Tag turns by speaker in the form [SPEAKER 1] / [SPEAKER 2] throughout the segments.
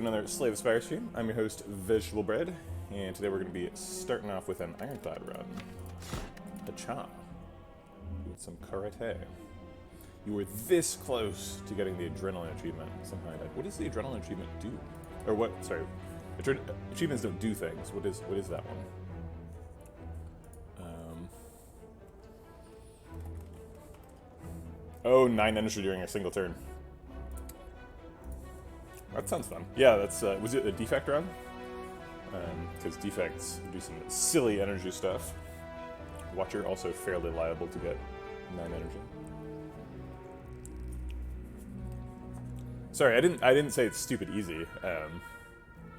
[SPEAKER 1] Another Slay the Spire stream. I'm your host, Vegetablebread, and today we're going to be starting off with an Ironclad run. Hacha. Doing some karate. You were this close to getting the Adrenaline achievement somehow. What does the Adrenaline achievement do? Or what, sorry, achievements don't do things. What is that one? Oh, 9 energy during a single turn. That sounds fun. Yeah, that's, was it a defect run? Because defects do some silly energy stuff. Watcher also fairly liable to get 9 energy. Sorry, I didn't say it's stupid easy.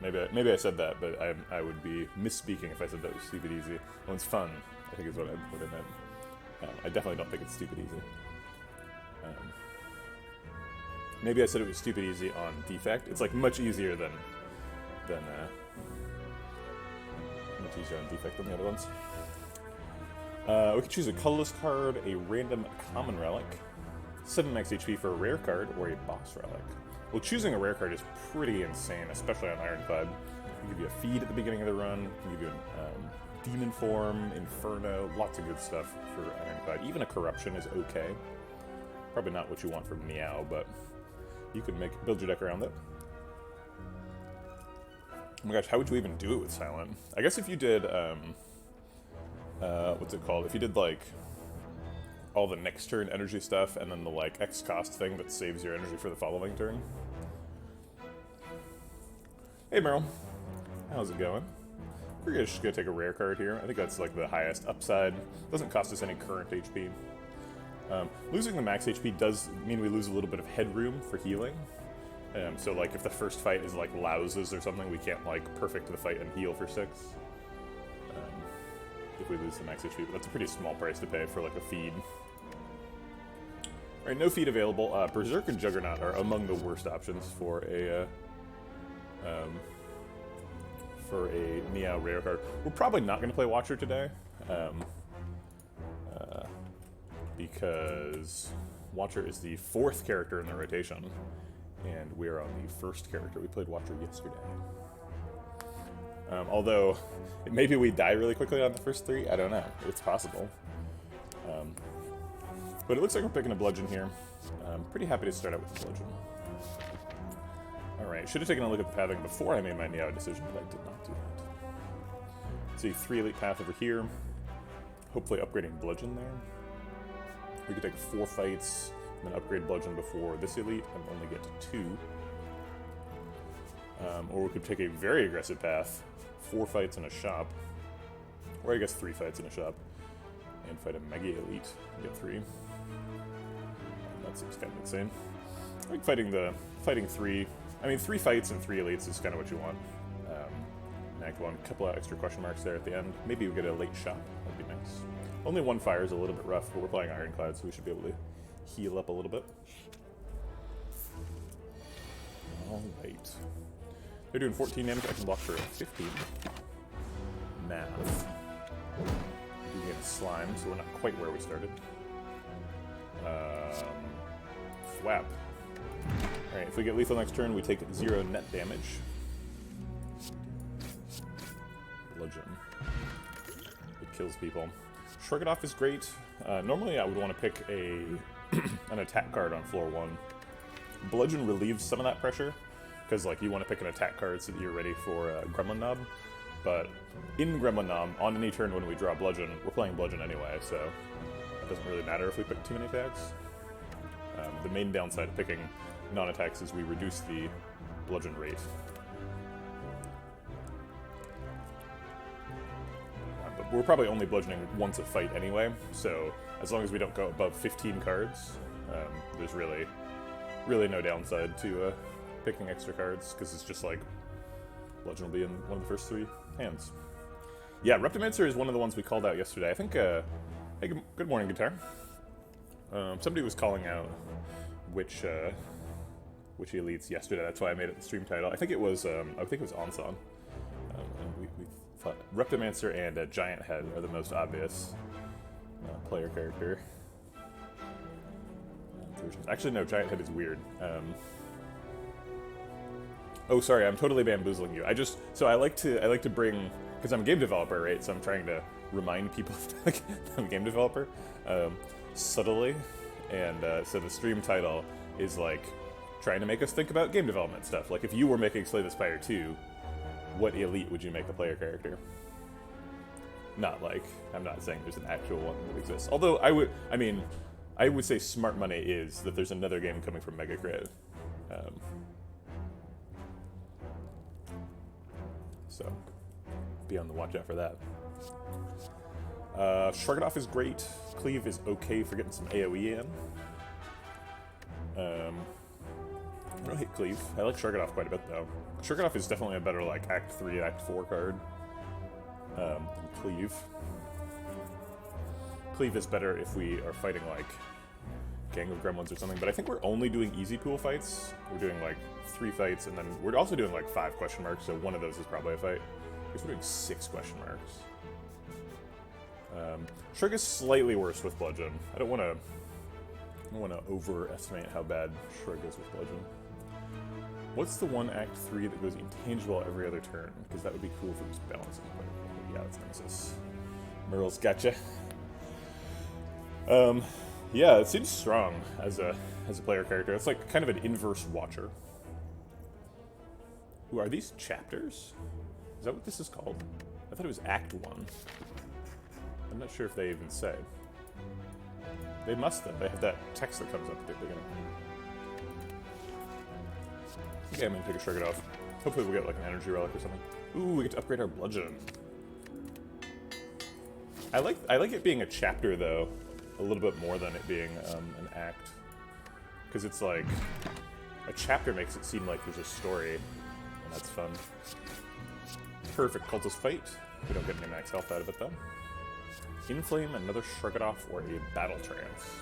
[SPEAKER 1] Maybe I said that, but I would be misspeaking if I said that was stupid easy. Well, it's fun, I think is what I meant. I definitely don't think it's stupid easy. Maybe I said it was stupid easy on defect. It's like much easier than much easier on defect than the other ones. We could choose a colorless card, a random common relic, 7 max HP for a rare card, or a boss relic. Well, choosing a rare card is pretty insane, especially on Ironclad. It can give you a feed at the beginning of the run, it can give you a demon form, inferno, lots of good stuff for Ironclad. Even a corruption is okay. Probably not what you want from Meow, but you could build your deck around it. Oh my gosh, how would you even do it with Silent? I guess if you did, what's it called? If you did, like, all the next turn energy stuff, and then the, like, X cost thing that saves your energy for the following turn. Hey, Meryl. How's it going? We're just gonna take a rare card here. I think that's, like, the highest upside. Doesn't cost us any current HP. Losing the max HP does mean we lose a little bit of headroom for healing. So like if the first fight is like louses or something, we can't like perfect the fight and heal for 6. If we lose the max HP, but that's a pretty small price to pay for like a feed. Alright, no feed available. Berserk and Juggernaut are among the worst options for a Meow rare card. We're probably not going to play Watcher today. Because Watcher is the 4th character in the rotation, and we're on the 1st character. We played Watcher yesterday. Although, maybe we die really quickly on the first 3, I don't know. It's possible. But it looks like we're picking a Bludgeon here. I'm pretty happy to start out with the Bludgeon. Alright, should have taken a look at the pathing before I made my Meow decision, but I did not do that. See, 3 elite path over here. Hopefully upgrading Bludgeon there. We could take 4 fights, and then upgrade Bludgeon before this elite, and only get to 2. Or we could take a very aggressive path, 4 fights in a shop, or I guess 3 fights in a shop, and fight a Mega Elite and get 3. That seems kind of insane. I think fighting 3, I mean 3 fights and 3 elites is kind of what you want. Act 1, a couple of extra question marks there at the end. Maybe we get a late shop, that'd be nice. Only 1 fire is a little bit rough, but we're playing Ironclad, so we should be able to heal up a little bit. Alright. They're doing 14 damage, I can block for 15. Math. We get slime, so we're not quite where we started. Thwap. Alright, if we get lethal next turn, we take 0 net damage. Bludgeon. It kills people. Shrug It Off is great. Normally I would want to pick an attack card on floor 1. Bludgeon relieves some of that pressure, because like you want to pick an attack card so that you're ready for Gremlin Knob. But in Gremlin Knob, on any turn when we draw Bludgeon, we're playing Bludgeon anyway, so it doesn't really matter if we pick too many attacks. The main downside of picking non-attacks is we reduce the Bludgeon rate. But we're probably only bludgeoning once a fight anyway, so as long as we don't go above 15 cards, there's really no downside to picking extra cards, because it's just like Bludgeon will be in one of the first 3 hands. Yeah, Reptimancer is one of the ones we called out yesterday. I think, hey, good morning, Guitar. Somebody was calling out which elites yesterday, that's why I made it the stream title. I think it was Onsan. We thought Reptimancer and Giant Head are the most obvious player character. Actually, no, Giant Head is weird. Oh, sorry, I'm totally bamboozling you. So I like to bring, because I'm a game developer, right? So I'm trying to remind people that I'm a game developer, subtly. And so the stream title is like trying to make us think about game development stuff. Like if you were making Slay the Spire 2, what elite would you make a player character? Not like, I'm not saying there's an actual one that exists. Although I would say smart money is that there's another game coming from Megacrit. So be on the watch out for that. Shrug It Off is great. Cleave is okay for getting some AoE in. I don't hate Cleave. I like Shrug It Off quite a bit though. Shrug It Off is definitely a better like Act 3, Act 4 card than Cleave. Cleave is better if we are fighting like Gang of Gremlins or something, but I think we're only doing easy pool fights. We're doing like 3 fights, and then we're also doing like 5 question marks, so one of those is probably a fight. I guess we're doing 6 question marks. Shrug is slightly worse with Bludgeon. I don't want to overestimate how bad Shrug is with Bludgeon. What's the one Act 3 that goes intangible every other turn? Because that would be cool for just balancing. But yeah, that's Nemesis. Merle's gotcha. Yeah, it seems strong as a player character. It's like kind of an inverse Watcher. Ooh, are these chapters? Is that what this is called? I thought it was Act 1. I'm not sure if they even say. They must then. They have that text that comes up at the beginning. Okay, I'm gonna take a Shrug It Off. Hopefully we'll get like an energy relic or something. Ooh, we get to upgrade our Bludgeon. I like it being a chapter though, a little bit more than it being an act. Because it's like, a chapter makes it seem like there's a story, and that's fun. Perfect Cultist Fight. We don't get any max health out of it though. Inflame, another Shrug It Off, or a Battle Trance.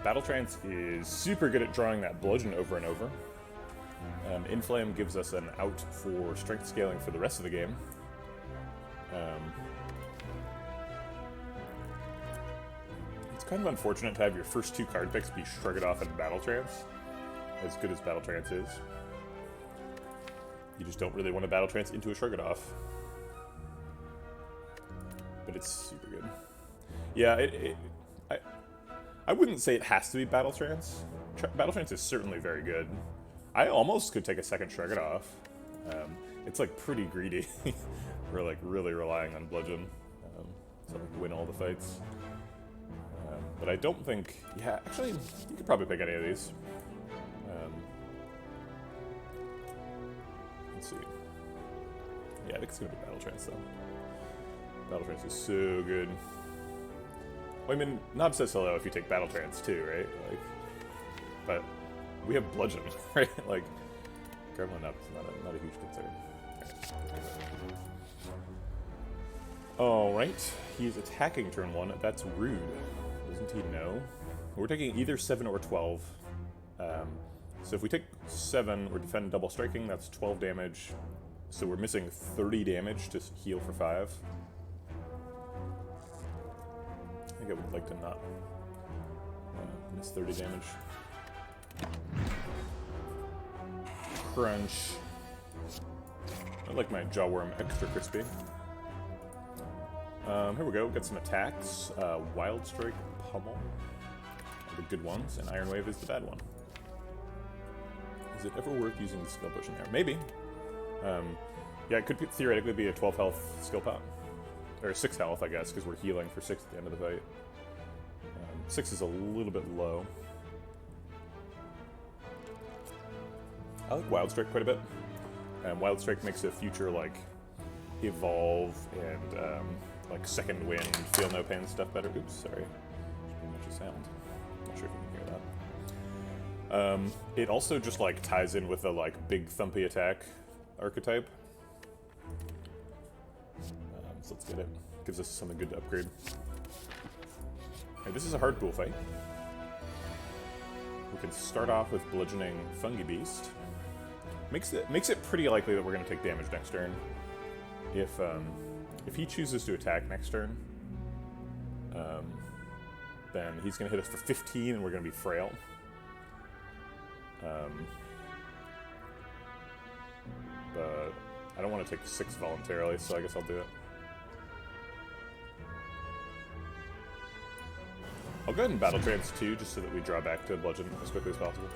[SPEAKER 1] Battle Trance is super good at drawing that Bludgeon over and over. Inflame gives us an out for strength scaling for the rest of the game. It's kind of unfortunate to have your first 2 card picks be Shrug It Off and Battle Trance, as good as Battle Trance is. You just don't really want to Battle Trance into a Shrug It Off. But it's super good. Yeah, I wouldn't say it has to be Battle Trance. Battle Trance is certainly very good. I almost could take a second Shrug It Off. It's like pretty greedy. We're like really relying on Bludgeon to like win all the fights. But I don't think, yeah, actually, you could probably pick any of these. Let's see. Yeah, I think it's gonna be Battle Trance though. Battle Trance is so good. Well, I mean, Nob says hello if you take Battle Trance too, right? Like, but we have Bludgeon, right? Like, Gremlin up is not a huge concern. Alright, he's attacking turn 1. That's rude. Doesn't he know? We're taking either 7 or 12. So if we take 7, we're defend double striking, that's 12 damage. So we're missing 30 damage to heal for 5. I think I would like to not miss 30 damage. Crunch. I like my Jawworm extra crispy. Here we go, got some attacks. Wild Strike, Pummel are the good ones, and Iron Wave is the bad one. Is it ever worth using the skill potion there? Maybe. Yeah, it could theoretically be a 12 health skill pot. Or 6 health, I guess, because we're healing for 6 at the end of the fight. 6 is a little bit low. I like Wild Strike quite a bit. Wild Strike makes a future, like, evolve and, like, second wind, feel no pain stuff better. Oops, sorry. There's pretty much a sound. Not sure if you can hear that. It also just, like, ties in with the, like, big thumpy attack archetype. So let's get it. Gives us something good to upgrade. Okay, this is a hard pool fight. We can start off with Bludgeoning Fungi Beast. Makes it pretty likely that we're going to take damage next turn. If he chooses to attack next turn, then he's going to hit us for 15 and we're going to be frail. But I don't want to take 6 voluntarily, so I guess I'll do it. I'll go ahead and Battle Trance 2, just so that we draw back to Bludgeon as quickly as possible.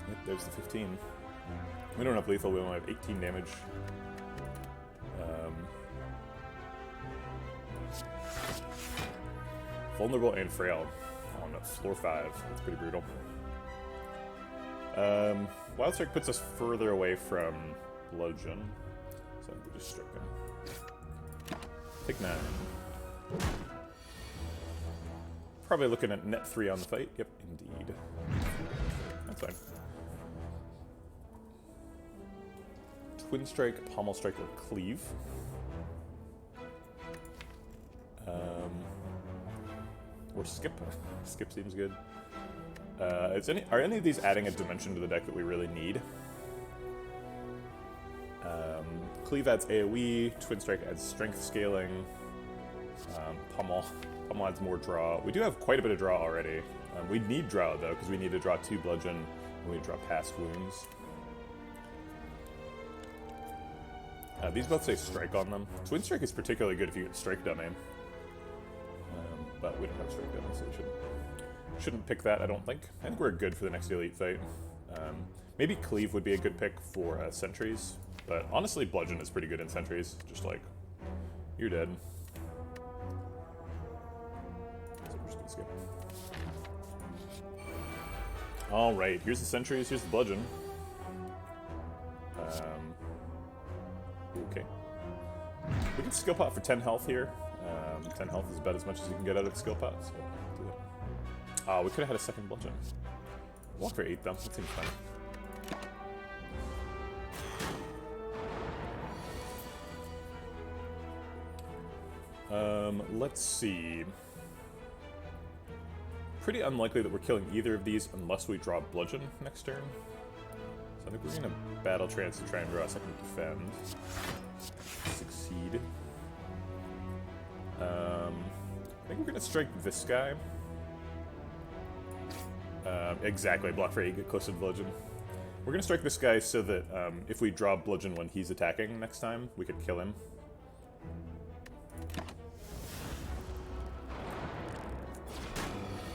[SPEAKER 1] Yep, there's the 15. We don't have lethal, we only have 18 damage. Vulnerable and frail on floor 5. That's pretty brutal. Wild Strike puts us further away from Bludgeon, so I think we just strike him. Take 9. Probably looking at net 3 on the fight. Yep, indeed. That's fine. Twin Strike, Pommel Strike, or Cleave. Or Skip. Skip seems good. Are any of these adding a dimension to the deck that we really need? Cleave adds AoE, Twin Strike adds strength scaling, Pommel adds more draw. We do have quite a bit of draw already. We need draw though, because we need to draw 2 Bludgeon, and we draw past wounds. These both say Strike on them. Twin Strike is particularly good if you get Strike Dummy. But we don't have Strike Dummy, so we shouldn't pick that, I don't think. I think we're good for the next Elite fight. Maybe Cleave would be a good pick for Sentries. But honestly, Bludgeon is pretty good in Sentries. Just like, you're dead. So we're just gonna skip. Alright, here's the Sentries, here's the Bludgeon. Okay. We can skill pot for 10 health here. 10 health is about as much as you can get out of the skill pot, so do it. Oh, we could have had a second Bludgeon. Walk for 8 though, that seems fine. Let's see. Pretty unlikely that we're killing either of these unless we draw Bludgeon next turn. So I think we're gonna Battle Trance to try and draw a second Defend. Succeed. I think we're gonna strike this guy. Exactly, block for 8, get close to Bludgeon. We're gonna strike this guy so that if we draw Bludgeon when he's attacking next time, we could kill him.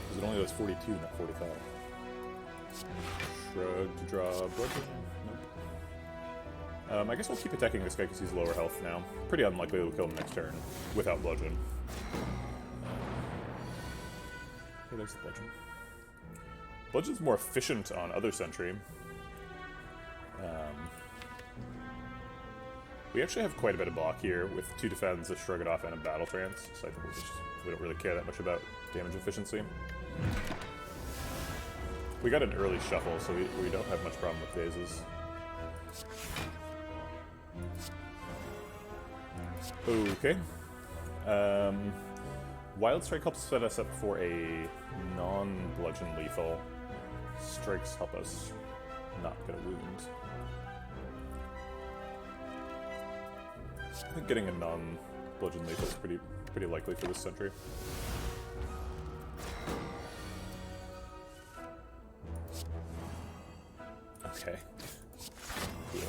[SPEAKER 1] Because it only does 42, not 45. Shrug to draw Bludgeon. Nope. I guess we'll keep attacking this guy because he's lower health now. Pretty unlikely we'll kill him next turn without Bludgeon. Hey, there's the Bludgeon. Bludgeon's more efficient on other Sentry. We actually have quite a bit of block here with 2 defends, a Shrug It Off, and a Battle Trance, so I think we don't really care that much about damage efficiency. We got an early shuffle, so we don't have much problem with phases. Okay. Wild Strike helps set us up for a non-bludgeon lethal. Strikes help us not get a wound. I think getting a non-bludgeon lethal is pretty likely for this Sentry. Okay. Cool.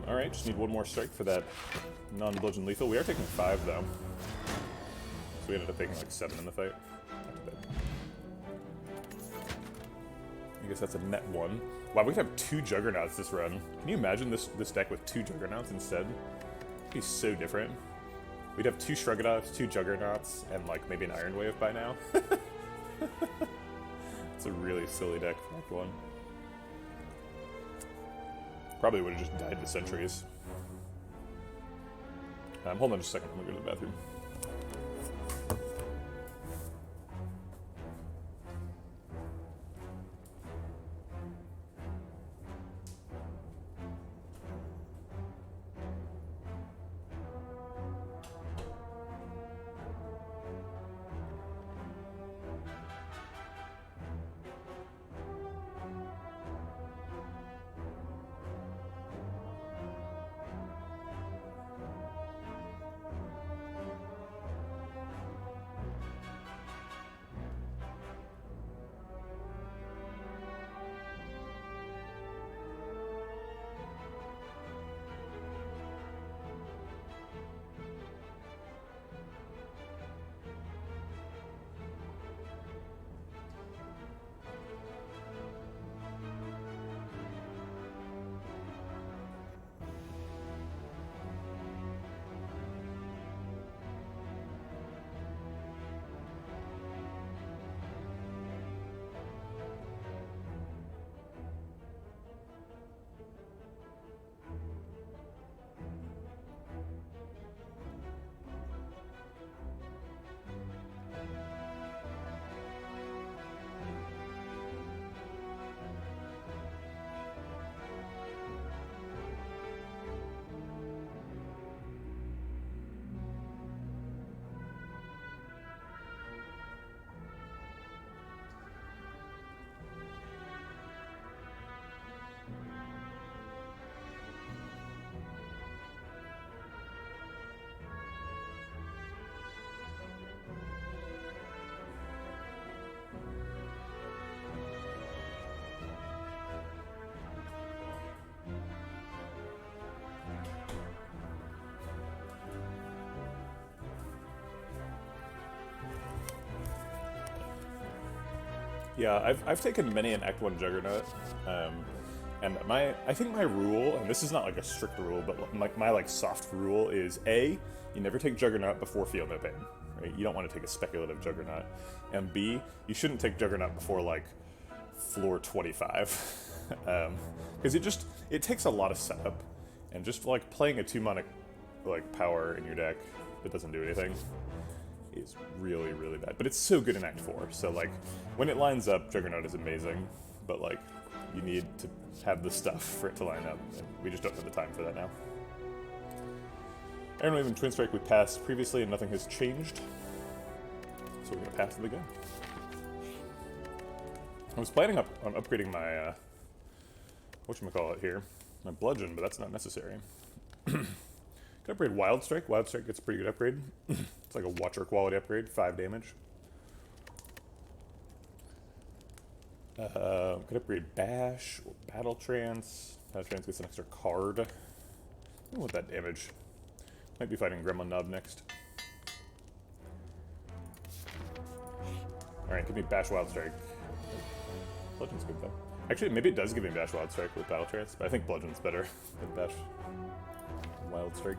[SPEAKER 1] Alright, just need one more strike for that non-bludgeon lethal. We are taking 5 though. So we ended up taking like 7 in the fight. Not too bad. I guess that's a net 1. Wow, we could have 2 Juggernauts this run. Can you imagine this deck with 2 Juggernauts instead? It'd be so different. We'd have 2 Shrug It Offs, 2 Juggernauts, and like maybe an Iron Wave by now. It's a really silly deck for Act 1. Probably would have just died to Sentries. Hold on just a second, I'm gonna go to the bathroom. Yeah, I've taken many an Act 1 Juggernaut, and I think my rule, and this is not like a strict rule, but my like soft rule is A, you never take Juggernaut before Feel No Pain, right? You don't want to take a speculative Juggernaut, and B, you shouldn't take Juggernaut before like floor 25, because it takes a lot of setup, and just like playing a 2-mana like power in your deck that doesn't do anything is really, really bad. But it's so good in Act 4, so like when it lines up, Juggernaut is amazing, but like you need to have the stuff for it to line up, and we just don't have the time for that now. Ironwave and Twin Strike we passed previously and nothing has changed, so we're going to pass it again. I was planning on upgrading my, whatchamacallit here, my Bludgeon, but that's not necessary. Could upgrade Wild Strike. Wild Strike gets a pretty good upgrade. It's like a Watcher quality upgrade, 5 damage. Could upgrade Bash or Battle Trance. Battle Trance gets an extra card. I don't want that damage. Might be fighting Gremlin Knob next. Alright, give me Bash Wild Strike. Bludgeon's good though. Actually, maybe it does give me Bash Wild Strike with Battle Trance, but I think Bludgeon's better than Bash Wild Strike.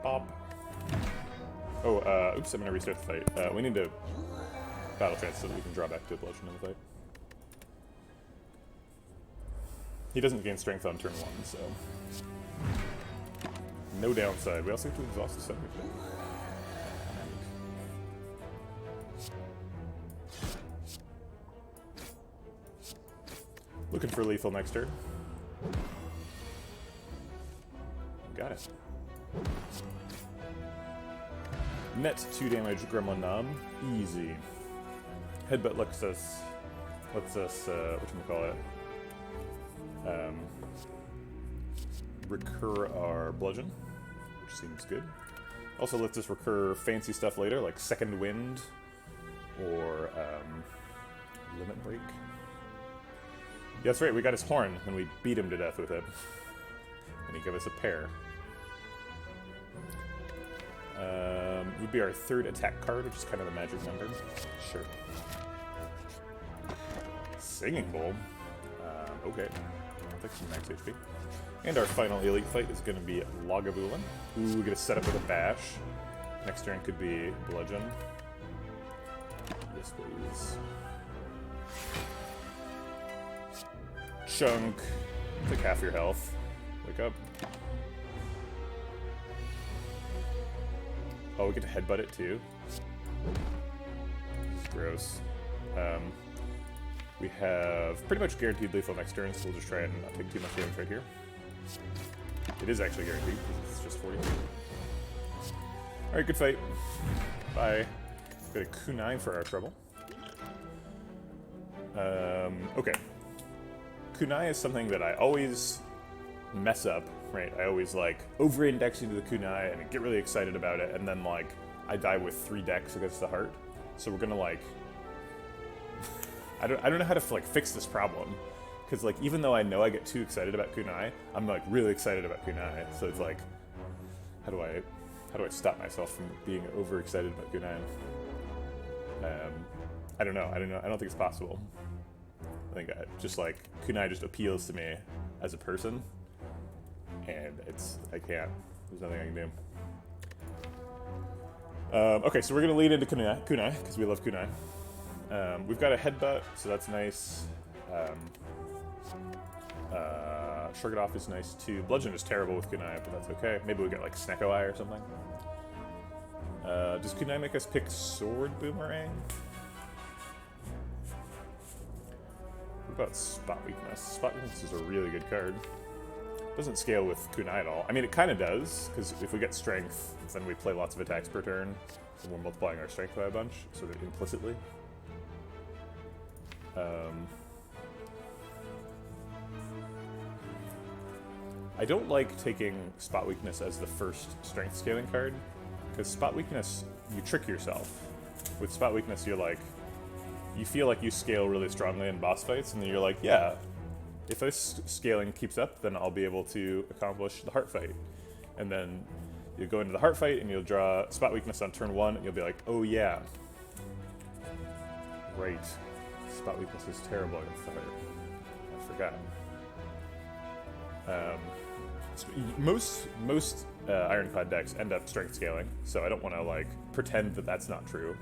[SPEAKER 1] Bob. Oh, oops, I'm gonna restart the fight. We need to Battle Trance so that we can draw back to a Bludgeon in the fight. He doesn't gain strength on turn 1, so no downside. We also have to exhaust the subject. Looking for lethal next turn. Got it. Net 2 damage, Gremlin Knob. Easy. Headbutt lets us whatchamacallit, recur our Bludgeon, which seems good. Also lets us recur fancy stuff later, like Second Wind, or Limit Break. Yeah, that's right, we got his horn, and we beat him to death with it. And he gave us a pair. Would be our 3rd attack card, which is kind of the magic number. Sure. Singing Bowl. Okay. I'll take some max HP. And our final elite fight is going to be Lagavulin. Ooh, we get a setup with a Bash. Next turn could be Bludgeon. Yes, please. Chunk. Take half your health. Wake up. Oh, we get to headbutt it too. Gross. We have pretty much guaranteed lethal next turn, so we'll just try and not take too much damage right here. It is actually guaranteed, because it's just 40. Alright, good fight. Bye. Got a Kunai for our trouble. Okay. Kunai is something that I always mess up, right? I always like over-index into the Kunai and get really excited about it, and then like I die with 3 decks against the heart. So we're gonna like I don't know how to like fix this problem, because like even though I know I get too excited about Kunai, I'm like really excited about Kunai. So it's like, how do I stop myself from being overexcited about Kunai? I don't know. I don't think it's possible. I think just like Kunai just appeals to me as a person, and I can't. There's nothing I can do. Okay, so we're gonna lead into Kunai because we love Kunai. We've got a headbutt, so that's nice. Shrug it off is nice too. Bludgeon is terrible with Kunai, but that's okay. Maybe we get like Snecko Eye or something. Does Kunai make us pick Sword Boomerang? What about Spot Weakness? Spot Weakness is a really good card. Doesn't scale with Kunai at all. I mean, it kind of does, because if we get Strength, then we play lots of attacks per turn, and we're multiplying our Strength by a bunch, sort of implicitly. I don't like taking Spot Weakness as the first Strength scaling card, because Spot Weakness, you trick yourself. With Spot Weakness, you're like, you feel like you scale really strongly in boss fights, and then you're like, yeah, if this scaling keeps up, then I'll be able to accomplish the heart fight. And then you go into the heart fight, and you'll draw Spot Weakness on turn 1, and you'll be like, oh yeah, right. Spot weakness is terrible against fire. I forgot. Most Ironclad decks end up strength scaling, so I don't want to like pretend that that's not true.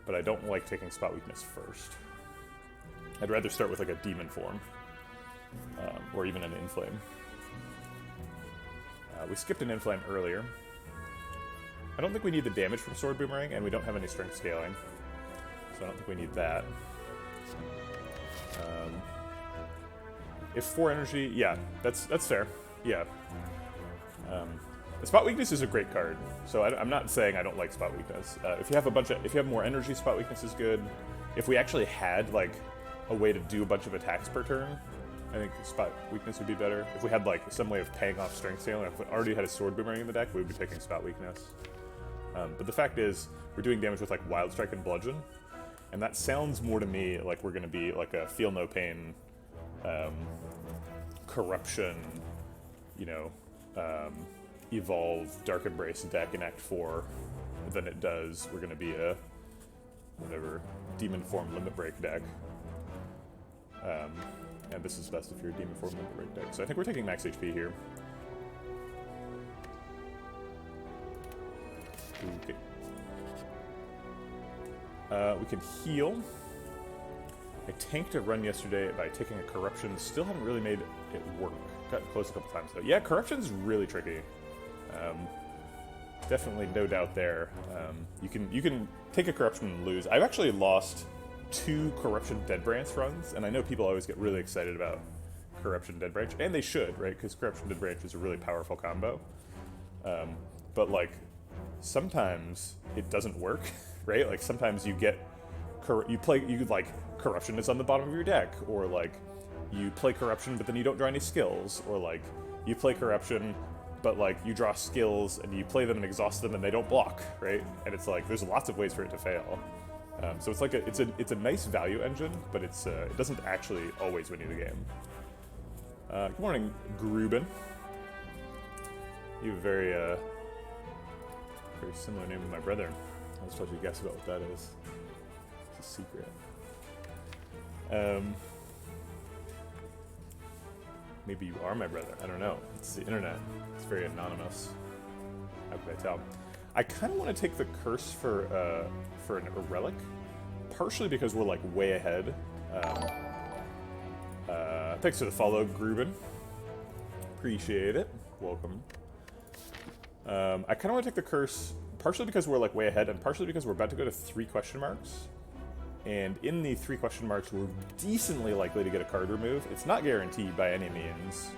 [SPEAKER 1] But I don't like taking spot weakness first. I'd rather start with like a demon form, or even an inflame. We skipped an inflame earlier. I don't think we need the damage from Sword Boomerang, and we don't have any strength scaling, so I don't think we need that. If 4 energy, yeah, that's fair. Yeah. The spot weakness is a great card, so I'm not saying I don't like spot weakness. If you have more energy, spot weakness is good. If we actually had like a way to do a bunch of attacks per turn, I think spot weakness would be better. If we had like some way of paying off strength scaling, if we already had a Sword Boomerang in the deck, we would be taking spot weakness. But the fact is, we're doing damage with like Wild Strike and Bludgeon, and that sounds more to me like we're going to be like a Feel No Pain, Corruption, you know, Evolve, Dark Embrace deck in Act 4 than it does. We're going to be a, whatever, Demon Form Limit Break deck. And this is best if you're a Demon Form Limit Break deck. So I think we're taking max HP here. Okay. We can heal. I tanked a run yesterday by taking a Corruption. Still haven't really made it work. Got close a couple times though. Yeah, Corruption's really tricky. Definitely no doubt there. You can take a Corruption and lose. I've actually lost 2 Corruption Dead Branch runs, and I know people always get really excited about Corruption Dead Branch, and they should, right? Because Corruption Dead Branch is a really powerful combo. But like, sometimes it doesn't work, right? Like sometimes you get, Corruption is on the bottom of your deck, or like you play Corruption but then you don't draw any skills, or like you play Corruption but like you draw skills and you play them and exhaust them and they don't block, right? And it's like there's lots of ways for it to fail. So it's like it's a nice value engine, but it doesn't actually always win you the game. Good morning, Gruben. You have a very similar name to my brother. I was told you to guess about what that is. It's a secret. Maybe you are my brother. I don't know. It's the internet. It's very anonymous. How could I tell? I kind of want to take the curse for a relic, partially because we're like way ahead. Thanks for the follow, Gruben. Appreciate it. Welcome. I kind of want to take the curse, partially because we're like way ahead, and partially because we're about to go to 3 question marks. And in the 3 question marks, we're decently likely to get a card remove. It's not guaranteed by any means.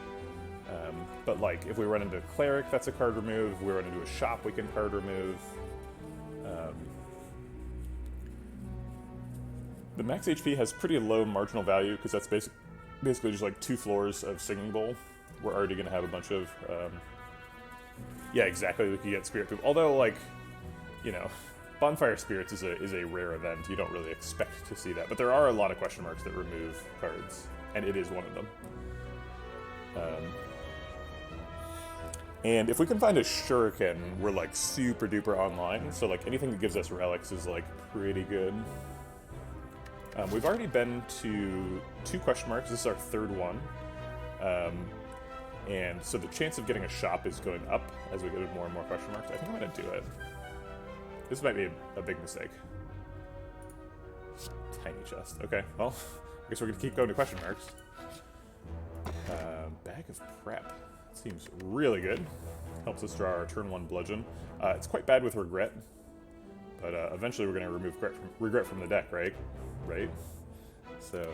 [SPEAKER 1] But like, if we run into a Cleric, that's a card remove. If we run into a shop, we can card remove. The max HP has pretty low marginal value, because that's basically just like 2 floors of Singing Bowl. We're already going to have a bunch of... yeah, exactly, we could get Spirit Poop. Although, like, you know... Bonfire Spirits is a rare event. You don't really expect to see that. But there are a lot of question marks that remove cards, and it is one of them. And if we can find a Shuriken, we're like super duper online. So like anything that gives us relics is like pretty good. We've already been to 2 question marks. This is our 3rd one. And so the chance of getting a shop is going up as we go to more and more question marks. I think I'm going to do it. This might be a big mistake. Tiny chest. Okay, well, I guess we're going to keep going to question marks. Bag of Prep. Seems really good. Helps us draw our turn 1 Bludgeon. It's quite bad with Regret. But eventually we're going to remove regret from the deck, right? Right? So,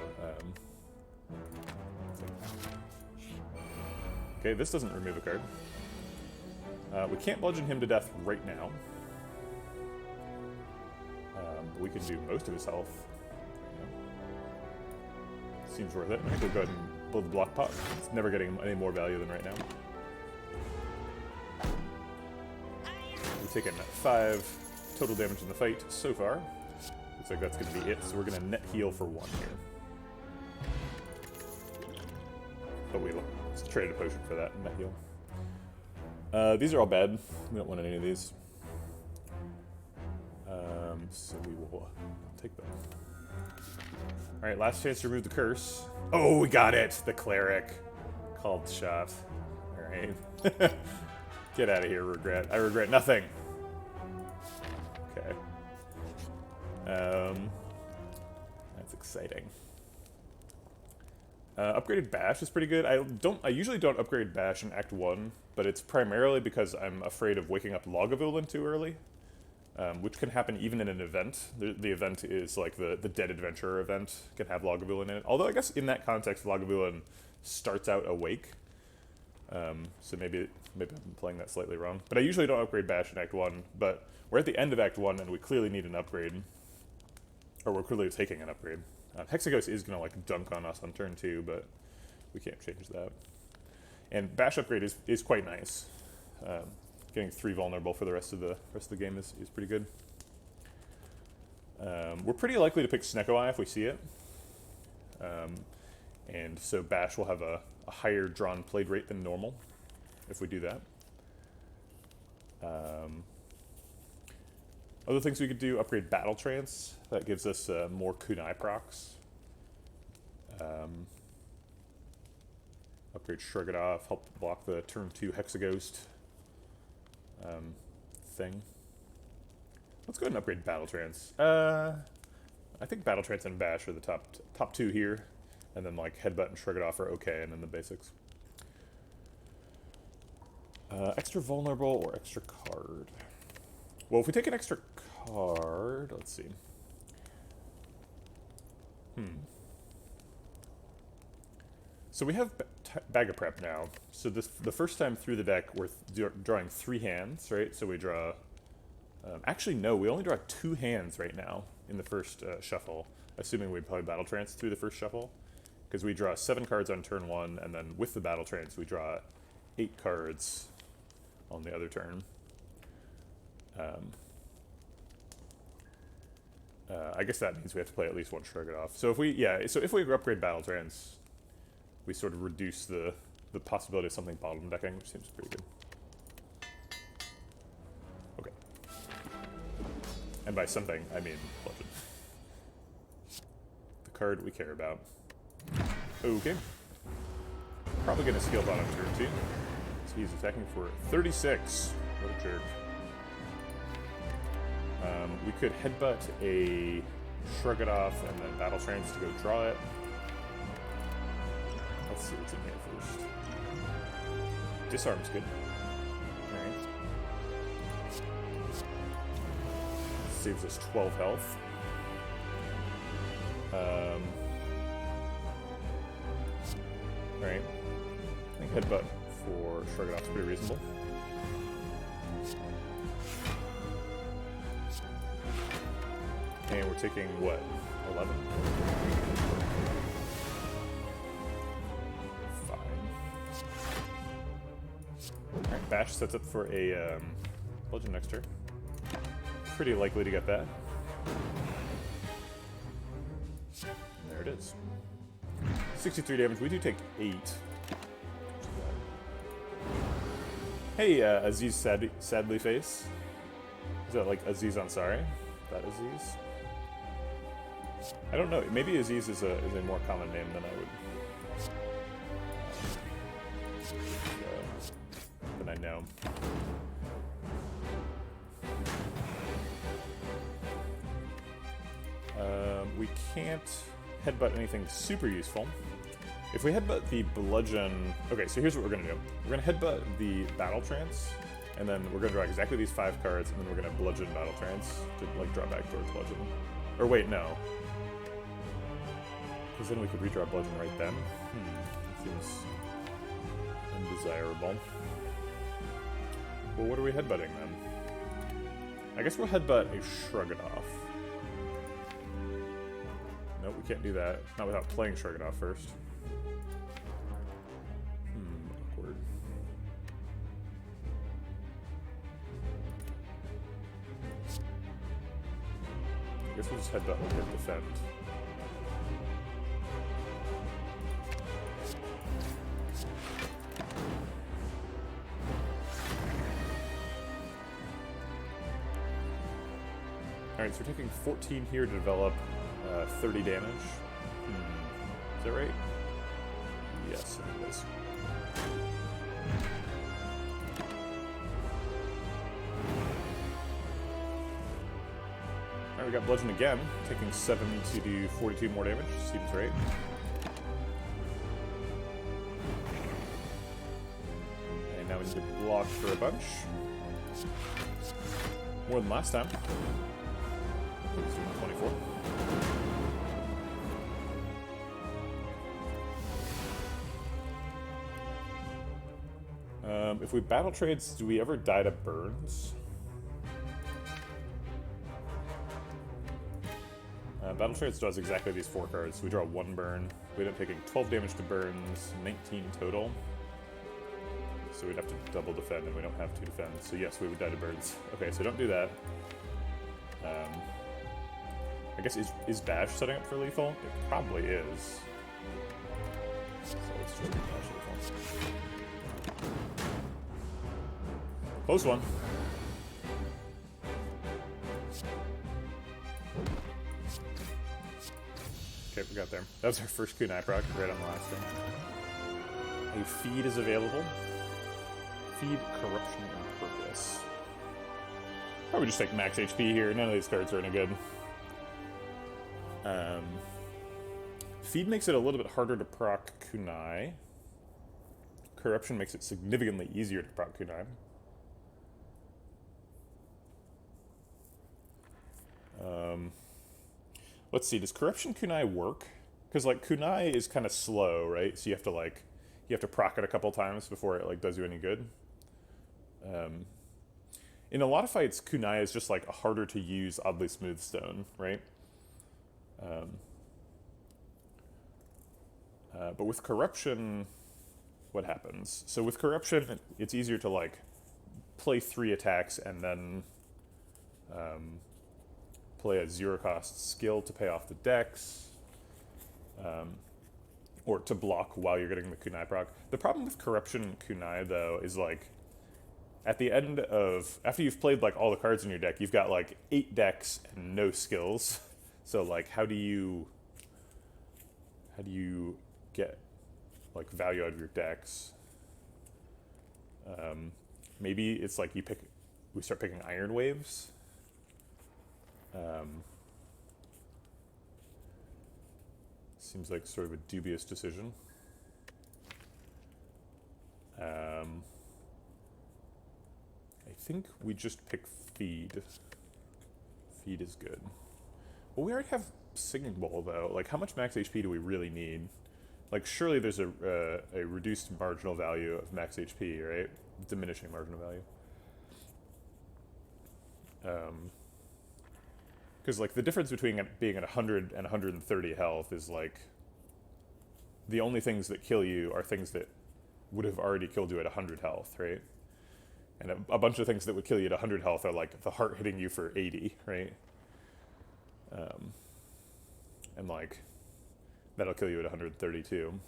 [SPEAKER 1] okay, this doesn't remove a card. We can't Bludgeon him to death right now. We can do most of his health. Seems worth it. I think we'll go ahead and build the block pot. It's never getting any more value than right now. We've taken 5 total damage in the fight so far. Looks like that's going to be it, so we're going to net heal for 1 here. But we will trade a potion for that net heal. These are all bad. We don't want any of these. So we will take them. Alright, last chance to remove the curse. Oh, we got it! The cleric. Called shot. Alright. Get out of here, regret. I regret nothing. Okay. That's exciting. Upgraded Bash is pretty good. I usually don't upgrade Bash in Act 1, but it's primarily because I'm afraid of waking up Lagavulin too early, which can happen even in an event. The event is like the Dead Adventurer event, can have Lagavulin in it. Although I guess in that context, Lagavulin starts out awake, so maybe I'm playing that slightly wrong. But I usually don't upgrade Bash in Act 1, but we're at the end of Act 1 and we clearly need an upgrade. Or we're clearly taking an upgrade. Hexaghost is going to like dunk on us on turn 2, but we can't change that. And Bash upgrade is quite nice. Getting 3 vulnerable for the rest of the game is pretty good. We're pretty likely to pick Snecko if we see it. And so Bash will have a higher drawn played rate than normal if we do that. Other things we could do, upgrade Battle Trance. That gives us more Kunai procs. Upgrade Shrug It Off, help block the turn 2 Hexaghost thing. Let's go ahead and upgrade Battle Trance. I think Battle Trance and Bash are the top 2 here. And then like Headbutt and Shrug It Off are okay, and then the basics. Extra vulnerable or extra card? Well, if we take an extra card, let's see. So we have Bag of Prep now. So the first time through the deck, we're drawing 3 hands, right? So we draw... actually, no, we only draw 2 hands right now in the first shuffle, assuming we play Battle Trance through the first shuffle. Because we draw 7 cards on turn 1, and then with the Battle Trance, we draw 8 cards on the other turn. I guess that means we have to play at least 1 Shrug It Off. So if we upgrade Battle Trance, we sort of reduce the possibility of something bottom decking, which seems pretty good. Okay. And by something, I mean Bludgeon. The card we care about. Okay. Probably gonna skill bot on turn 2. So he's attacking for 36. What a jerk. We could Headbutt a Shrug It Off and then Battle Trance to go draw it. Let's see what's in here first. Disarm's good. Alright. Saves us 12 health. Alright. I think Headbutt for Shrug It Off is pretty reasonable. And we're taking, what, 11? Fine. Alright, Bash sets up for a Bludgeon next turn. Pretty likely to get that. And there it is. 63 damage. We do take 8. Hey, Aziz Sadly Face. Is that like Aziz Ansari? That Aziz? I don't know. Maybe Aziz is a more common name than I would. Than I know. We can't Headbutt anything super useful. If we Headbutt the Bludgeon... Okay, so here's what we're going to do. We're going to Headbutt the Battle Trance, and then we're going to draw exactly these 5 cards, and then we're going to Bludgeon Battle Trance to, like, draw back towards Bludgeon. Or wait, no. Because then we could redraw Bludgeon right then. That seems undesirable. Well, what are we Headbutting then? I guess we'll Headbutt a Shrug It Off. Nope, we can't do that. Not without playing Shrug It Off first. Awkward. I guess we'll just Headbutt and hit defend. Alright, so we're taking 14 here to develop 30 damage. Is that right? Yes, it is. Alright, we got Bludgeon again, taking 7 to do 42 more damage. Seems right. And now we need to block for a bunch. More than last time. Let's do 124. If we battle trades, do we ever die to burns? Battle trades does exactly these 4 cards. So we draw 1 burn. We end up taking 12 damage to burns, 19 total. So we'd have to double defend, and we don't have 2 defend. So yes, we would die to burns. Okay, so don't do that. I guess, is Bash setting up for lethal? It probably is. So let's just do Bash lethal. Close one. Okay, we got there. That was our first Kunai proc, right on the last thing. A feed is available. Feed, Corruption, and Purpose. Probably just take max HP here. None of these cards are any good. Feed makes it a little bit harder to proc Kunai. Corruption makes it significantly easier to proc Kunai. Let's see, does Corruption Kunai work? Because, like, Kunai is kind of slow, right? So you have to proc it a couple times before it, like, does you any good. In a lot of fights, Kunai is just, like, a harder to use, oddly smooth stone, right? But with Corruption, what happens? So with Corruption, it's easier to, like, play 3 attacks and then play a 0-cost skill to pay off the dex, or to block while you're getting the Kunai proc. The problem with Corruption Kunai, though, is, like, at the end of... After you've played, like, all the cards in your deck, you've got, like, 8 decks and no skills. So, like, how do you get, like, value out of your decks? Maybe it's like we start picking Iron Waves. Seems like sort of a dubious decision. I think we just pick Feed. Feed is good. Well, we already have Singing Bowl, though. Like, how much max HP do we really need? Like, surely there's a reduced marginal value of max HP, right? Diminishing marginal value. Because, like, the difference between being at 100 and 130 health is, like, the only things that kill you are things that would have already killed you at 100 health, right? And a bunch of things that would kill you at 100 health are, like, the heart hitting you for 80, right? And, like, that'll kill you at 132.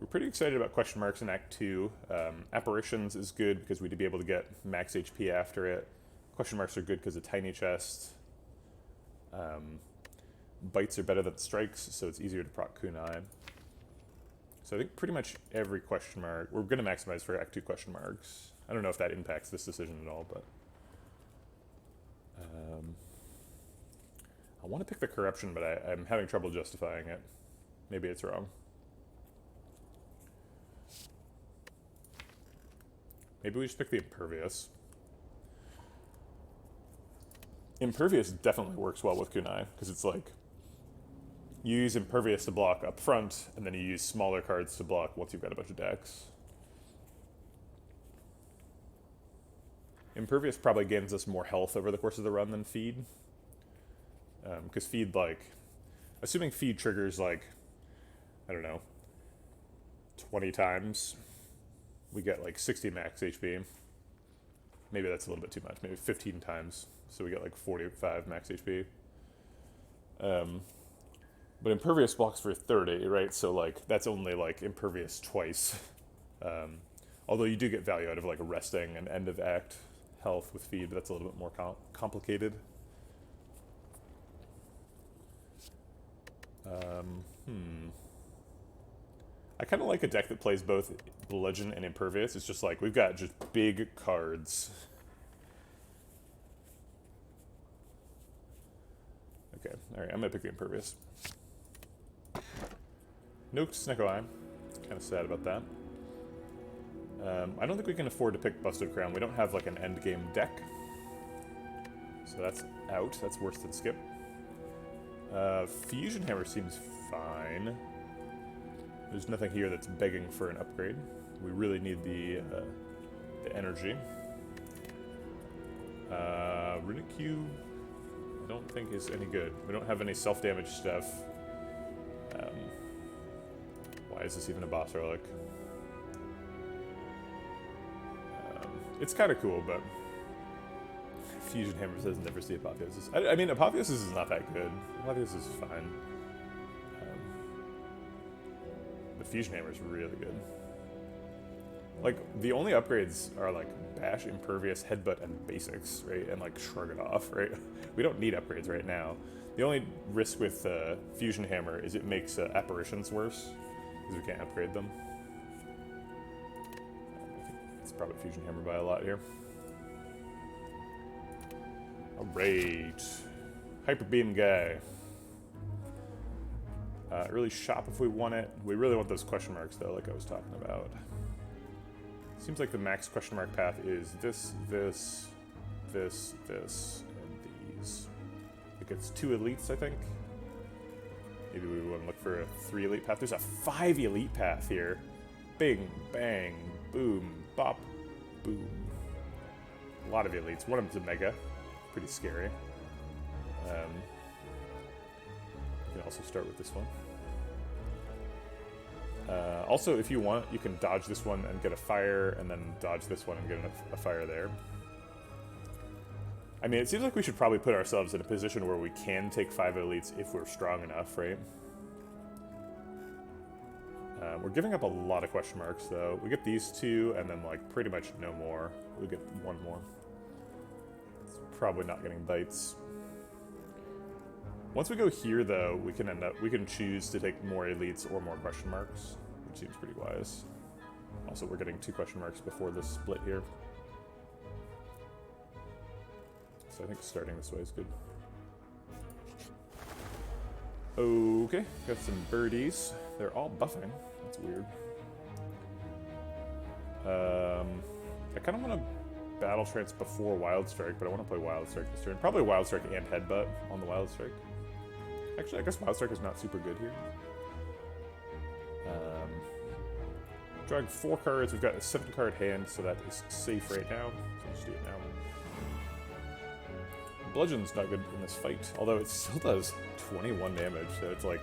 [SPEAKER 1] We're pretty excited about question marks in Act 2. Apparitions is good because we'd be able to get max HP after it. Question marks are good because of Tiny Chest. Bites are better than strikes, so it's easier to proc Kunai. So I think pretty much every question mark, we're going to maximize for Act 2 question marks. I don't know if that impacts this decision at all, but... I want to pick the Corruption, but I'm having trouble justifying it. Maybe it's wrong. Maybe we just pick the Impervious. Impervious definitely works well with Kunai, because it's like, you use Impervious to block up front, and then you use smaller cards to block once you've got a bunch of decks. Impervious probably gains us more health over the course of the run than Feed. Because Feed, like, assuming Feed triggers, like, I don't know, 20 times, we get like 60 max HP. maybe that's a little bit too much. Maybe 15 times, so we get like 45 max HP. But impervious blocks for 30, right? So like that's only like impervious twice. Although you do get value out of like resting and end of act health with feed, but that's a little bit more complicated. I kind of like a deck that plays both bludgeon and impervious. It's just like we've got just big cards. Okay, alright, I'm gonna pick the impervious. Nuked Snecko Eye. Kind of sad about that. I don't think we can afford to pick Busted Crown. We don't have like an endgame deck. So that's out. That's worse than skip. Fusion Hammer seems fine. There's nothing here that's begging for an upgrade. We really need the energy. Runic Cube, I don't think is any good. We don't have any self-damage stuff. Why is this even a boss relic? It's kind of cool, but Fusion Hammer says never see Apotheosis. I mean, Apotheosis is not that good. Apotheosis is fine. But Fusion Hammer is really good. Like, the only upgrades are, like, Bash, Impervious, Headbutt, and Basics, right? And, like, Shrug It Off, right? We don't need upgrades right now. The only risk with Fusion Hammer is it makes Apparitions worse, because we can't upgrade them. I think it's probably Fusion Hammer by a lot here. Alright. Hyper Beam guy. Early shop if we want it. We really want those question marks, though, like I was talking about. Seems like the max question mark path is this, this, this, this, and these. It gets 2 elites, I think. Maybe we want to look for a 3 elite path. There's a 5 elite path here. Bing, bang, boom, bop, boom. A lot of elites. One of them's a mega. Pretty scary. You can also start with this one. Also, if you want, you can dodge this one and get a fire, and then dodge this one and get a fire there. I mean, it seems like we should probably put ourselves in a position where we can take 5 elites if we're strong enough, right? We're giving up a lot of question marks, though. We get these 2, and then, like, pretty much no more. We'll get 1 more. It's probably not getting bites. Once we go here, though, we can choose to take more elites or more question marks, which seems pretty wise. Also, we're getting 2 question marks before this split here. So I think starting this way is good. Okay, got some birdies. They're all buffing. That's weird. I kind of want to Battle Trance before Wild Strike, but I want to play Wild Strike this turn. Probably Wild Strike and Headbutt on the Wild Strike. Actually, I guess Wild Strike is not super good here. Drawing 4 cards. We've got a 7-card hand, so that is safe right now. So let's do it now. Bludgeon's not good in this fight, although it still does 21 damage, so it's like,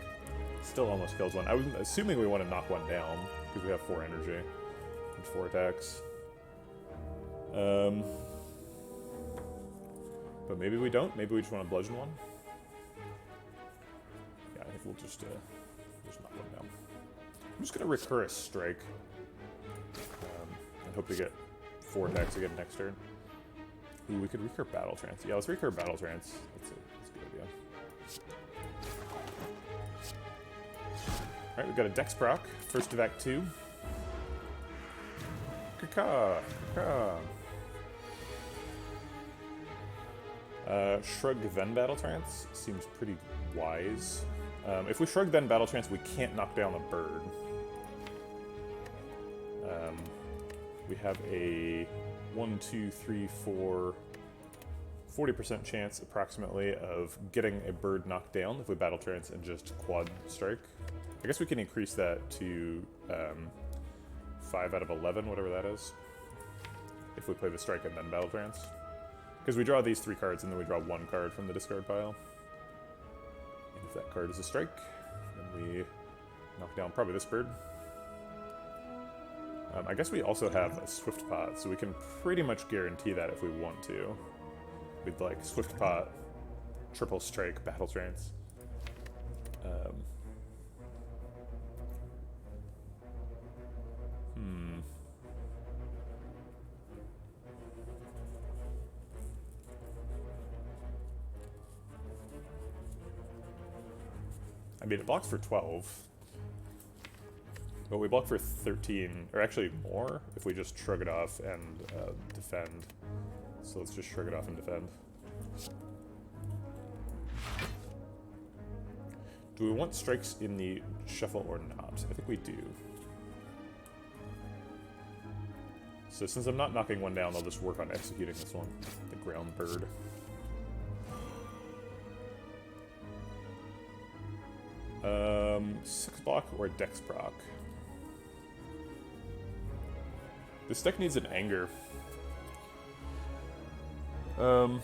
[SPEAKER 1] still almost kills one. I was assuming we want to knock one down, because we have 4 energy and 4 attacks. But maybe we don't. Maybe we just want to bludgeon one. Yeah, I think we'll just knock one down. I'm just going to recur a strike. And hope to get 4 attacks again next turn. Ooh, we could recur Battle Trance. Yeah, let's recur Battle Trance. That's a good idea. Alright, we've got a Dex proc. First of Act 2. Caca! Caca! Shrug then Battle Trance seems pretty wise. If we Shrug then Battle Trance, we can't knock down the bird. We have a 1, 2, 3, 4, 40% chance approximately of getting a bird knocked down if we Battle Trance and just quad strike. I guess we can increase that to 5 out of 11, whatever that is, if we play the strike and then Battle Trance. Because we draw these 3 cards and then we draw 1 card from the discard pile. And if that card is a strike, then we knock down probably this bird. I guess we also have a Swift Pot, so we can pretty much guarantee that if we want to. We'd like Swift Pot, Triple Strike, Battle Trance. I mean, it blocks for 12. But we block for 13, or actually more, if we just shrug it off and defend. So let's just shrug it off and defend. Do we want strikes in the shuffle or not? I think we do. So since I'm not knocking one down, I'll just work on executing this one. The ground bird. Six block or Dex proc? This deck needs an anger. I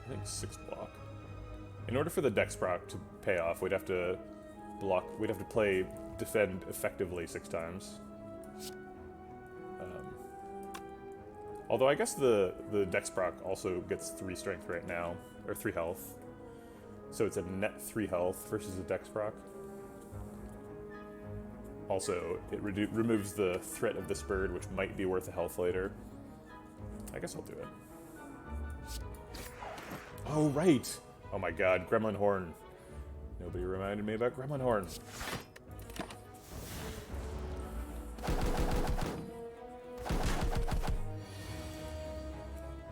[SPEAKER 1] think 6 block. In order for the Dex proc to pay off, we'd have to block. We'd have to play defend effectively 6 times. Although I guess the Dex proc also gets 3 strength right now, or 3 health. So it's a net 3 health versus a Dex proc. Also, it removes the threat of this bird, which might be worth a health later. I guess I'll do it. Oh, right! Oh my god, Gremlin Horn. Nobody reminded me about Gremlin Horn.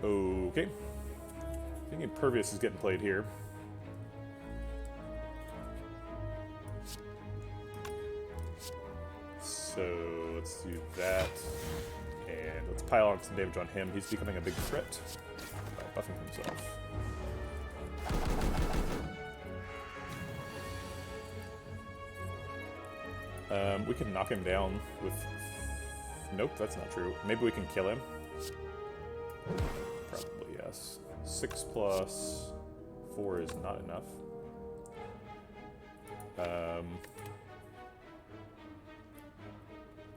[SPEAKER 1] Okay. I think Impervious is getting played here. So let's do that. And let's pile on some damage on him. He's becoming a big threat by buffing himself. We can knock him down with... Nope, that's not true. Maybe we can kill him. Probably, yes. 6 plus 4 is not enough.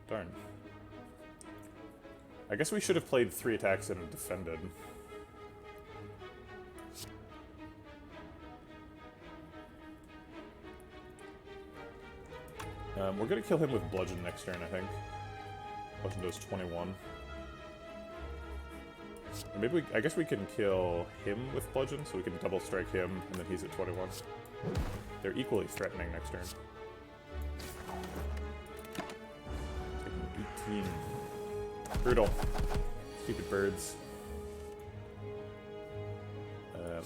[SPEAKER 1] Darn. I guess we should have played 3 attacks and defended. We're gonna kill him with Bludgeon next turn, I think. Bludgeon does 21. Or maybe I guess we can kill him with Bludgeon, so we can double strike him, and then he's at 21. They're equally threatening next turn. Taking 18. Brutal. Stupid birds.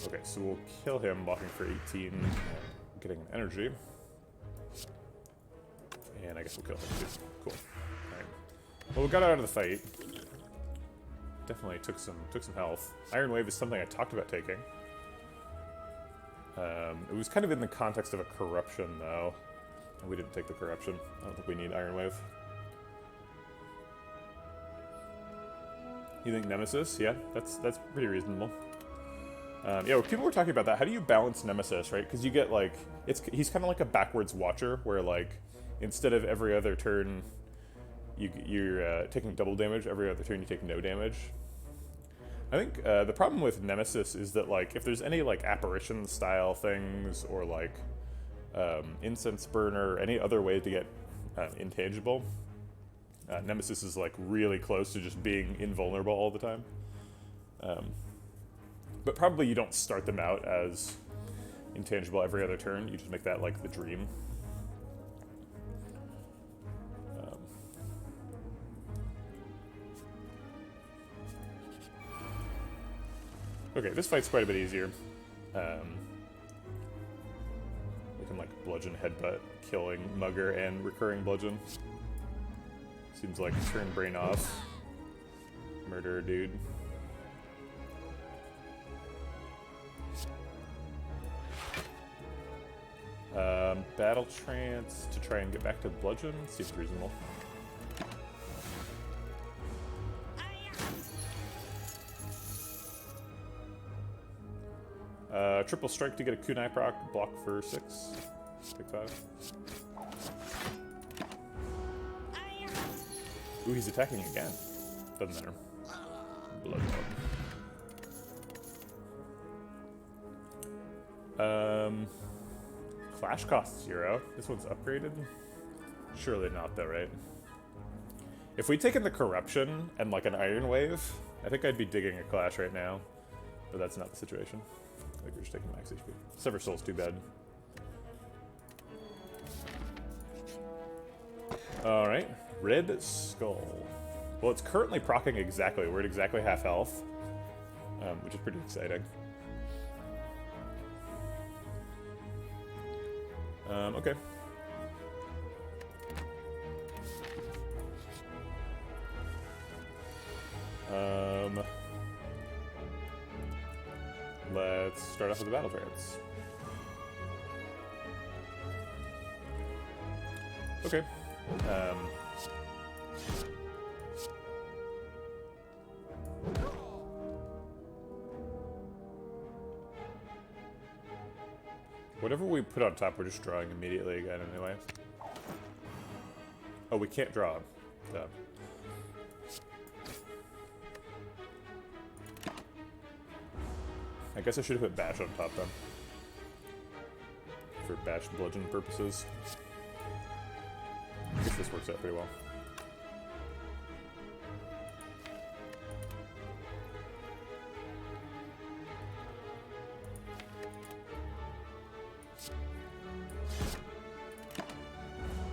[SPEAKER 1] Okay, so we'll kill him, blocking for 18, getting an energy. And I guess we'll kill him too. Cool. Alright. Well, we got out of the fight. Definitely took some health. Iron Wave is something I talked about taking. It was kind of in the context of a corruption, though. And we didn't take the corruption. I don't think we need Iron Wave. You think Nemesis? Yeah, that's pretty reasonable. Yeah, people were talking about that. How do you balance Nemesis, right? Because you get, like... He's kind of like a backwards watcher, where, like, instead of every other turn... You're taking double damage, every other turn you take no damage. I think the problem with Nemesis is that, like, if there's any, like, apparition style things, or, like, incense burner, any other way to get intangible, Nemesis is, like, really close to just being invulnerable all the time. But probably you don't start them out as intangible every other turn, you just make that, like, the dream. Okay, this fight's quite a bit easier. We can, like, bludgeon, headbutt, killing Mugger, and recurring bludgeon. Seems like turn brain off. Murder a dude. Battle trance to try and get back to bludgeon seems reasonable. Triple strike to get a kunai proc, block for 6. Take 5. Ooh, he's attacking again. Doesn't matter. Blood dog. Clash costs 0. This one's upgraded? Surely not though, right? If we'd taken the corruption and like an iron wave, I think I'd be digging a clash right now. But that's not the situation. I think we're just taking max HP. Sever Soul's too bad. Alright, Red Skull. Well, it's currently proccing exactly. We're at exactly half health, which is pretty exciting. Okay. Let's start off with the battle trance. Okay. Whatever we put on top, we're just drawing immediately again anyway. Oh, we can't draw. Duh. I guess I should have put bash on top then. For bash bludgeon purposes. I guess this works out pretty well.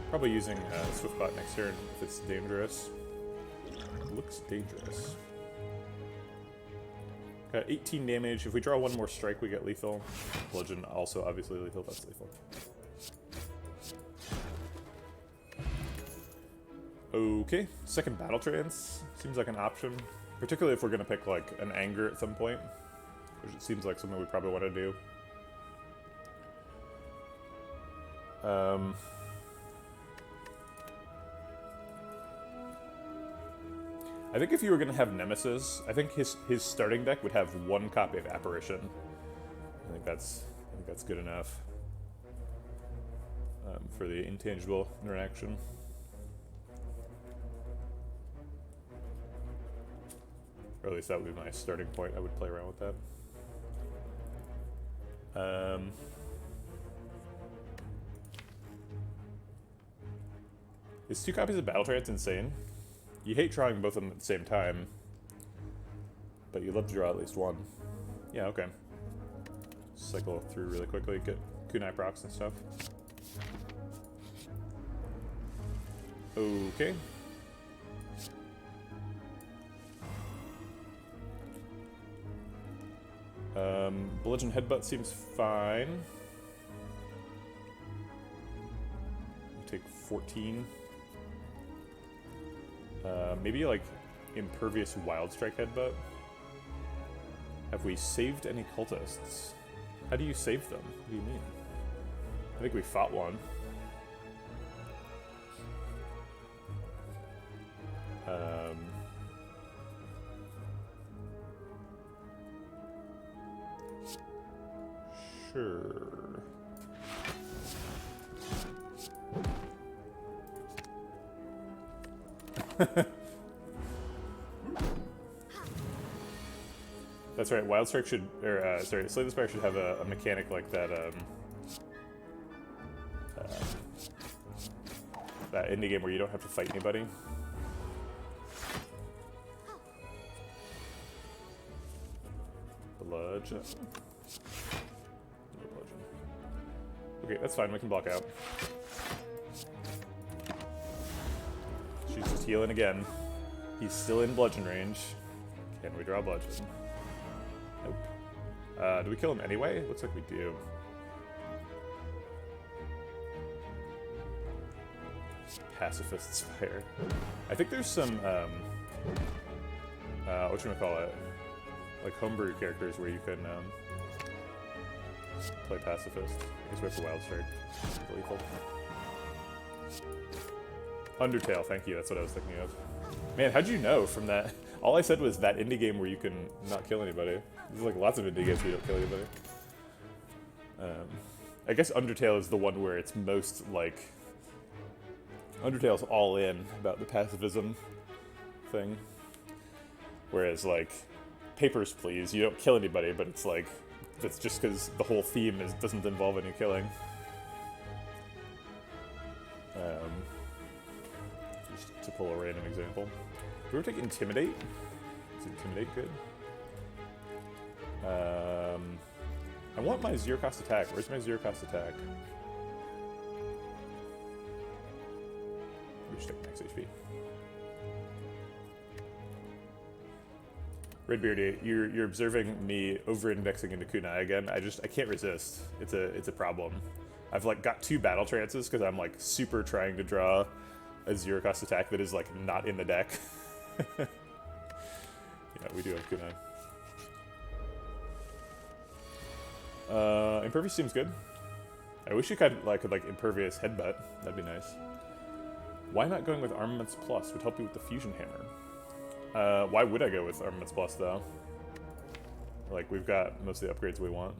[SPEAKER 1] Probably using Swiftbot next turn if it's dangerous. Looks dangerous. 18 damage. If we draw one more strike, we get lethal. Bludgeon also obviously lethal. That's lethal. Okay, second battle trance seems like an option, particularly if we're gonna pick like an anger at some point, which it seems like something we probably want to do. I think if you were gonna have Nemesis, I think his starting deck would have one copy of Apparition. I think that's good enough for the intangible interaction. Or at least that would be my starting point. I would play around with that. Is 2 copies of Battle Trance insane? You hate drawing both of them at the same time, but you love to draw at least one. Yeah, okay. Cycle through really quickly, get kunai procs and stuff. Okay. Bludgeon Headbutt seems fine. We'll take 14. Maybe like Impervious Wild Strike Headbutt. Have we saved any cultists? How do you save them? What do you mean? I think we fought one. Sure. That's right, Wild Strike should, or sorry, Slay the Spire should have a mechanic like that, that indie game where you don't have to fight anybody. Bludgeon. No bludgeon. Okay, that's fine, we can block out. She's just healing again. He's still in bludgeon range. Can we draw bludgeon? Nope. Do we kill him anyway? Looks like we do. Pacifist Spire. I think there's some, whatchamacallit, like homebrew characters where you can play pacifist. I guess we have the Wild Strike. Lethal. Undertale, thank you, that's what I was thinking of. Man, how'd you know from that? All I said was that indie game where you can not kill anybody. There's like lots of indie games where you don't kill anybody. I guess Undertale is the one where it's most, like... Undertale's all in about the pacifism thing. Whereas, like, Papers, Please, you don't kill anybody, but it's like... That's just because the whole theme doesn't involve any killing. Just to pull a random example. Do we ever take Intimidate? Is Intimidate good? I want my 0 cost attack. Where's my 0 cost attack? We just take max HP. Redbeard, you're observing me over-indexing into Kunai again. I can't resist. It's a problem. I've like got 2 battle trances because I'm like super trying to draw a 0 cost attack that is like not in the deck. Yeah, we do have Kunai. Impervious seems good. I wish you could like Impervious Headbutt. That'd be nice. Why not going with Armaments Plus? Would help you with the Fusion Hammer. Why would I go with Armaments Plus, though? Like, we've got most of the upgrades we want.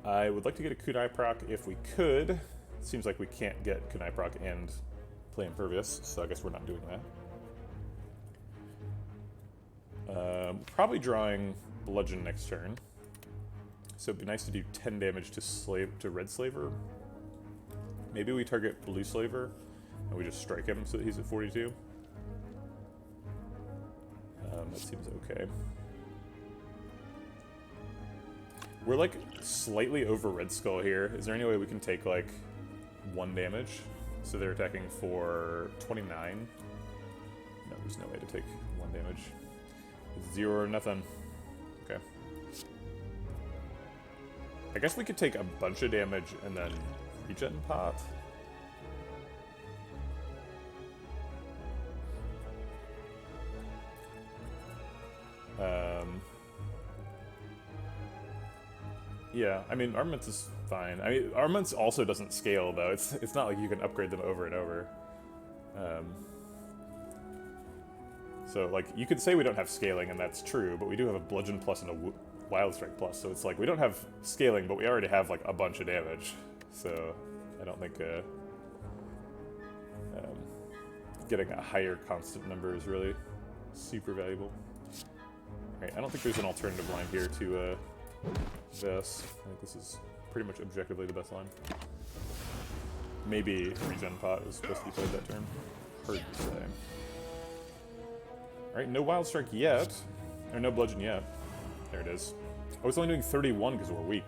[SPEAKER 1] I would like to get a Kunai proc if we could. It seems like we can't get Kunai proc and play Impervious, so I guess we're not doing that. Probably drawing Bludgeon next turn. So it'd be nice to do 10 damage to Red Slaver. Maybe we target Blue Slaver and we just strike him so that he's at 42. That seems okay. We're like slightly over Red Skull here. Is there any way we can take like 1 damage? So they're attacking for 29. No, there's no way to take 1 damage. It's 0 or nothing. Okay. I guess we could take a bunch of damage and then regen pot. Yeah, I mean, Armaments is fine. I mean, Armaments also doesn't scale, though. It's not like you can upgrade them over and over. So, like, you could say we don't have scaling, and that's true, but we do have a Bludgeon Plus and a Wild Strike Plus, so it's like we don't have scaling, but we already have, like, a bunch of damage. So, I don't think getting a higher constant number is really super valuable. Alright, I don't think there's an alternative line here to this. I think this is pretty much objectively the best line. Maybe Regen Pot was supposed to be played that turn. Hard to say. Alright, no Wild Strike yet. Or no Bludgeon yet. There it is. Oh, it's only doing 31 because we're weak.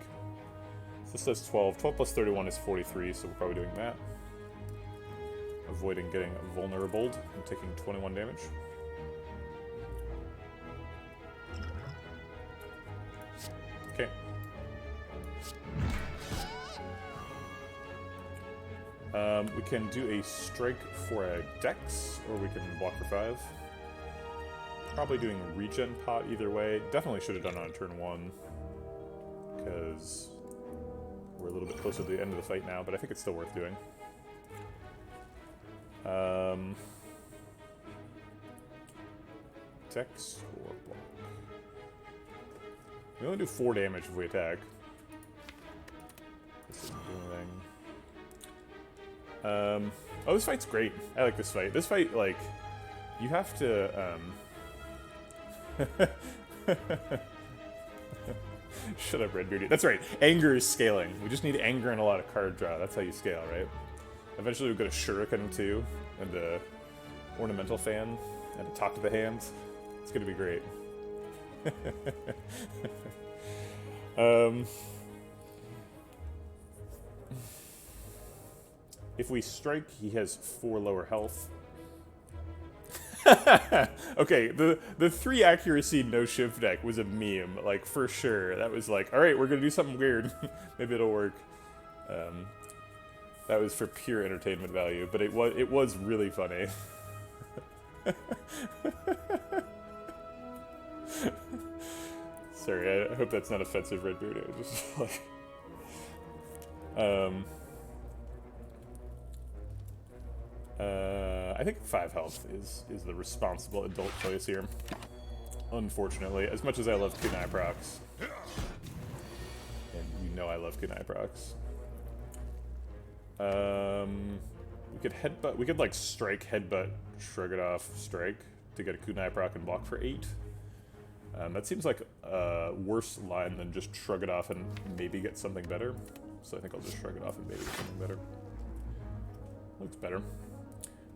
[SPEAKER 1] So this says 12. 12 plus 31 is 43, so we're probably doing that. Avoiding getting vulnerable and taking 21 damage. Okay. We can do a strike for a dex, or we can block for 5. Probably doing regen pot either way. Definitely should have done it on turn 1, because we're a little bit closer to the end of the fight now, but I think it's still worth doing. Dex or block. We only do 4 damage if we attack. This doesn't do anything. Oh, this fight's great. I like this fight. This fight, like, you have to, Shut up, Red Beardy. That's right. Anger is scaling. We just need anger and a lot of card draw. That's how you scale, right? Eventually we'll go to Shuriken too, and a Ornamental Fan, and a Talk to the Hand. It's gonna be great. If we strike, he has 4 lower health. Okay, the 3 accuracy no shiv deck was a meme, like, for sure. That was like, alright, we're gonna do something weird. Maybe it'll work. That was for pure entertainment value, but it was really funny. Sorry, I hope that's not offensive, Redbeard. I was just like... I I think 5 health is the responsible adult choice here. Unfortunately, as much as I love Kunai procs, and you know I love Kunai procs. We could headbutt. We could like strike, headbutt, shrug it off, strike to get a Kunai proc and block for 8. That seems like a worse line than just shrug it off and maybe get something better. So I think I'll just shrug it off and maybe get something better. Looks better.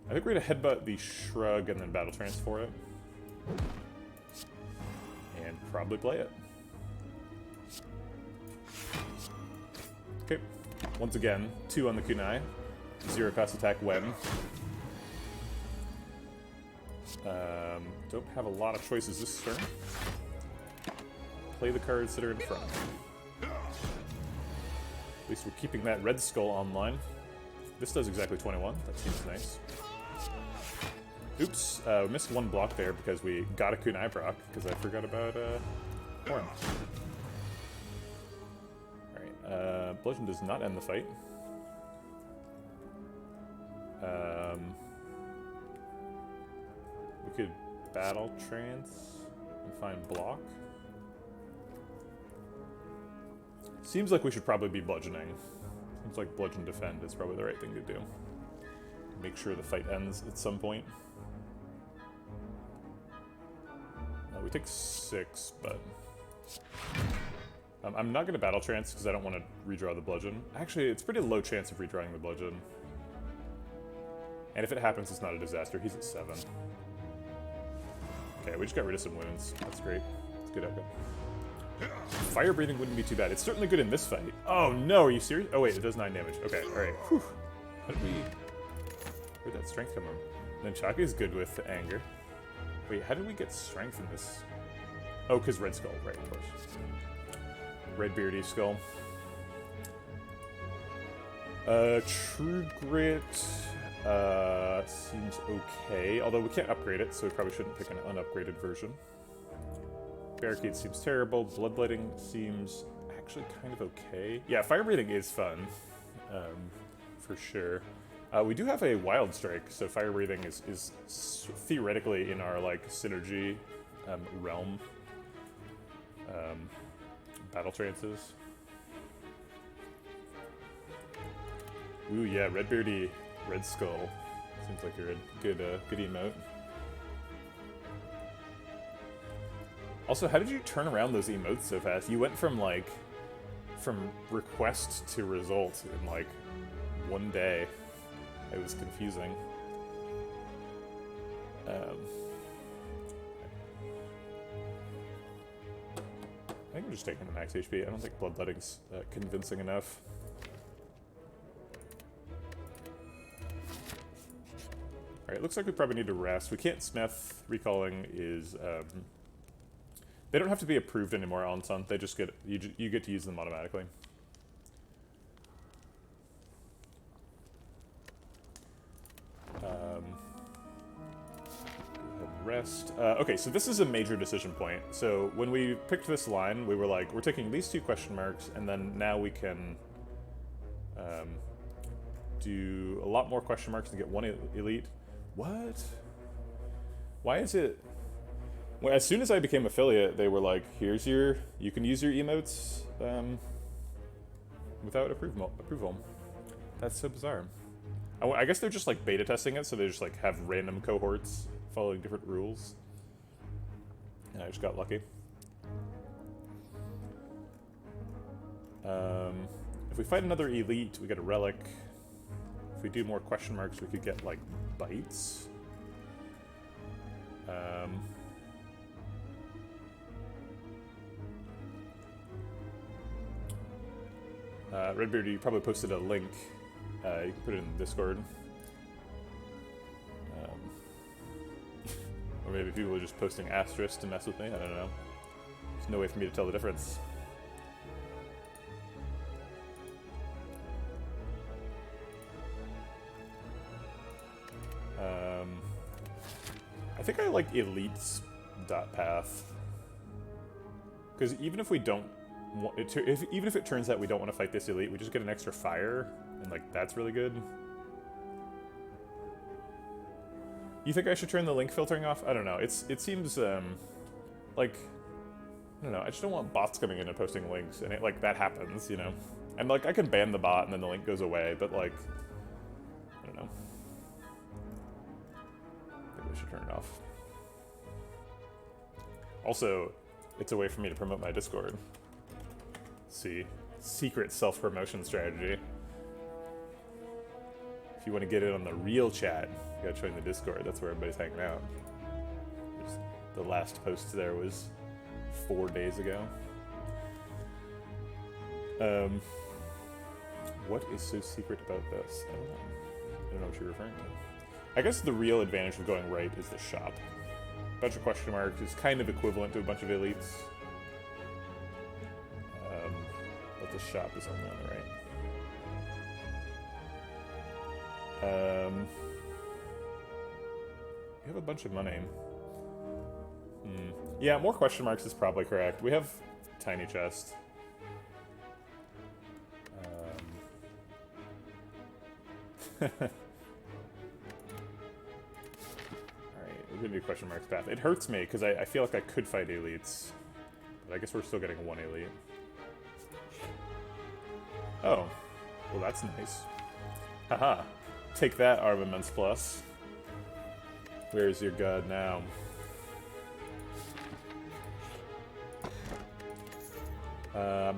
[SPEAKER 1] I think we're gonna headbutt the shrug and then battle trance for it. And probably play it. Okay. Once again, 2 on the Kunai. 0 cost attack when. Don't have a lot of choices this turn. Play the cards that are in front. At least we're keeping that red skull online. This does exactly 21. That seems nice. Oops, we missed 1 block there because we got a Kunai proc, because I forgot about Horn. Alright, Bludgeon does not end the fight. We could battle trance and find block. Seems like we should probably be bludgeoning. Seems like bludgeon defend is probably the right thing to do. Make sure the fight ends at some point. We take 6, but I'm not going to battle trance because I don't want to redraw the bludgeon. Actually, it's pretty low chance of redrawing the bludgeon. And if it happens, it's not a disaster. He's at 7. Okay, we just got rid of some wounds. That's great. It's good outcome. Fire breathing wouldn't be too bad. It's certainly good in this fight. Oh no, are you serious? Oh wait, it does 9 damage. Okay, alright. How did we... Where'd that strength come from? Nunchaku is good with anger. Wait, how did we get strength in this? Oh, because Red Skull, right, of course. Red Beardy Skull. True Grit seems okay, although we can't upgrade it, so we probably shouldn't pick an unupgraded version. Barricade seems terrible. Bloodletting seems actually kind of okay. Yeah, Fire Breathing is fun, for sure. We do have a Wild Strike, so Fire Breathing is theoretically in our, like, synergy realm. Battle trances. Ooh, yeah, Red Beardy, Red Skull. Seems like you're a good, good emote. Also, how did you turn around those emotes so fast? You went from, like, from request to result in, like, 1 day. It was confusing. I think I'm just taking the max HP. I don't think Bloodletting's convincing enough. Alright, looks like we probably need to rest. We can't smith. Recalling is... they don't have to be approved anymore on Sun. They just get... You get to use them automatically. Rest. Okay, so this is a major decision point. So when we picked this line, we were like, we're taking these 2 question marks, and then now we can do a lot more question marks and get 1 elite. What? Why is it... Well, as soon as I became affiliate, they were like, here's your... You can use your emotes without approval. That's so bizarre. I guess they're just like beta testing it, so they just like have random cohorts following different rules. And I just got lucky. If we fight another elite, we get a relic. If we do more question marks, we could get like bites. Redbeard, you probably posted a link. You can put it in the Discord. Or maybe people are just posting asterisks to mess with me, I don't know. There's no way for me to tell the difference. I think I like elites dot path. Because even if we don't want it to, even if it turns out we don't want to fight this elite, we just get an extra fire, and like that's really good. You think I should turn the link filtering off? I don't know. It seems like, I don't know. I just don't want bots coming in and posting links, and like that happens, you know. And like I can ban the bot and then the link goes away, but like, I don't know. Maybe I should turn it off. Also, it's a way for me to promote my Discord. See, secret self-promotion strategy. If you want to get it on the real chat, you gotta join the Discord. That's where everybody's hanging out. The last post there was 4 days ago. What is so secret about this? I don't know. I don't know what you're referring to. I guess the real advantage of going right is the shop. A bunch of question marks is kind of equivalent to a bunch of elites. But the shop is only on the right. We have a bunch of money. Yeah, more question marks is probably correct. We have tiny chest. Alright, we're gonna do question marks path. It hurts me, because I feel like I could fight elites. But I guess we're still getting one elite. Oh. Well, that's nice. Haha. Take that, Armaments Plus. Where's your god now?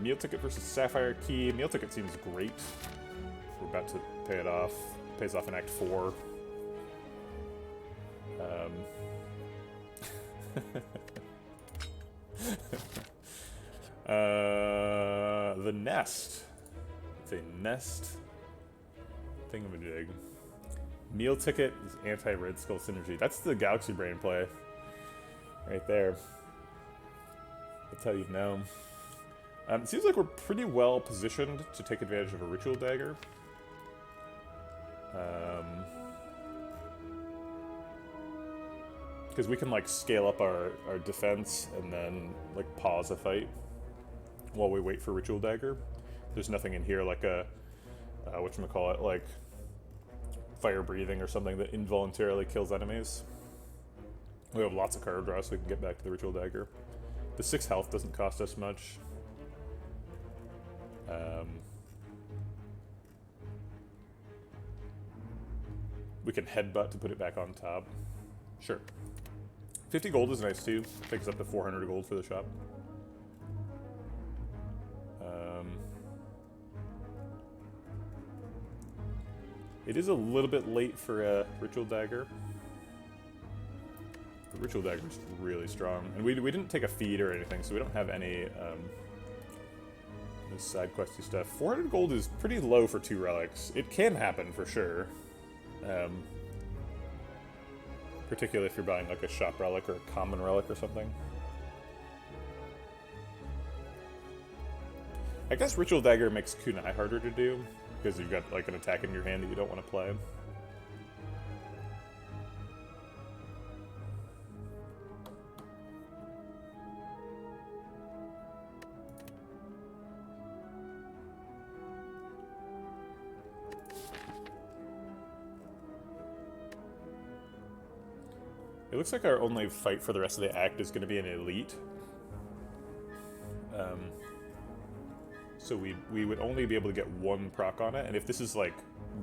[SPEAKER 1] Meal ticket versus Sapphire Key. Meal ticket seems great. We're about to pay it off. Pays off in Act 4. The nest. It's a nest thingamajig. Meal ticket is anti-Red Skull synergy. That's the Galaxy Brain play. Right there. That's how you know. It seems like we're pretty well positioned to take advantage of a Ritual Dagger. Because we can like scale up our defense and then like pause a fight while we wait for Ritual Dagger. There's nothing in here like a whatchamacallit, like fire breathing or something that involuntarily kills enemies. We have lots of card draw, so we can get back to the Ritual Dagger. The 6 health doesn't cost us much. We can headbutt to put it back on top. Sure. 50 gold is nice too. Takes up to 400 gold for the shop. It is a little bit late for a Ritual Dagger. The Ritual Dagger is really strong. And we didn't take a feed or anything, so we don't have any side questy stuff. 400 gold is pretty low for 2 relics. It can happen for sure. Particularly if you're buying like a shop relic or a common relic or something. I guess Ritual Dagger makes Kunai harder to do, because you've got like an attack in your hand that you don't want to play. It looks like our only fight for the rest of the act is going to be an elite. So we would only be able to get 1 proc on it, and if this is like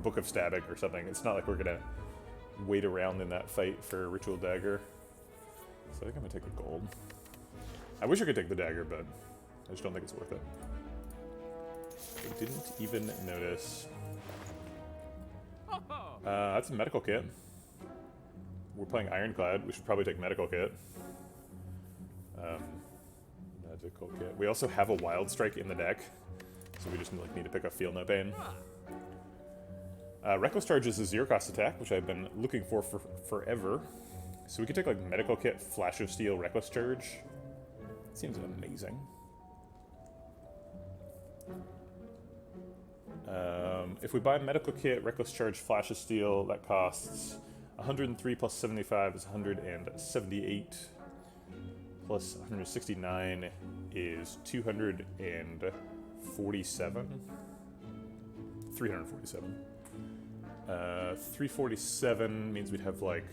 [SPEAKER 1] Book of Static or something, it's not like we're going to wait around in that fight for Ritual Dagger. So I think I'm going to take the gold. I wish I could take the dagger, but I just don't think it's worth it. I didn't even notice. That's a medical kit. We're playing Ironclad. We should probably take medical kit. Medical kit. We also have a Wild Strike in the deck, so we just need to pick up Feel No Pain. Reckless Charge is a 0-cost attack, which I've been looking for forever. So we could take like Medical Kit, Flash of Steel, Reckless Charge. Seems amazing. If we buy Medical Kit, Reckless Charge, Flash of Steel, that costs 103 plus 75 is 178. Plus 169 is 247. 347. 347 means we'd have like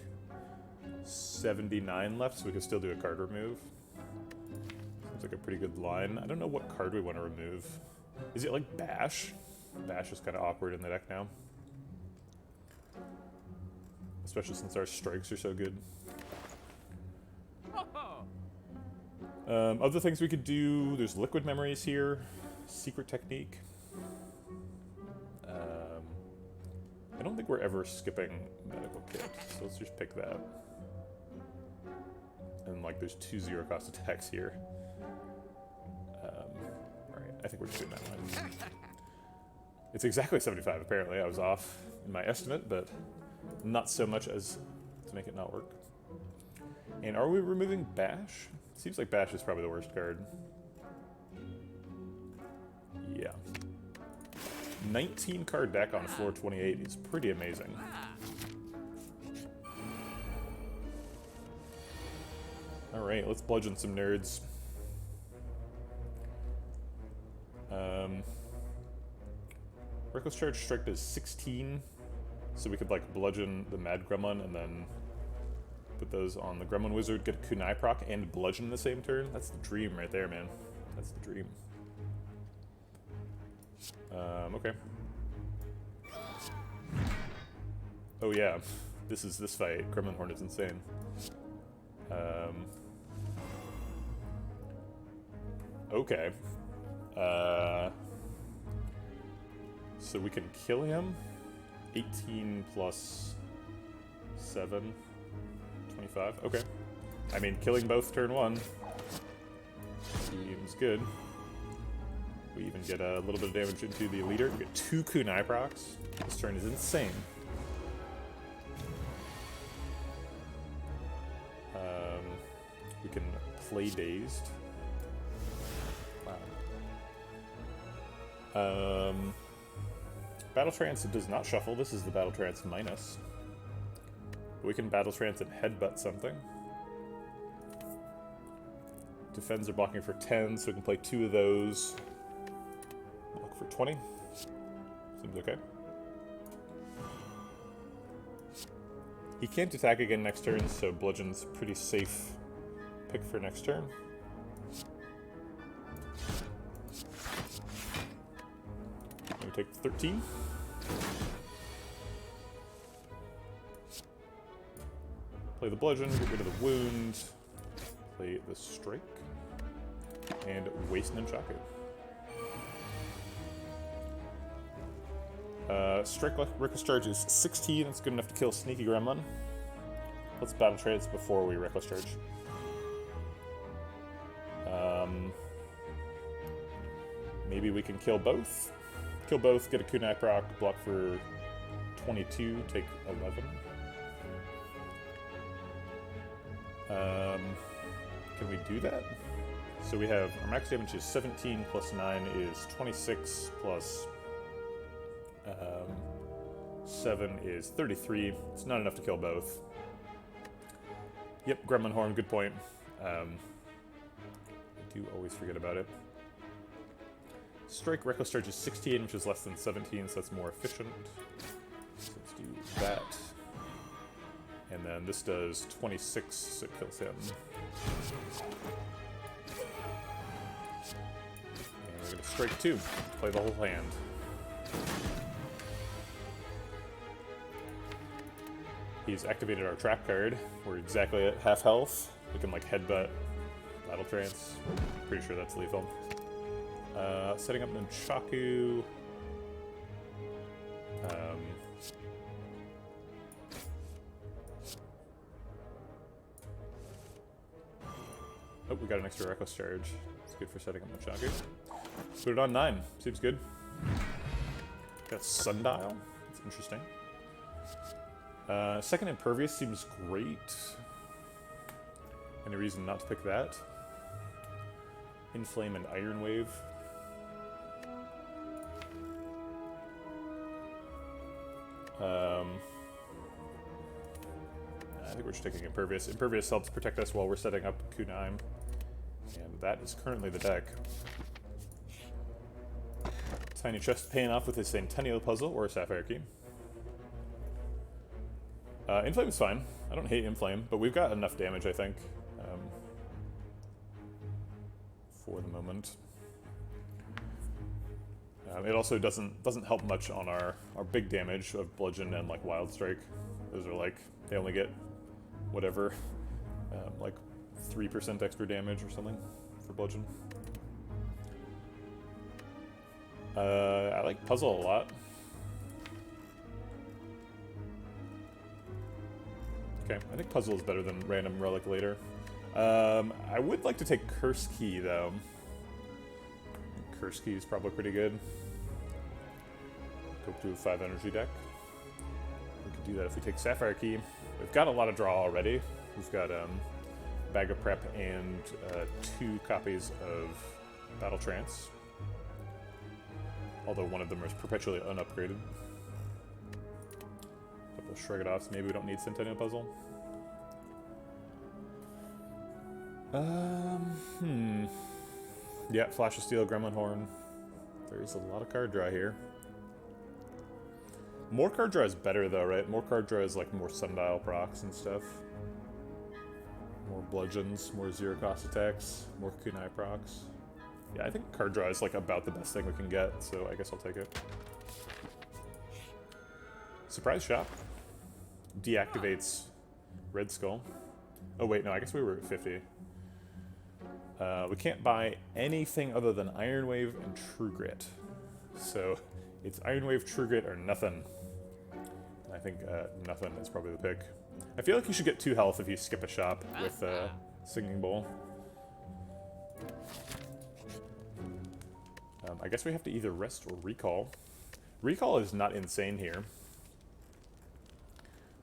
[SPEAKER 1] 79 left, so we can still do a card remove. Seems like a pretty good line. I don't know what card we want to remove. Is it like Bash? Bash is kind of awkward in the deck now. Especially since our strikes are so good. Other things we could do, there's Liquid Memories here. Secret Technique. I don't think we're ever skipping Medical Kit, so let's just pick that. And like there's 2 0-cost attacks here. Alright, I think we're just doing that one. It's exactly 75 apparently. I was off in my estimate, but not so much as to make it not work. And are we removing Bash? Seems like Bash is probably the worst card. Yeah. 19 card deck on floor 28 is pretty amazing. Alright, let's bludgeon some nerds. Reckless Charge Strike does 16, so we could like bludgeon the Mad Gremlin and then put those on the Gremlin Wizard, get a Kunai proc, and bludgeon the same turn. That's the dream right there, man. That's the dream. Okay. Oh yeah, this fight. Gremlin Horn is insane. Okay. So we can kill him. 18 plus 7. 25. Okay. I mean, killing both turn 1 seems good. We even get a little bit of damage into the leader. We get 2 Kunai procs. This turn is insane. We can play Dazed. Wow. Battle Trance does not shuffle. This is the Battle Trance minus. We can Battle Trance and headbutt something. Defends are blocking for 10, so we can play 2 of those. Block for 20. Seems okay. He can't attack again next turn, so Bludgeon's pretty safe pick for next turn. We take 13. Play the Bludgeon, get rid of the wound. Play the Strike. And waste Nunchaku. Strike Reckless Charge is 16. It's good enough to kill Sneaky Gremlin. Let's Battle Trance before we Reckless Charge. Maybe we can kill both. Kill both, get a Kunai proc, block for 22, take 11. Can we do that? So we have, our max damage is 17 plus 9 is 26 plus 7 is 33. It's not enough to kill both. Yep, Gremlin Horn, good point. I do always forget about it. Strike Reckless Charge is 16, which is less than 17, so that's more efficient. So let's do that. And then this does 26, so it kills him. And we're going to strike 2, play the whole hand. He's activated our trap card. We're exactly at half health. We can like headbutt, Battle Trance. Pretty sure that's lethal. Setting up Nunchaku. Oh, we got an extra Reckless Charge. It's good for setting up Nunchaku. Put it on 9. Seems good. Got Sundial. That's interesting. Second Impervious seems great. Any reason not to pick that? Inflame and Iron Wave. I think we're just taking Impervious. Impervious helps protect us while we're setting up Kunai. And that is currently the deck. Tiny Chest paying off with a Centennial Puzzle or a Sapphire Key. Inflame is fine. I don't hate Inflame, but we've got enough damage, I think, for the moment. It also doesn't help much on our big damage of Bludgeon and like Wild Strike. Those are like, they only get whatever, like 3% extra damage or something for Bludgeon. I like Puzzle a lot. Okay, I think Puzzle is better than Random Relic later. I would like to take Curse Key, though. Curse Key is probably pretty good. Go to a 5 energy deck. We could do that if we take Sapphire Key. We've got a lot of draw already. We've got Bag of Prep and 2 copies of Battle Trance. Although one of them is perpetually unupgraded. Couple of Shrug-It-Offs. Maybe we don't need Centennial Puzzle. Yeah, Flash of Steel, Gremlin Horn. There's a lot of card draw here. More card draw is better though, right? More card draw is like more Sundial procs and stuff. More Bludgeons, more zero cost attacks, more Kunai procs. Yeah, I think card draw is like about the best thing we can get, so I guess I'll take it. Surprise Shop deactivates Red Skull. Oh wait, no, I guess we were at 50. We can't buy anything other than Iron Wave and True Grit. So it's Iron Wave, True Grit, or nothing. I think nothing is probably the pick. I feel like you should get 2 health if you skip a shop with Singing Bowl. I guess we have to either rest or recall. Recall is not insane here.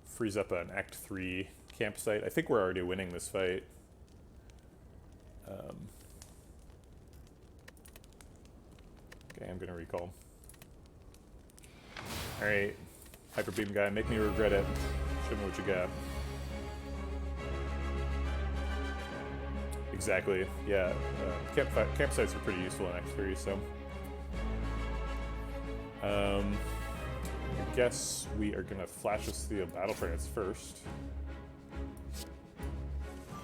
[SPEAKER 1] Frees up an Act 3 campsite. I think we're already winning this fight. Okay, I'm gonna recall. Alright, Hyper Beam guy, make me regret it. Show me what you got. Exactly, yeah. Campsites are pretty useful in X3, so. I guess we are gonna Flash of Steel Battle Trance first.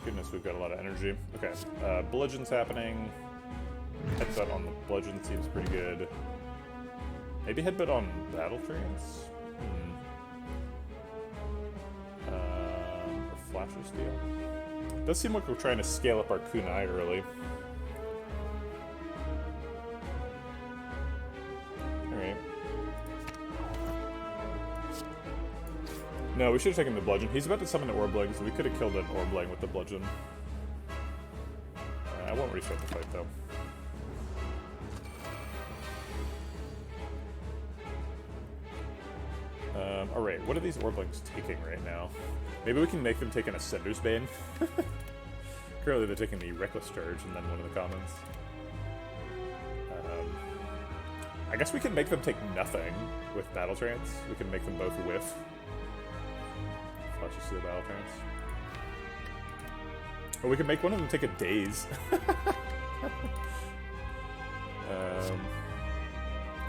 [SPEAKER 1] Goodness, we've got a lot of energy. Okay, Bludgeon's happening. Headbutt on the Bludgeon seems pretty good. Maybe Headbutt on Battle Trance? Or Flash of Steel? Does seem like we're trying to scale up our Kunai early. Alright. No, we should have taken the Bludgeon. He's about to summon an Orbling, so we could have killed an Orbling with the Bludgeon. I won't restart the fight, though. Alright, what are these Orblings taking right now? Maybe we can make them take an Ascender's Bane. Currently they're taking the Reckless Charge and then one of the commons. I guess we can make them take nothing with Battle Trance. We can make them both whiff. Flash of Steel Battle Trance. Or we can make one of them take a Daze.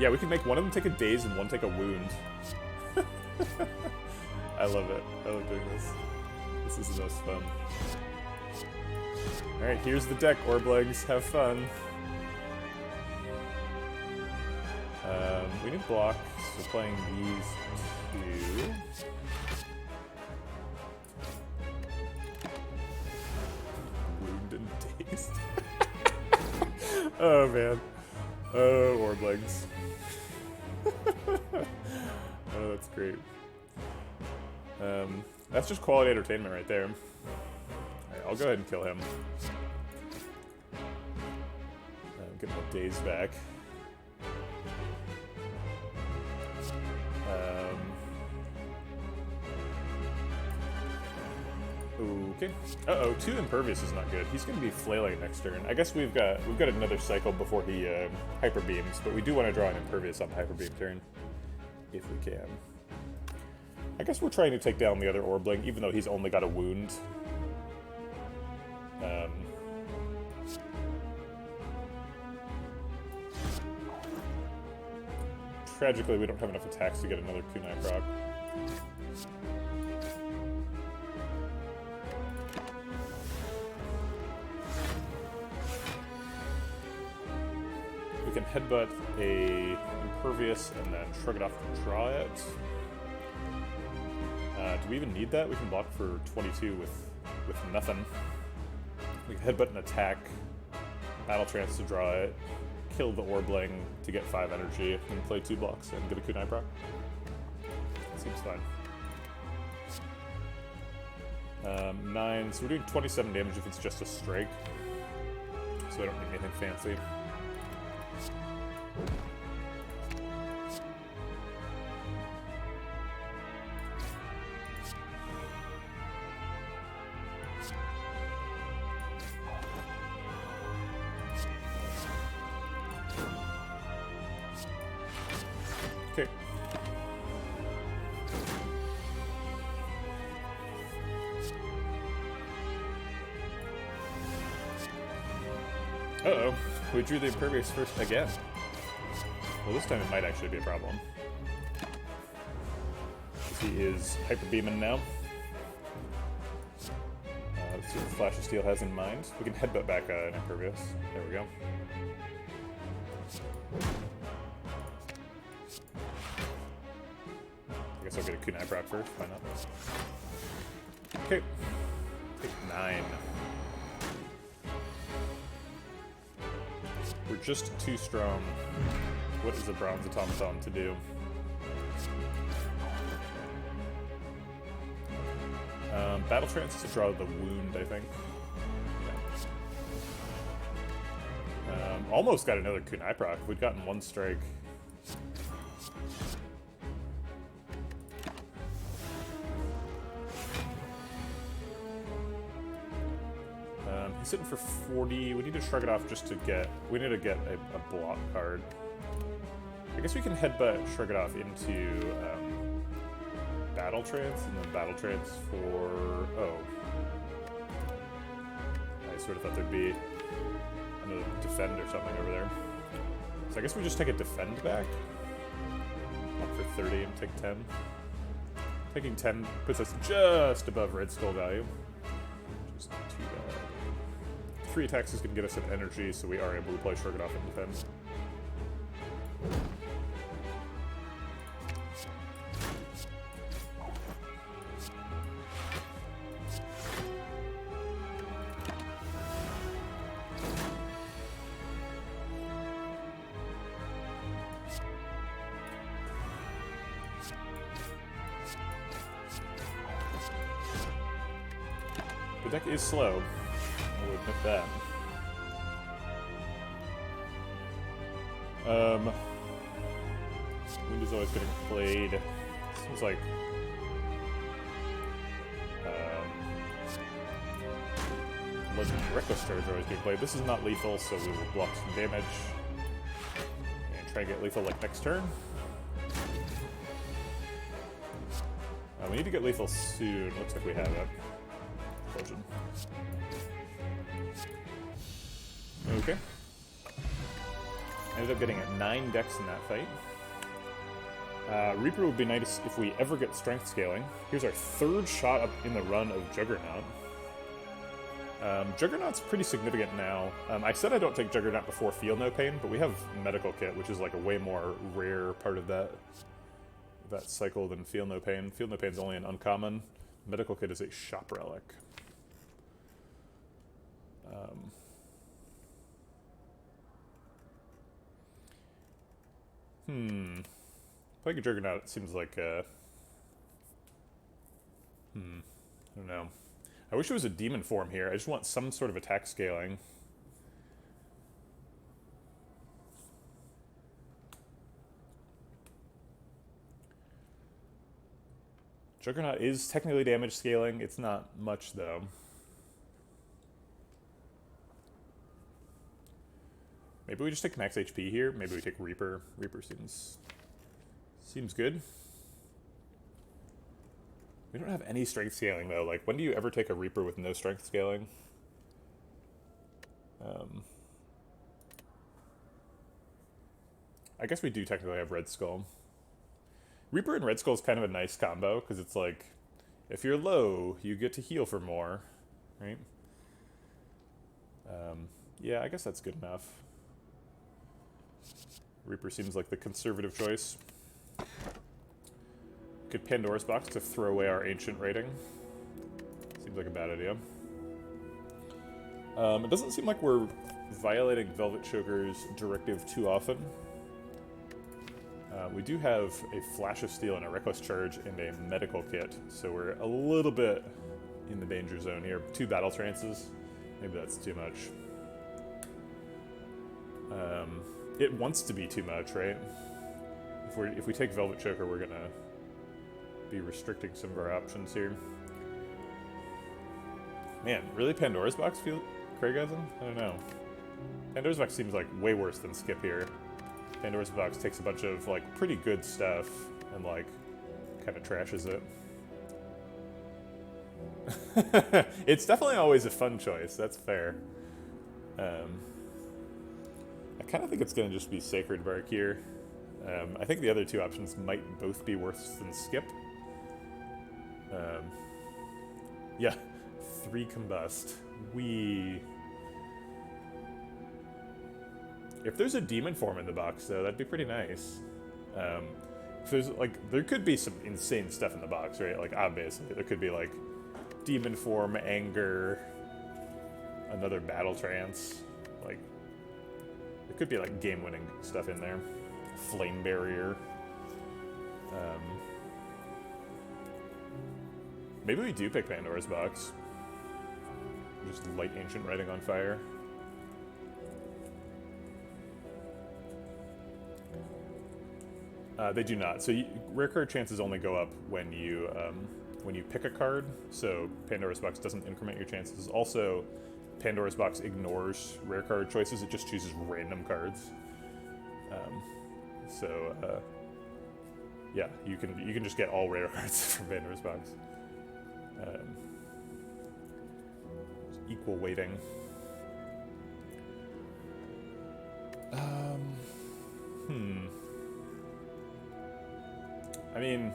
[SPEAKER 1] Yeah, we can make one of them take a Daze and one take a Wound. I love it. I love doing this. This is the most fun. Alright, here's the deck, Orblegs. Have fun. We need block, so playing these 2. Wound and Dazed. Oh man. Oh, Orblegs. Oh, that's great. That's just quality entertainment right there. Alright, I'll go ahead and kill him. Get my days back. Okay. Uh-oh, 2 Impervious is not good. He's gonna be flailing next turn. I guess we've got another cycle before he Hyper Beams, but we do want to draw an Impervious on the Hyper Beam turn. If we can. I guess we're trying to take down the other Orbling, even though he's only got a wound. Tragically, we don't have enough attacks to get another Kunai proc. can headbutt a Impervious and then shrug it off to draw it. Do we even need that? We can block for 22 with nothing. We can headbutt an attack, Battle Trance to draw it, kill the Orbling to get 5 energy, and play 2 blocks and get a Kunai proc. Seems fine. 9, so we're doing 27 damage if it's just a strike. So I don't need anything fancy. Okay. Uh-oh. We drew the Impervious first again. Well, this time it might actually be a problem. He is Hyper Beaming now. Let's see what Flash of Steel has in mind. We can headbutt back an Impervious. There we go. I guess I'll get a Kunai proc first. Why not? Okay. Take 9. We're just too strong. What is a Bronze Automaton to do? Battle Trance to draw the wound, I think. Yeah. Almost got another Kunai proc. We'd gotten 1 strike. He's sitting for 40. We need to shrug it off just to get... We need to get a block card. I guess we can headbutt shrug it off into Battle Trance, and then Battle Trance for... Oh. I sort of thought there'd be another defend or something over there. So I guess we just take a defend back. Up for 30 and take 10. Taking 10 puts us just above Red Skull value. Just not too bad. 3 attacks is going to get us an energy, so we are able to play Shrug It Off and defend. The deck is slow. I'll admit that. Wind is always getting played. Seems like Legend Reckless Charge are always being played. This is not lethal, so we will block some damage and try and get lethal like next turn. We need to get lethal soon. Looks like we have it. Explosion. Okay. Ended up getting at 9 decks in that fight. Reaper would be nice if we ever get strength scaling. Here's our 3rd shot up in the run of Juggernaut. Juggernaut's pretty significant now. I said I don't take Juggernaut before Feel No Pain, but we have Medical Kit, which is like a way more rare part of that cycle than Feel No Pain. Feel No Pain's only an uncommon. Medical Kit is a shop relic. Playing a Juggernaut, it seems like, I don't know. I wish it was a demon form here. I just want some sort of attack scaling. Juggernaut is technically damage scaling. It's not much, though. Maybe we just take max HP here. Maybe we take Reaper. Reaper seems good. We don't have any strength scaling, though. Like, when do you ever take a Reaper with no strength scaling? I guess we do technically have Red Skull. Reaper and Red Skull is kind of a nice combo, because it's like, if you're low, you get to heal for more, right? Yeah, I guess that's good enough. Reaper seems like the conservative choice. Could Pandora's Box to throw away our ancient rating. Seems like a bad idea. It doesn't seem like we're violating Velvet Choker's directive too often. We do have a Flash of Steel and a Reckless Charge and a medical kit, so we're a little bit in the danger zone here. 2 battle trances. Maybe that's too much. It wants to be too much, right? If we take Velvet Choker, we're gonna be restricting some of our options here. Man, really Pandora's Box feel Craigasm? I don't know. Pandora's Box seems like way worse than Skip here. Pandora's Box takes a bunch of like pretty good stuff and like kind of trashes it. It's definitely always a fun choice, that's fair. I kind of think it's going to just be Sacred Bark here. I think the other 2 options might both be worse than Skip. Yeah, 3 Combust. If there's a demon form in the box, though, that'd be pretty nice. If there's like, there could be some insane stuff in the box, right? Like, obviously, there could be like demon form, anger, another battle trance. Like, there could be like game-winning stuff in there. Flame barrier. Maybe we do pick Pandora's Box. Just light ancient writing on fire. They do not. So rare card chances only go up when you pick a card. So Pandora's Box doesn't increment your chances. Also, Pandora's Box ignores rare card choices. It just chooses random cards. Yeah, you can just get all rare cards from Pandora's Box. Equal weighting. I mean,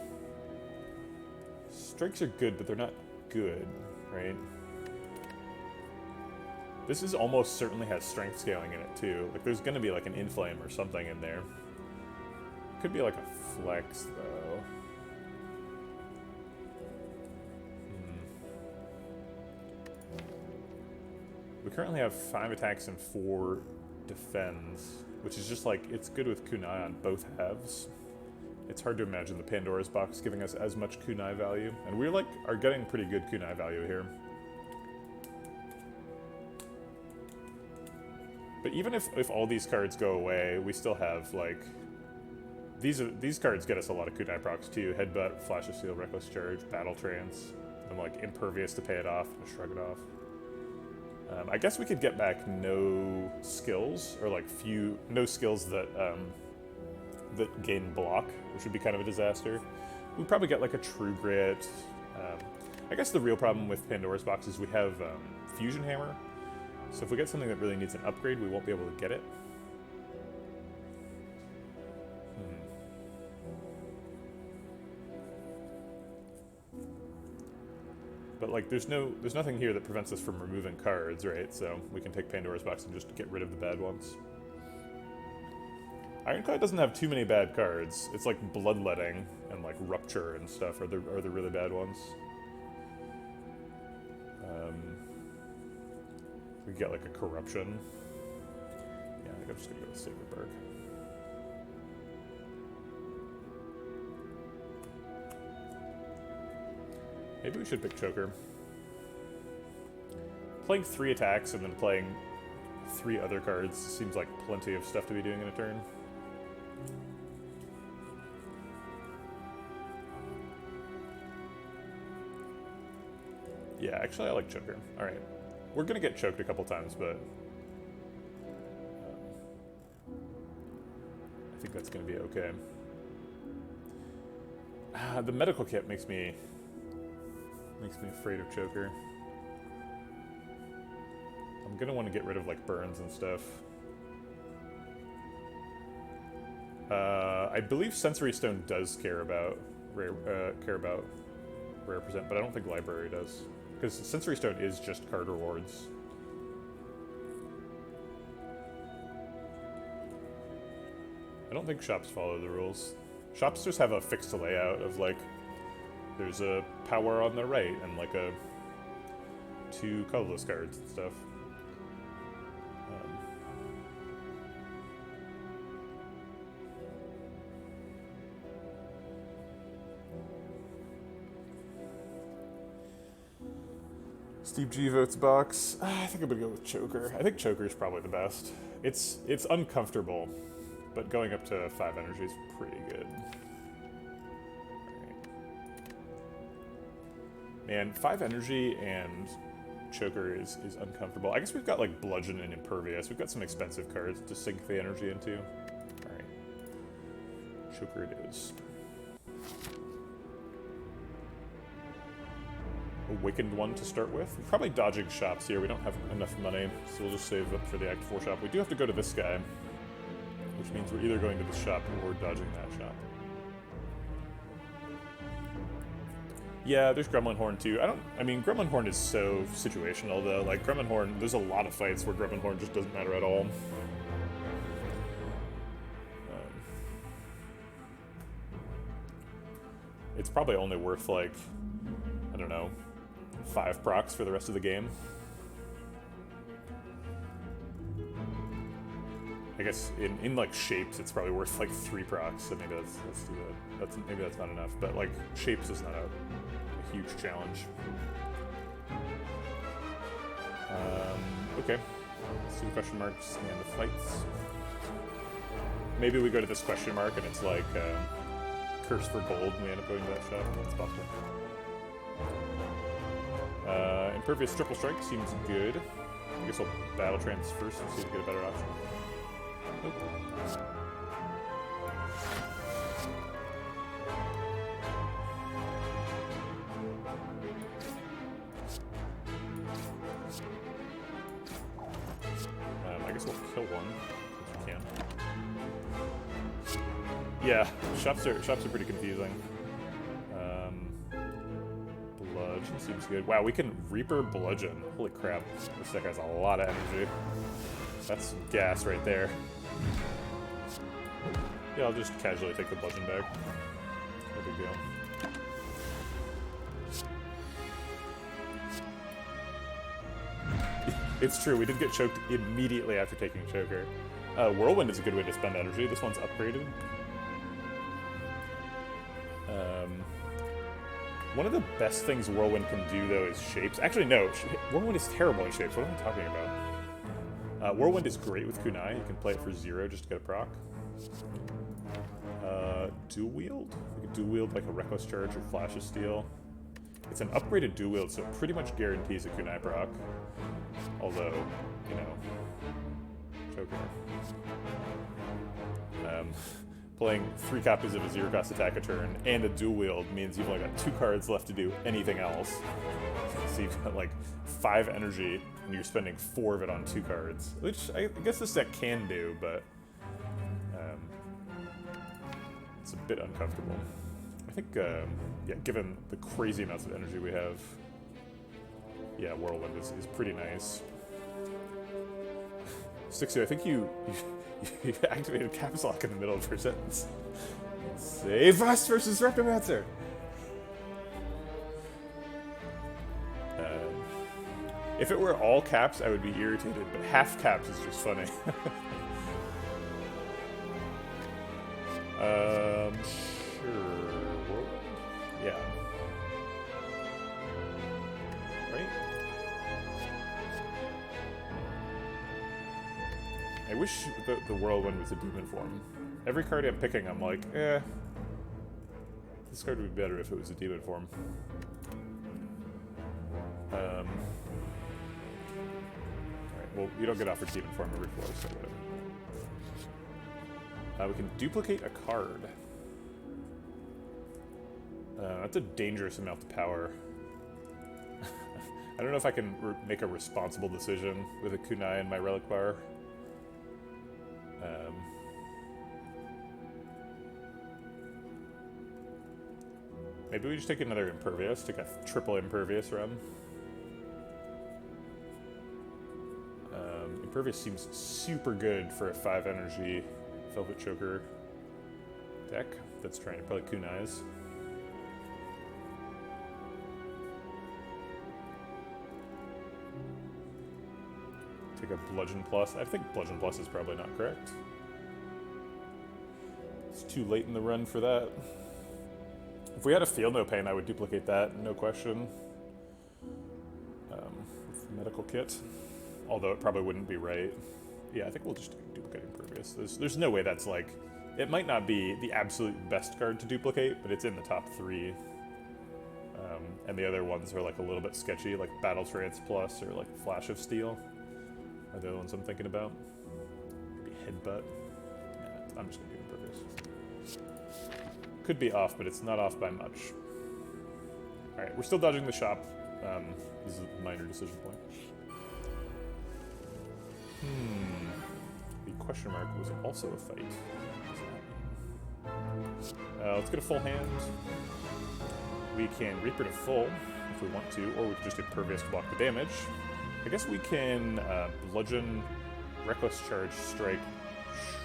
[SPEAKER 1] strikes are good, but they're not good, right? This is almost certainly has strength scaling in it too. Like, there's gonna be like an inflame or something in there. Could be like a flex though. We currently have 5 attacks and 4 defends, which is just like, it's good with Kunai on both halves. It's hard to imagine the Pandora's Box giving us as much Kunai value, and we are getting pretty good Kunai value here. But even if all these cards go away, we still have like these cards get us a lot of Kunai procs too. Headbutt, Flash of Steel, Reckless Charge, Battle Trance, and like Impervious to pay it off and shrug it off. I guess we could get back no skills, or like no skills that that gain block, which would be kind of a disaster. We'd probably get like a True Grit. I guess the real problem with Pandora's Box is we have Fusion Hammer, so if we get something that really needs an upgrade, we won't be able to get it. But like, there's nothing here that prevents us from removing cards, right? So we can take Pandora's Box and just get rid of the bad ones. Ironclad doesn't have too many bad cards. It's like Bloodletting and like Rupture and stuff are the really bad ones. We get like a Corruption. Yeah, I think I'm just gonna go with Sacred Bark. Maybe we should pick Choker. Playing 3 attacks and then playing 3 other cards seems like plenty of stuff to be doing in a turn. Yeah, actually I like Choker. Alright. We're gonna get choked a couple times, but I think that's gonna be okay. The medical kit makes me afraid of Choker. I'm gonna want to get rid of like burns and stuff. I believe Sensory Stone does care about rare percent, but I don't think Library does, because Sensory Stone is just card rewards. I don't think shops follow the rules. Shops just have a fixed layout of like, there's a power on the right and like a 2 colorless cards and stuff. Steve G votes box. I think I'm gonna go with Choker. I think Choker is probably the best. It's uncomfortable, but going up to 5 energy is pretty good. Right. Man, 5 energy and Choker is uncomfortable. I guess we've got like Bludgeon and Impervious. We've got some expensive cards to sink the energy into. Alright. Choker it is. Awakened one to start with. We're probably dodging shops here. We don't have enough money, so we'll just save up for the Act 4 shop. We do have to go to this guy, which means we're either going to this shop or dodging that shop. Yeah, there's Gremlin Horn too. I mean, Gremlin Horn is so situational though. Like, Gremlin Horn, there's a lot of fights where Gremlin Horn just doesn't matter at all. It's probably only worth like, I don't know, 5 procs for the rest of the game. I guess in like shapes, it's probably worth like 3 procs. So maybe let's do that. Maybe that's not enough. But like shapes is not a huge challenge. Okay. Let's do the question marks and the fights. Maybe we go to this question mark and it's like Curse for Gold, and we end up going to that shop. That's possible. Impervious Triple Strike seems good. I guess I'll Battle Trance first and see if we get a better option. Nope. I guess we'll kill one if we can. Yeah, shops are pretty confusing. Bludgeon seems good. Wow, we can Reaper Bludgeon. Holy crap. This deck has a lot of energy. That's some gas right there. Yeah, I'll just casually take the Bludgeon back. No big deal. It's true, we did get choked immediately after taking Choker. Whirlwind is a good way to spend energy. This one's upgraded. One of the best things Whirlwind can do, though, is shapes. Actually, no. Whirlwind is terrible in shapes. What am I talking about? Whirlwind is great with Kunai. You can play it for 0 just to get a proc. Dual Wield? We could Dual Wield like a Reckless Charge or Flash of Steel. It's an upgraded Dual Wield, so it pretty much guarantees a Kunai proc. Although, you know, Choker. Playing 3 copies of a 0-cost attack a turn and a Dual Wield means you've only got 2 cards left to do anything else. So you've got like 5 energy and you're spending 4 of it on 2 cards, which I guess this deck can do, but it's a bit uncomfortable. I think, yeah, given the crazy amounts of energy we have, yeah, Whirlwind is pretty nice. Stixio, I think you activated Caps Lock in the middle of your sentence. Save us versus Rectomancer! If it were all caps, I would be irritated, but half caps is just funny. Sure. Yeah. Right? I wish the Whirlwind was a demon form. Every card I'm picking, I'm like, this card would be better if it was a demon form. Alright, well, you don't get offered demon form every floor, so whatever. We can duplicate a card. That's a dangerous amount of power. I don't know if I can make a responsible decision with a Kunai in my relic bar. Maybe we just take another Impervious, take a triple Impervious run. Impervious seems super good for a 5 energy Velvet Choker. deck that's trying to play Kunai's. Take a Bludgeon Plus. I think Bludgeon Plus is probably not correct. It's too late in the run for that. If we had a Feel No Pain, I would duplicate that, no question. With the medical kit. Although it probably wouldn't be right. Yeah, I think we'll just duplicate Impervious. There's no way that's like... It might not be the absolute best card to duplicate, but it's in the top 3. And the other ones are like a little bit sketchy, like Battle Trance Plus or like Flash of Steel. Are the ones I'm thinking about? Maybe Headbutt. Yeah, I'm just gonna do Impervious. Could be off, but it's not off by much. Alright, we're still dodging the shop. This is a minor decision point. The question mark was also a fight. Let's get a full hand. We can Reaper to full if we want to, or we can just Impervious to block the damage. I guess we can Bludgeon, Reckless Charge, Strike,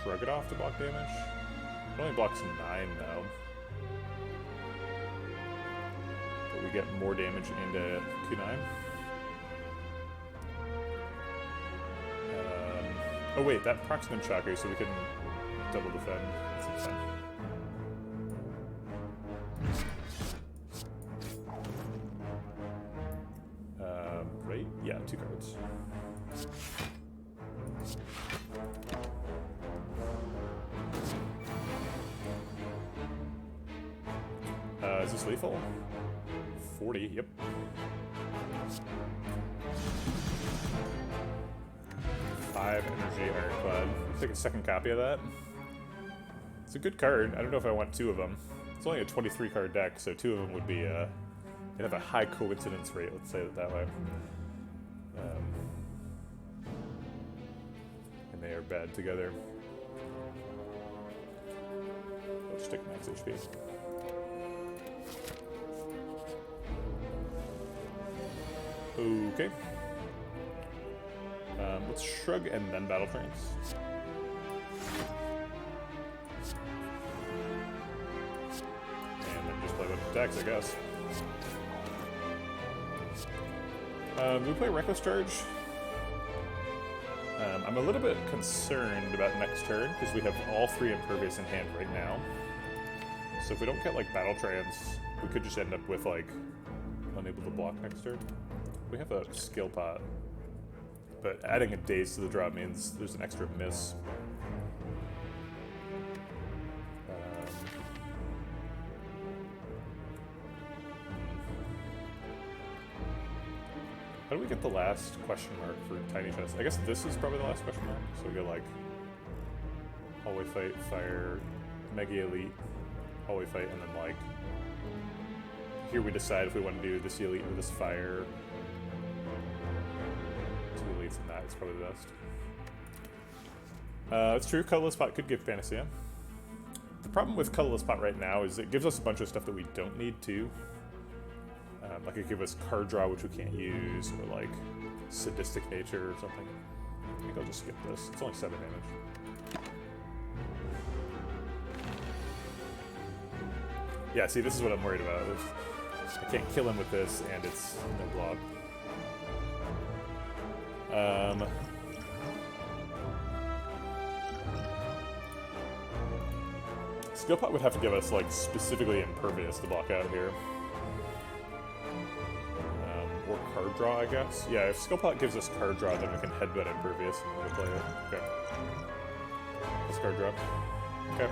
[SPEAKER 1] Shrug it off to block damage. It only blocks 9 though. But we get more damage into Kunai. Oh wait, that procs Nunchaku, so we can double defend. That's fun. Right? Yeah, 2 cards. Is this lethal? 40, yep. Energy Ironclad. Take a second copy of that. It's a good card. I don't know if I want 2 of them. It's only a 23 card deck, so 2 of them would be they'd have a high coincidence rate, let's say it that way. And they are bad together. I'll just take max HP. Okay. Let's Shrug and then Battle Trance. And then just play with attacks, I guess. We play Reckless Charge. I'm a little bit concerned about next turn, because we have all 3 Impervious in hand right now. So if we don't get, like, Battle Trance, we could just end up with, like, unable to block next turn. We have a Skill Pot. But adding a Daze to the draw means there's an extra miss. How do we get the last question mark for Tiny Chest? I guess this is probably the last question mark. So we go like Hallway Fight, Fire, Mega Elite, Hallway Fight, and then like here we decide if we want to do this Elite or this Fire. And that is probably the best. It's true, Colorless Pot could give Panacea. The problem with Colorless Pot right now is it gives us a bunch of stuff that we don't need to. Like it gives us card draw, which we can't use, or like Sadistic Nature or something. I think I'll just skip this. It's only 7 damage. Yeah, see, this is what I'm worried about. I can't kill him with this, and it's no block. Skill Pot would have to give us, like, specifically Impervious to block out here. Or card draw, I guess. Yeah, if Skill Pot gives us card draw, then we can Headbutt Impervious and we'll play it. Okay. Let's card draw. Okay.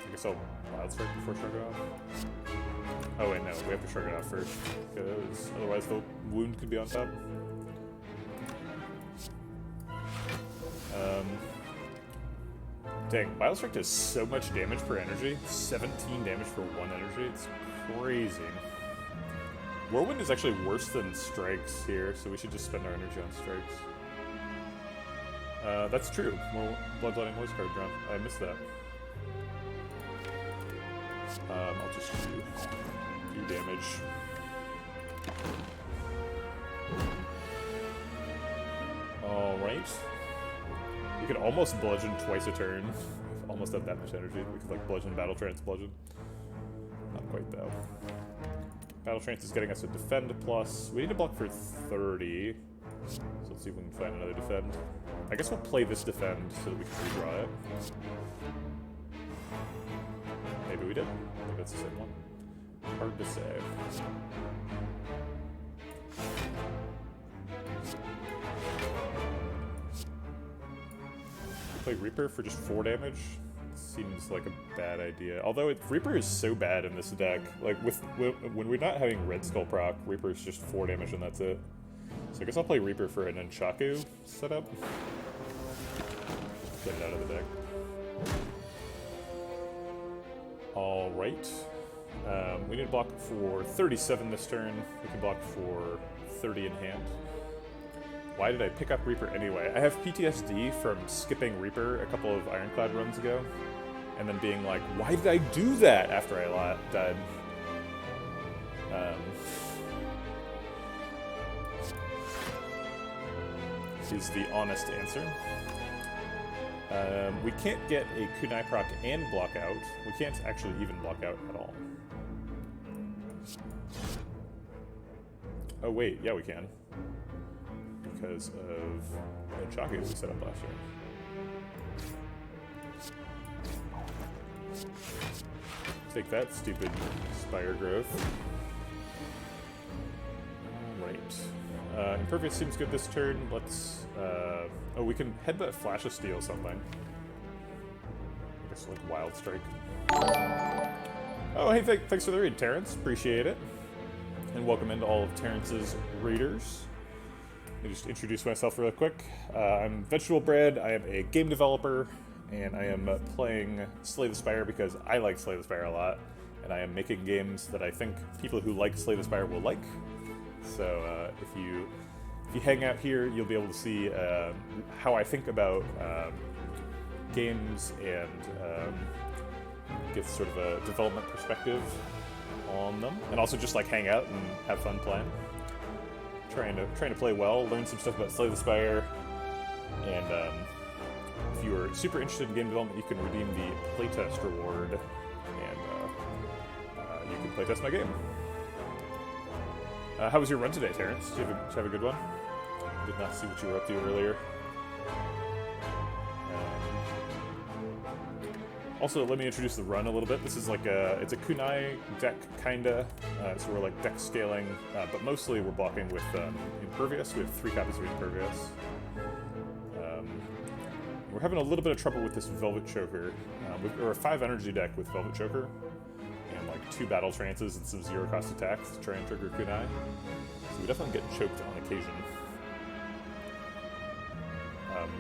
[SPEAKER 1] I guess I'll Wild Strike before Shrug it off. Oh wait, no, we have to Shrug it off first, because otherwise the wound could be on top. Dang, Wild Strike does so much damage per energy. 17 damage for 1 energy, it's crazy. Whirlwind is actually worse than Strikes here, so we should just spend our energy on Strikes. That's true. More Bloodletting was card draw. I missed that. I'll just do damage. Alright. We could almost bludgeon twice a turn. Almost have that much energy. We could like bludgeon, battle trance, bludgeon. Not quite though. Battle trance is getting us a defend plus. We need to block for 30. So let's see if we can find another defend. I guess we'll play this defend so that we can redraw it. Maybe we did. Maybe that's the same one. Hard to say. Play Reaper for just 4 damage seems like a bad idea. Although Reaper is so bad in this deck. Like when we're not having Red Skull proc, Reaper is just 4 damage and that's it. So I guess I'll play Reaper for an Nunchaku setup. Get it out of the deck. All right. We need to block for 37 this turn. We can block for 30 in hand. Why did I pick up Reaper anyway? I have PTSD from skipping Reaper a couple of Ironclad runs ago, and then being like, why did I do that after I died? Is the honest answer. We can't get a Kunai proc and block out. We can't actually even block out at all. Oh wait, yeah we can. Because of Nunchaku we set up last year. Take that, stupid Spire growth. Alright. Impervious seems good this turn. Let's... oh, we can headbutt Flash of Steel something. I guess like Wild Strike. Oh, hey, thanks for the read, Terrence. Appreciate it. And welcome into all of Terrence's readers. Let me just introduce myself real quick. I'm Vegetablebread. I am a game developer, and I am playing Slay the Spire because I like Slay the Spire a lot, and I am making games that I think people who like Slay the Spire will like. So if you hang out here, you'll be able to see how I think about games and get sort of a development perspective on them, and also just like hang out and have fun playing. Trying to play well, learn some stuff about Slay the Spire, and if you are super interested in game development, you can redeem the playtest reward, and you can playtest my game. How was your run today, Terrence? Did you have a good one? I did not see what you were up to earlier. Also, let me introduce the run a little bit. This is like it's a Kunai deck, kinda. So we're like deck scaling, but mostly we're blocking with Impervious. We have 3 copies of Impervious. We're having a little bit of trouble with this Velvet Choker. We're a 5 energy deck with Velvet Choker, and like 2 battle trances and some 0-cost attacks to try and trigger Kunai. So we definitely get choked on occasion.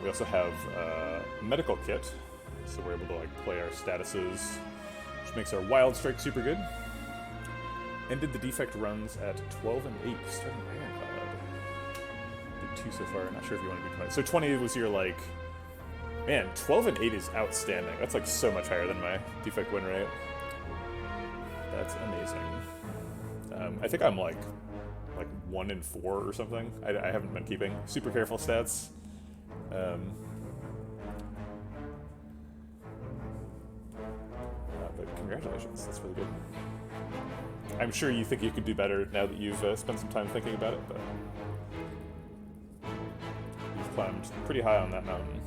[SPEAKER 1] We also have Medical Kit. So we're able to like play our statuses, which makes our Wild Strike super good. Ended the defect runs at 12 and 8, starting Ironclad. Did 2 so far, not sure if you want to do 20. So 20 was your like, man, 12 and 8 is outstanding. That's like so much higher than my defect win rate. That's amazing. I think I'm like 1 and 4 or something. I haven't been keeping super careful stats. But congratulations, that's really good. I'm sure you think you could do better now that you've spent some time thinking about it, but you've climbed pretty high on that mountain.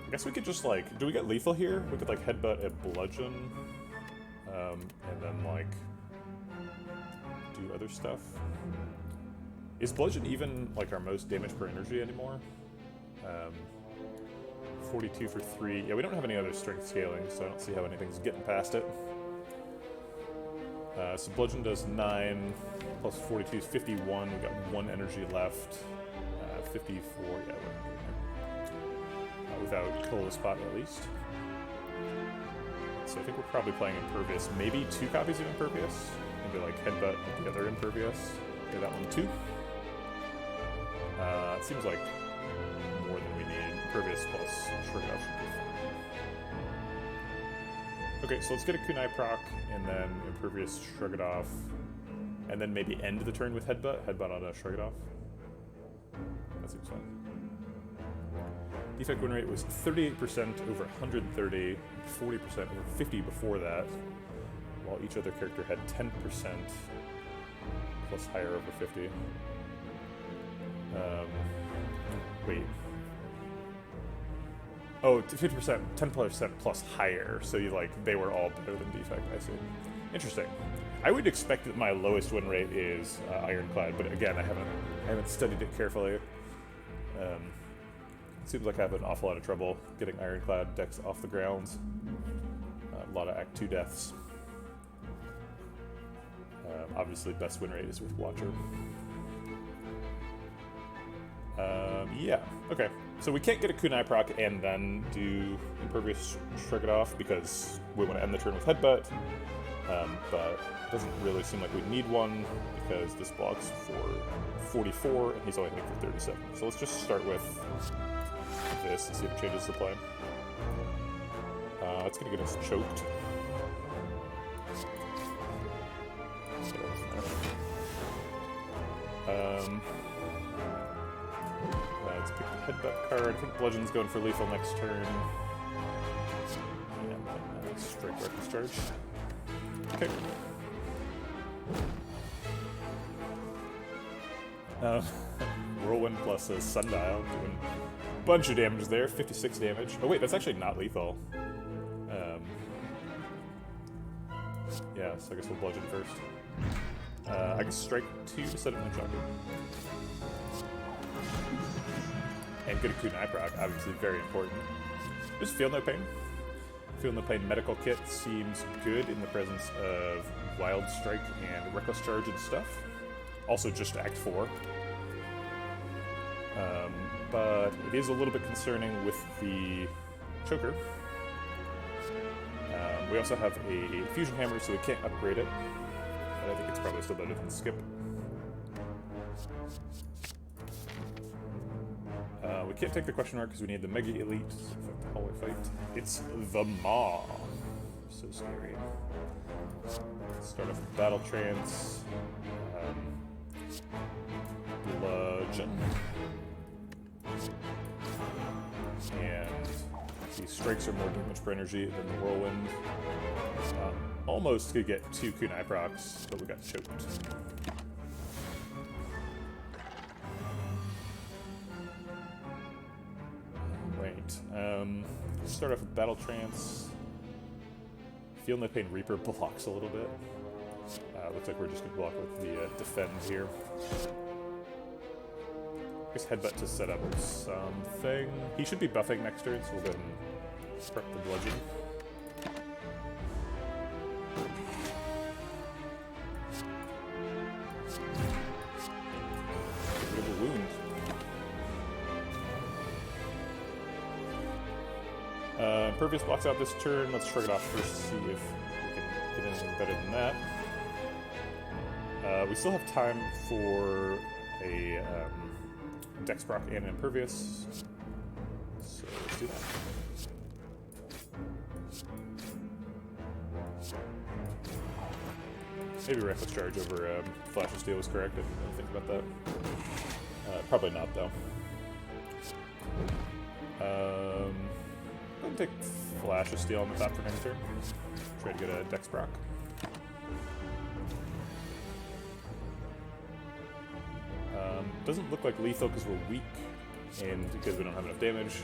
[SPEAKER 1] I guess we could just like, do we get lethal here? We could like headbutt a bludgeon, and then like do other stuff. Is bludgeon even like our most damage per energy anymore? 42 for 3. Yeah, we don't have any other strength scaling, so I don't see how anything's getting past it. So bludgeon does 9, plus 42 is 51. We've got 1 energy left. 54, yeah, without Cola Spot at least. So I think we're probably playing Impervious. Maybe 2 copies of Impervious. Maybe like headbutt the other Impervious. Okay, that one too. It seems like more than we need. Impervious plus Shrug It Off should be fine. Okay, so let's get a Kunai proc, and then Impervious Shrug It Off. and then maybe end the turn with Headbutt. Headbutt on a Shrug It Off. That seems fine. Defect win rate was 38% over 130, 40% over 50 before that, while each other character had 10% plus higher over 50. Wait. Oh, 50%, 10% plus higher, so you they were all better than Defect, I see. Interesting. I would expect that my lowest win rate is Ironclad, but again, I haven't studied it carefully. It seems like I have an awful lot of trouble getting Ironclad decks off the ground. A lot of Act 2 deaths. Obviously, best win rate is with Watcher. Yeah, okay. So we can't get a Kunai proc and then do Impervious Shrug It Off because we want to end the turn with Headbutt. But it doesn't really seem like we need one because this blocks for 44 and he's only hitting for 37. So let's just start with this and see if it changes the play. It's going to get us choked. Let's pick the Headbutt card. I think Bludgeon's going for lethal next turn. And strike Reckless Charge. Okay. Whirlwind plus a Sundial doing a bunch of damage there. 56 damage. Oh wait, that's actually not lethal. Yeah, so I guess we'll Bludgeon first. I can strike 2 to set up my Jockey. And get a Kunai proc, obviously very important. Just Feel No Pain. Feel No Pain Medical Kit seems good in the presence of Wild Strike and Reckless Charge and stuff. Also just Act 4. But it is a little bit concerning with the Choker. We also have a Fusion Hammer, so we can't upgrade it. But I think it's probably still better than Skip. We can't take the question mark because we need the Mega Elite to affect the hallway fight. It's the Maw. So scary. Start off with Battle Trance. Bludgeon. And these strikes are more damage per energy than the Whirlwind. Almost could get 2 Kunai procs, but we got choked. Start off with Battle Trance. Feel No Pain Reaper blocks a little bit. Looks like we're just going to block with the Defend here. I guess Headbutt to set up something. He should be buffing next turn, so we'll go ahead and prep the Bludgeon. Get rid of a wound. Impervious blocks out this turn. Let's Shrug It Off first to see if we can get anything better than that. We still have time for a Dex proc and an Impervious. So let's do that. Maybe Reckless Charge over Flash of Steel was correct. I didn't really think about that. Probably not, though. I'm going to take Flash of Steel on the top for next turn. Try to get a Dex proc. Doesn't look like lethal because we're weak and because we don't have enough damage.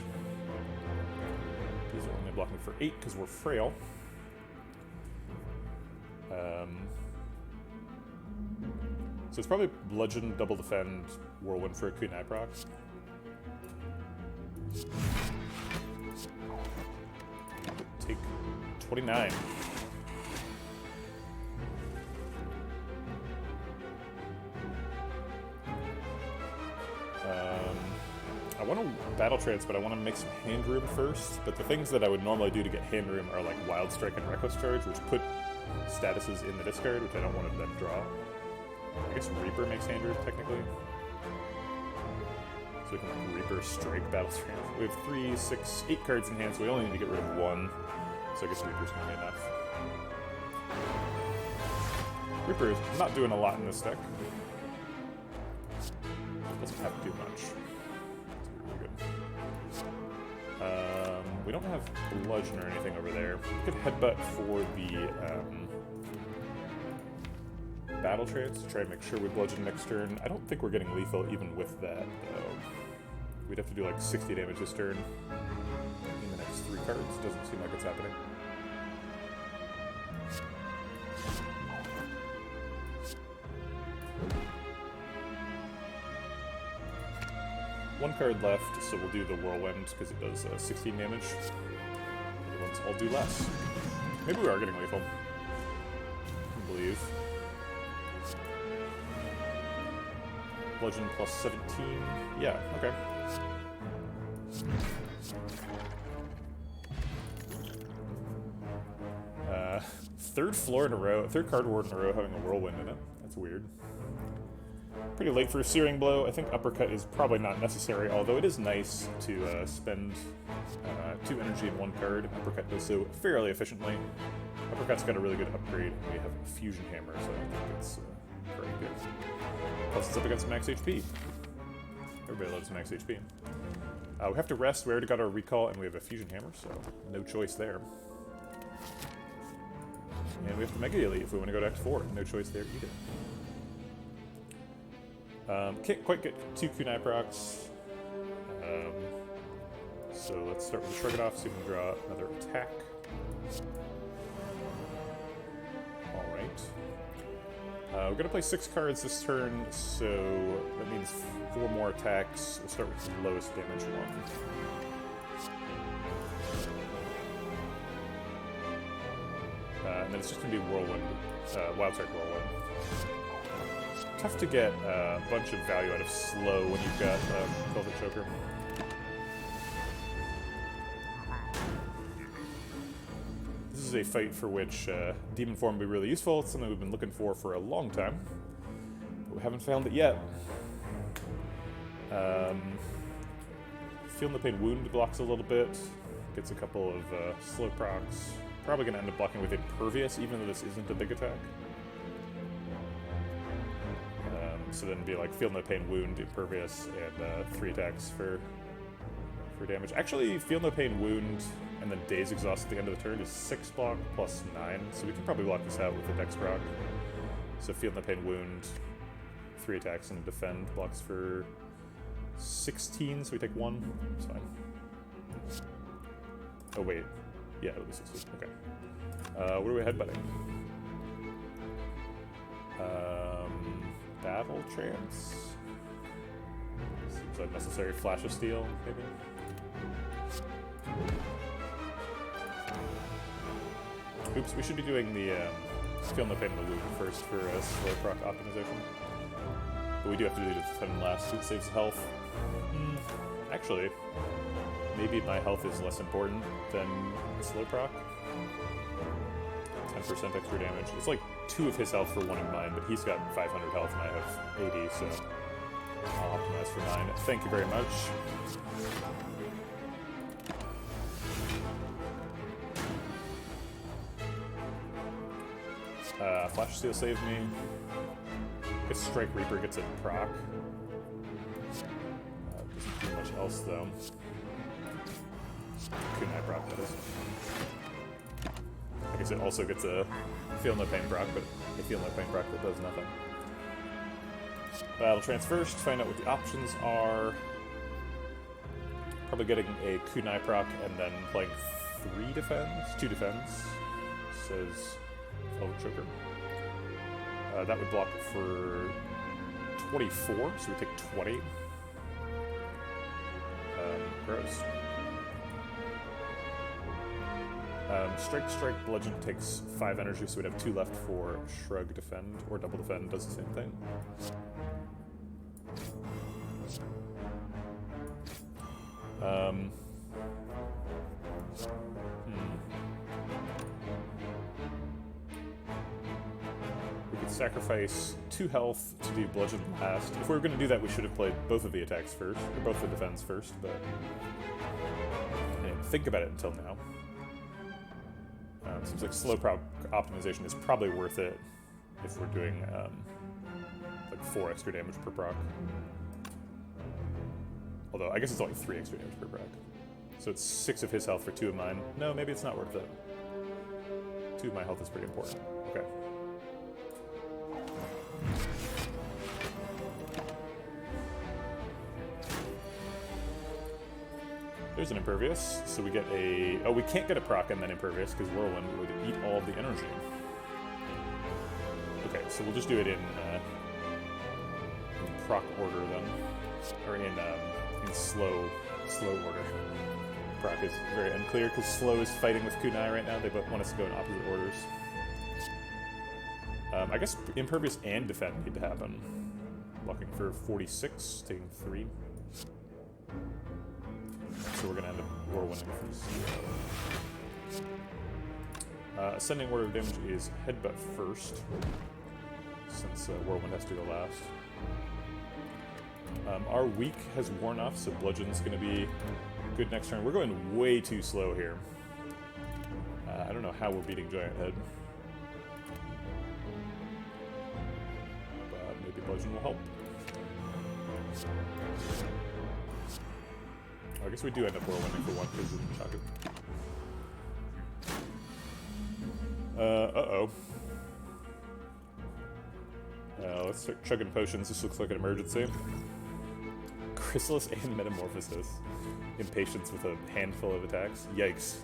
[SPEAKER 1] These are only blocking for 8 because we're frail. So it's probably Bludgeon, Double Defend, Whirlwind for a Kunai proc. Take 29. I want to Battle Trance, but I want to make some Hand Room first. But the things that I would normally do to get Hand Room are like Wild Strike and Reckless Charge, which put statuses in the discard, which I don't want to then draw. I guess Reaper makes Hand Room, technically. So we can like Reaper, Strike, Battle Trance. We have 3, 6, 8 cards in hand, so we only need to get rid of 1. So I guess Reaper's going to be enough. Reaper is not doing a lot in this deck. Doesn't have to do much. That's really good. We don't have Bludgeon or anything over there. We could Headbutt for the Battle Trance to try and make sure we Bludgeon next turn. I don't think we're getting lethal even with that, though. We'd have to do like 60 damage this turn in the next 3 cards. Doesn't seem like it's happening. One card left, so we'll do the Whirlwind because it does 16 damage. The other ones all do less. Maybe we are getting lethal. I believe. Bludgeon plus 17. Yeah, okay. Third card ward in a row having a Whirlwind in it. That's weird. Pretty late for a Searing Blow. I think Uppercut is probably not necessary, although it is nice to spend 2 energy in 1 card. Uppercut does so fairly efficiently. Uppercut's got a really good upgrade. We have a Fusion Hammer, so I think it's pretty good. Plus it's up against max HP. Everybody loves max HP. We have to rest. We already got our Recall, and we have a Fusion Hammer, so no choice there. And we have to Mega Elite if we want to go to Act 4. No choice there either. Can't quite get 2 Kunai procs. So let's start with the Shrug It Off, see if we can draw another attack. Alright. We're going to play 6 cards this turn, so that means 4 more attacks. We'll start with the lowest damage one. And then it's just going to be Whirlwind, Wild Strike Whirlwind. Tough to get a bunch of value out of slow when you've got Velvet Choker. This is a fight for which Demon Form will be really useful. It's something we've been looking for a long time, but we haven't found it yet. Feeling the Pain Wound blocks a little bit, gets a couple of slow procs. Probably going to end up blocking with Impervious, even though this isn't a big attack. So then it'd be like Feel No Pain, Wound, Impervious, and 3 attacks for damage. Actually, Feel No Pain, Wound, and then Daze Exhaust at the end of the turn is 6 block plus 9, so we can probably block this out with a Dex proc. So Feel No Pain, Wound, 3 attacks, and Defend blocks for 16, so we take 1. It's fine. Oh wait. Yeah, it'll be 16. Okay. What are we headbutting? Battle Trance? Seems unnecessary. Flash of Steel, maybe? Oops, we should be doing the Feel No Pain in the Wound first for slow proc optimization. But we do have to do the Defend last, it saves health. Actually, maybe my health is less important than slow proc. 10% extra damage. It's like 2 of his health for 1 of mine, but he's got 500 health and I have 80, so I'll optimize for mine. Thank you very much. Flash Steel saved me. Guess Strike Reaper gets a proc. Doesn't do much else though. Kunai proc, that is. I guess it also gets a Feel No Pain proc, but a Feel No Pain proc that does nothing. Battle Trance first, find out what the options are. Probably getting a Kunai proc and then playing 2 defends, says Velvet Choker. That would block for 24, so we take 20. Gross. Strike, Bludgeon takes 5 energy, so we'd have 2 left for Shrug, Defend, or Double Defend does the same thing. We could sacrifice 2 health to do Bludgeon last. If we were going to do that, we should have played both of the attacks first, or both the defense first, but I didn't think about it until now. Seems like slow proc optimization is probably worth it if we're doing like 4 extra damage per proc. Although, I guess it's only 3 extra damage per proc. So it's 6 of his health for 2 of mine. No, maybe it's not worth it. 2 of my health is pretty important. Okay. There's an Impervious, so we get a... Oh, we can't get a proc and then Impervious, because Whirlwind would eat all of the energy. Okay, so we'll just do it in proc order then. Or in slow order. Proc is very unclear, because Slow is fighting with Kunai right now. They both want us to go in opposite orders. I guess Impervious and Defend need to happen. Blocking for 46, taking 3. So we're going to end up Whirlwinding for 0. Ascending order of damage is Headbutt first, since Whirlwind has to go last. Our weak has worn off, so Bludgeon's going to be good next turn. We're going way too slow here. I don't know how we're beating Giant Head. But maybe Bludgeon will help. I guess we do end up Whirlwinding for 1 because of the shotgun. Uh-oh. Let's start chugging potions. This looks like an emergency. Chrysalis and Metamorphosis. Impatience with a handful of attacks. Yikes.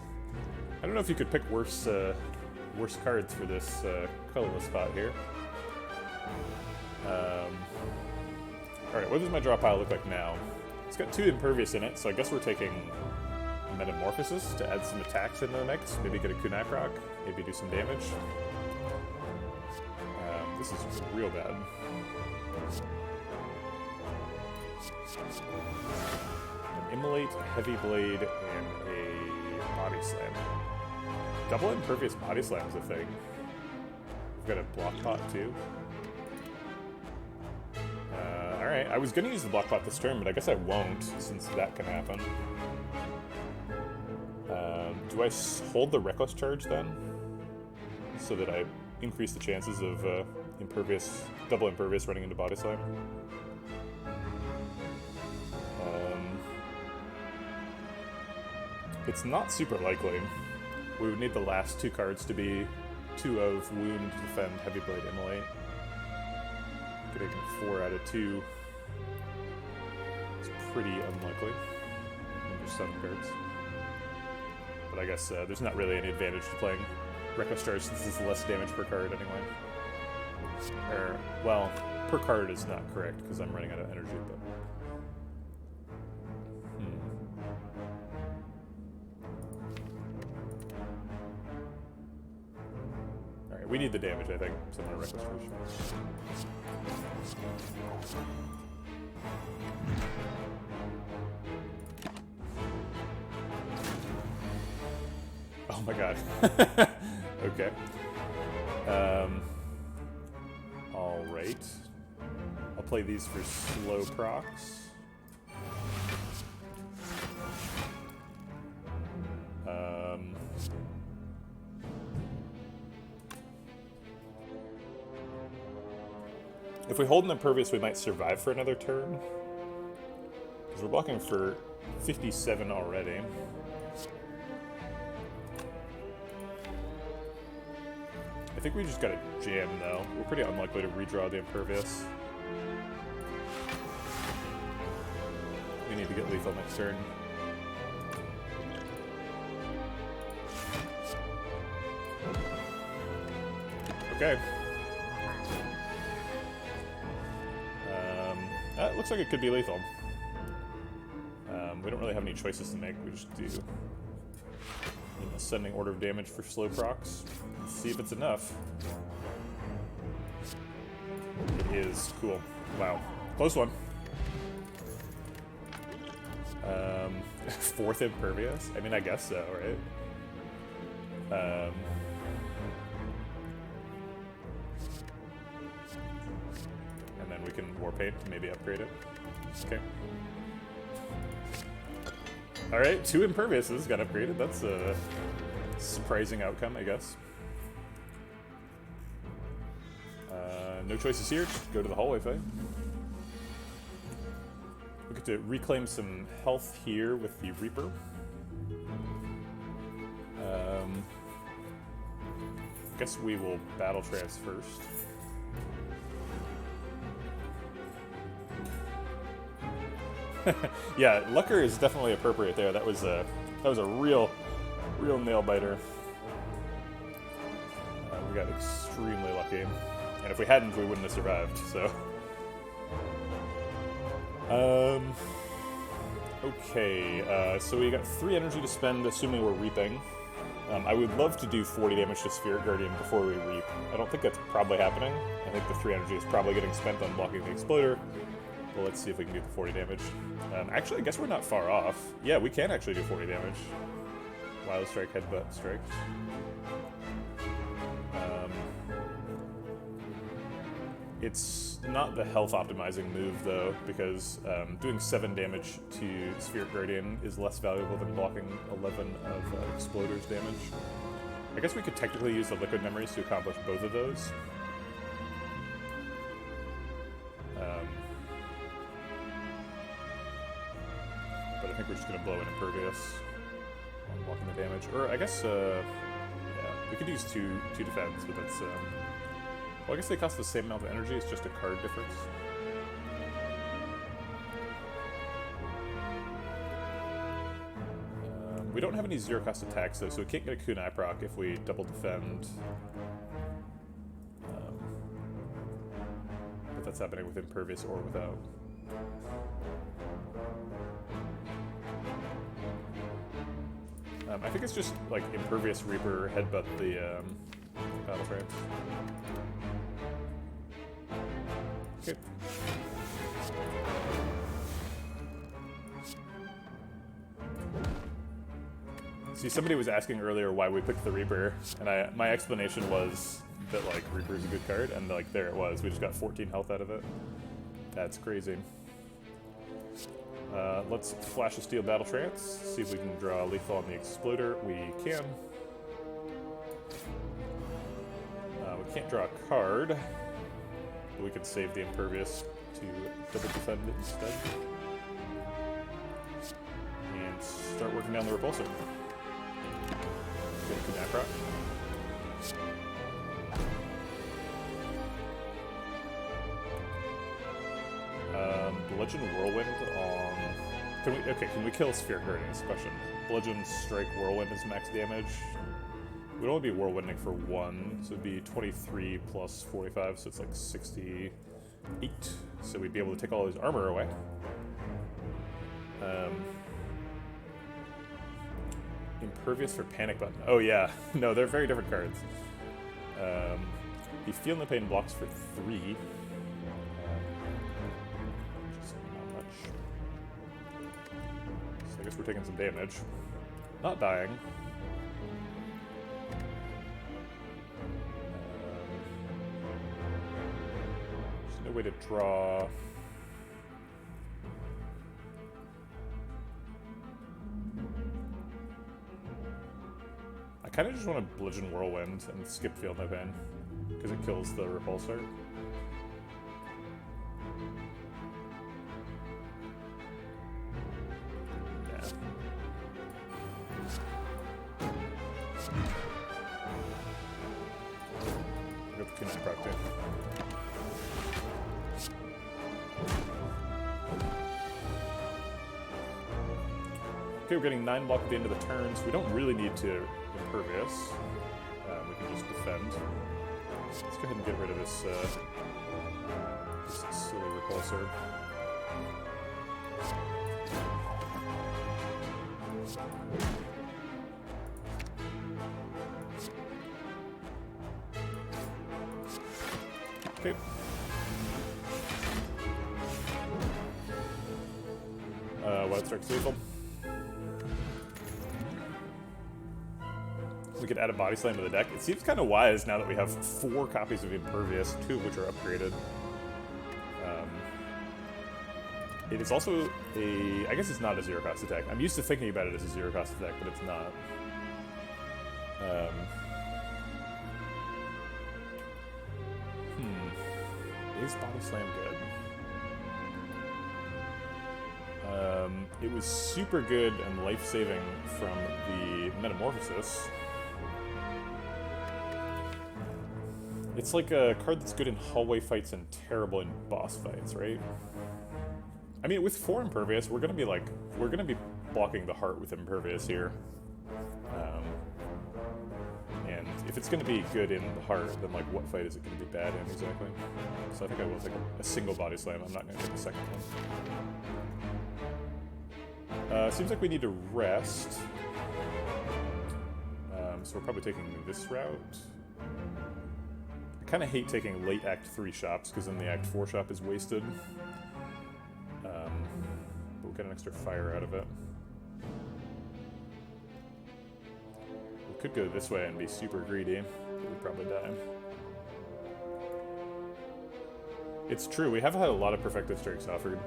[SPEAKER 1] I don't know if you could pick worse cards for this colorless spot here. Alright, what does my draw pile look like now? It's got 2 Impervious in it, so I guess we're taking Metamorphosis to add some attacks into the mix. Maybe get a Kunai proc, maybe do some damage. This is real bad. An Immolate, Heavy Blade, and a Bodyslam. Double Impervious Bodyslam is a thing. We've got a block pot too. Alright, I was gonna use the block pot this turn, but I guess I won't, since that can happen. Do I hold the Reckless Charge then? So that I increase the chances of double Impervious running into Bodyslam? It's not super likely. We would need the last 2 cards to be 2 of Wound, Defend, Heavy Blade, Immolate. Getting 4 out of 2 is pretty unlikely. Under 7 cards. But I guess there's not really any advantage to playing Reckless Charge since it's less damage per card anyway. Well, per card is not correct because I'm running out of energy, but... Alright, we need the damage, I think. So I'm gonna Reckless Charge. Oh my god. Okay. Alright. I'll play these for slow procs. If we hold an Impervious, we might survive for another turn. Because we're blocking for 57 already. I think we just gotta jam, though. We're pretty unlikely to redraw the Impervious. We need to get lethal next turn. Okay. It looks like it could be lethal. We don't really have any choices to make. We just do ascending order of damage for slow procs. Let's see if it's enough. It is. Cool. Wow. Close one. 4th Impervious? I mean, I guess so, right? And then we can Warpaint to maybe upgrade it. Okay. Alright, 2 Imperviouses got upgraded. That's a surprising outcome, I guess. No choices here, just go to the hallway fight. We get to reclaim some health here with the Reaper. I guess we will battle trance first. Yeah, Lucker is definitely appropriate there. That was a real nail biter. We got extremely lucky, and if we hadn't, we wouldn't have survived. So, okay. So we got 3 energy to spend, assuming we're reaping. I would love to do 40 damage to Spirit Guardian before we reap. I don't think that's probably happening. I think the 3 energy is probably getting spent on blocking the Exploder. Well, let's see if we can do the 40 damage. Actually, I guess we're not far off. Yeah, we can actually do 40 damage. Wild Strike, Headbutt Strike. It's not the health optimizing move, though, because doing 7 damage to Spirit Guardian is less valuable than blocking 11 of Exploder's damage. I guess we could technically use the Liquid Memories to accomplish both of those. But I think we're just going to blow in Impervious on blocking the damage. Or I guess, yeah, we could use two defense, but that's... well, I guess they cost the same amount of energy, it's just a card difference. We don't have any zero-cost attacks, though, so we can't get a Kunai proc if we double defend. But that's happening with Impervious or without. I think it's just, like, Impervious Reaper headbutt the battle trance. Okay. See, somebody was asking earlier why we picked the Reaper, and my explanation was that, like, Reaper's a good card, and, like, there it was. We just got 14 health out of it. That's crazy. Let's flash a Steel Battle Trance, see if we can draw lethal on the Exploder. We can. We can't draw a card, but we can save the Impervious to double defend it instead. And start working down the Repulsor. Get a Kunai proc. Bludgeon Whirlwind on... Can we kill Sphere Guardian is the question. Bludgeon Strike Whirlwind is max damage. We'd only be Whirlwinding for 1, so it'd be 23 plus 45, so it's like 68. So we'd be able to take all his armor away. Impervious for Panic Button. Oh yeah, no, they're very different cards. You Feel No Pain blocks for 3. I guess we're taking some damage. Not dying. There's no way to draw. I kind of just want to Bludgeon Whirlwind and skip Feel No Pain, because it kills the Repulsor. Okay, we're getting 9 block at the end of the turn, so we don't really need to Impervious. We can just defend. Let's go ahead and get rid of this silly Repulsor. Okay. Wild Strike's lethal. We could add a Bodyslam to the deck. It seems kind of wise now that we have 4 copies of Impervious, 2 of which are upgraded. It is also a... I guess it's not a zero-cost attack. I'm used to thinking about it as a zero-cost attack, but it's not. Is Bodyslam good? It was super good and life-saving from the Metamorphosis. It's like a card that's good in hallway fights and terrible in boss fights, right? I mean, with 4 Impervious, we're gonna be blocking the heart with Impervious here. And if it's gonna be good in the heart, then like what fight is it gonna be bad in exactly? So I think I will take a single Bodyslam. I'm not gonna take a second one. Seems like we need to rest. So we're probably taking this route. I kind of hate taking late Act 3 shops, because then the Act 4 shop is wasted. But we'll get an extra fire out of it. We could go this way and be super greedy. We'd probably die. It's true, we have had a lot of Perfected Strikes offered.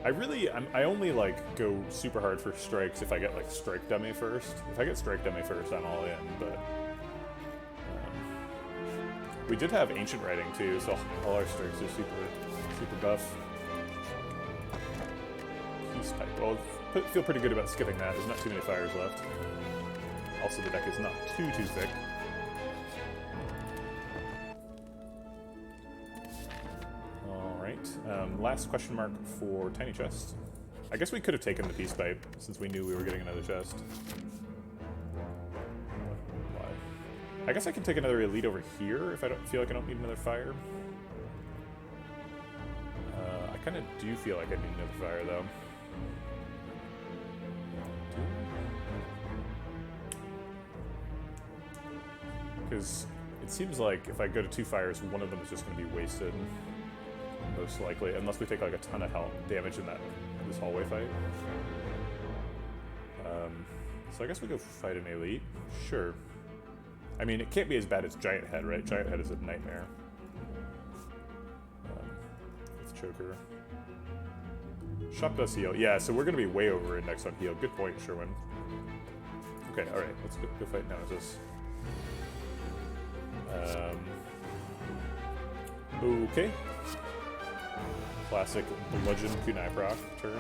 [SPEAKER 1] I only, like, go super hard for strikes if I get, like, Strike Dummy first. If I get Strike Dummy first, I'm all in, but... we did have Ancient Writing, too, so all our strikes are super buff. Peace Pipe. Well, I feel pretty good about skipping that. There's not too many fires left. Also, the deck is not too thick. Last question mark for Tiny Chest. I guess we could have taken the Peace Pipe, since we knew we were getting another chest. Why? I guess I can take another Elite over here if I don't feel like I don't need another fire. I kind of do feel like I need another fire, though. Because it seems like if I go to 2 fires, one of them is just going to be wasted. Most likely, unless we take like a ton of damage in this hallway fight. So I guess we go fight an Elite. Sure. I mean, it can't be as bad as Giant Head, right? Giant Head is a nightmare. With Choker. Shop does heal. Yeah, so we're going to be way over indexed on heal. Good point, Sherwin. Okay, alright. Let's go fight Nemesis. Okay. Classic Bludgeon Kunai proc turn.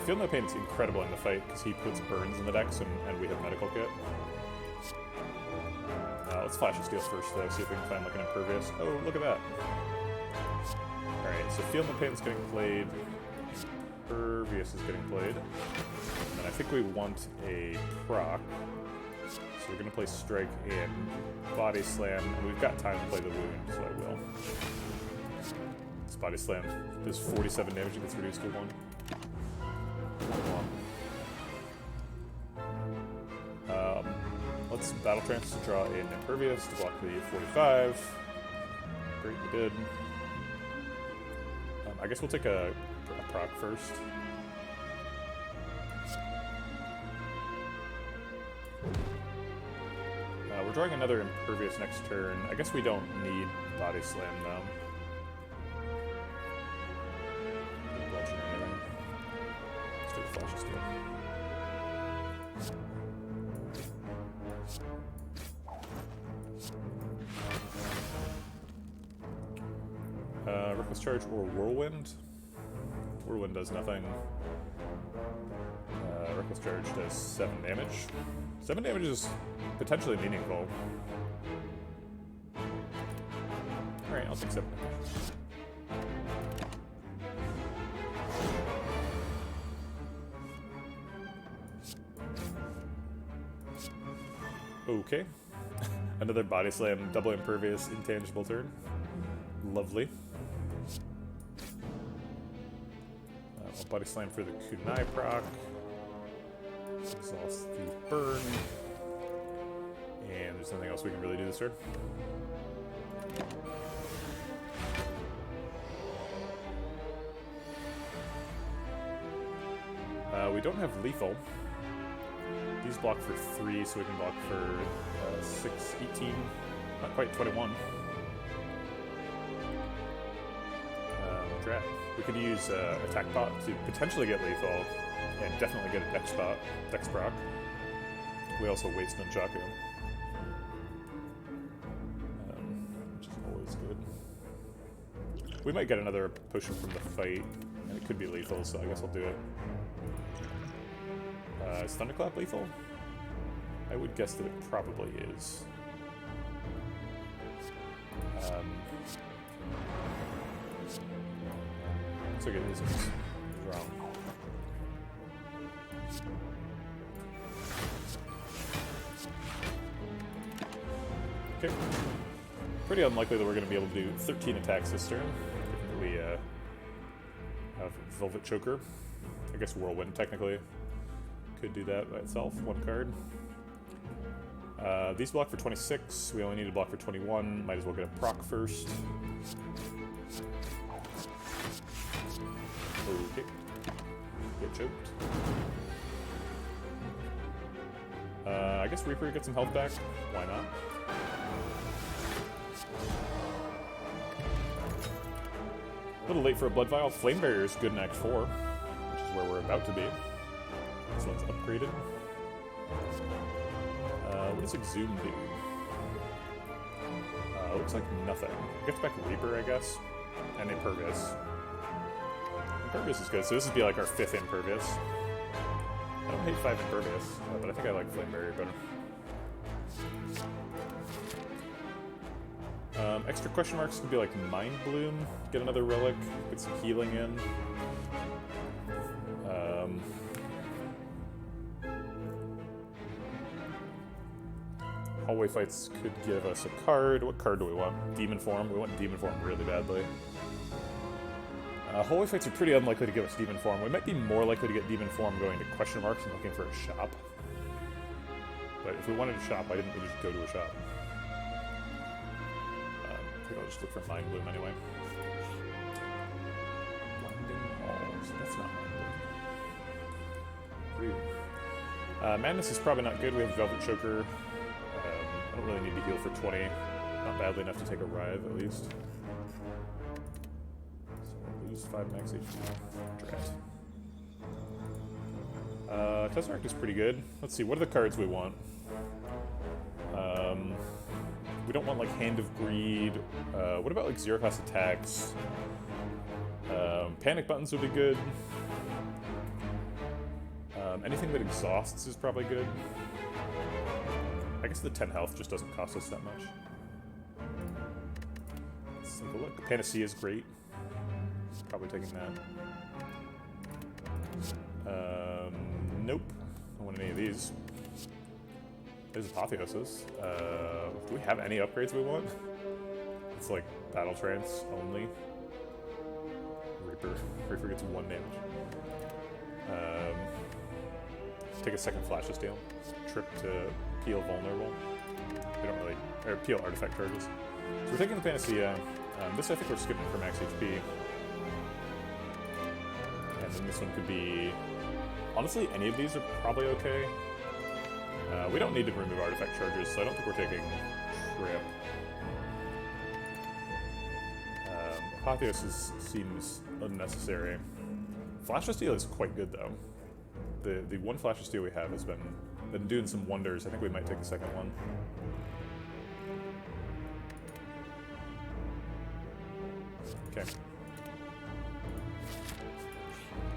[SPEAKER 1] Feel No Pain is incredible in the fight because he puts burns in the decks and we have Medical Kit. Let's Flash of Steel first though, see if we can find like an Impervious. Oh, look at that. Alright, so Feel No Pain is getting played. Impervious is getting played. And I think we want a proc. So we're going to play Strike and Bodyslam. And we've got time to play the Wound, so I will. This Bodyslam does 47 damage and gets reduced to 1. Let's Battle Trance to draw in Impervious to block the 45. Great, we did. I guess we'll take a proc first. We're drawing another Impervious next turn. I guess we don't need Bodyslam though. Bludgeon or anything. Let's do a Flash of Steel. Reckless Charge or Whirlwind? Whirlwind does nothing. Reckless Charge does 7 damage. 7 damage is potentially meaningful. Alright, I'll take 7 damage. Okay. Another Bodyslam, double Impervious, intangible turn. Lovely. Bodyslam for the Kunai proc. Exhaust the burn. And there's nothing else we can really do this turn. We don't have lethal. These block for 3, so we can block for 6, 18, not quite 21. Drat. We could use Attack Pot to potentially get lethal. and definitely get a Dex proc. We also waste Nunchaku, which is always good. We might get another potion from the fight, and it could be lethal, so I guess I'll do it. Is Thunderclap lethal? I would guess that it probably is. Looks like it is. I was wrong. Okay. Pretty unlikely that we're going to be able to do 13 attacks this turn, given that we have Velvet Choker. I guess Whirlwind, technically, could do that by itself. One card. These block for 26. We only need to block for 21. Might as well get a proc first. Okay. Get choked. I guess Reaper gets some health back. Why not? A little late for a Blood Vial. Flame Barrier is good in Act 4, which is where we're about to be. This one's upgraded. What does Exhume do? Looks like nothing. It gets back Reaper, I guess, and Impervious. Impervious is good, so this would be like our 5th Impervious. I don't hate 5 Impervious, but I think I like Flame Barrier better. Extra question marks could be like Mind Bloom, get another relic, get some healing in. Hallway fights could give us a card. What card do we want? Demon Form. We want Demon Form really badly. Hallway fights are pretty unlikely to give us Demon Form. We might be more likely to get Demon Form going to question marks and looking for a shop. But if we wanted a shop, why didn't we just go to a shop? I think I'll just look for Mind Bloom anyway. Blinding Halls. That's not Mind Bloom. Madness is probably not good. We have Velvet Choker. I don't really need to heal for 20. Not badly enough to take a Rive, at least. So lose 5 max HP. Drat. Tesseract is pretty good. Let's see, what are the cards we want? We don't want, like, Hand of Greed. What about, like, 0-cost attacks? Panic buttons would be good. Anything that exhausts is probably good. I guess the 10 health just doesn't cost us that much. Let's take a look. Panacea is great. Probably taking that. Nope. I don't want any of these. There's Apotheosis. Do we have any upgrades we want? It's like Battle Trance only. Reaper gets 1 damage. Take a second Flash of Steel. Trip to Peel Vulnerable. We don't really... Or Peel Artifact Charges. So we're taking the Panacea. This I think we're skipping for max HP. And then this one could be... Honestly, any of these are probably okay. We don't need to remove Artifact Charges, so I don't think we're taking Trip. Apotheosis seems unnecessary. Flash of Steel is quite good, though. The one Flash of Steel we have has been doing some wonders. I think we might take a second one. Okay.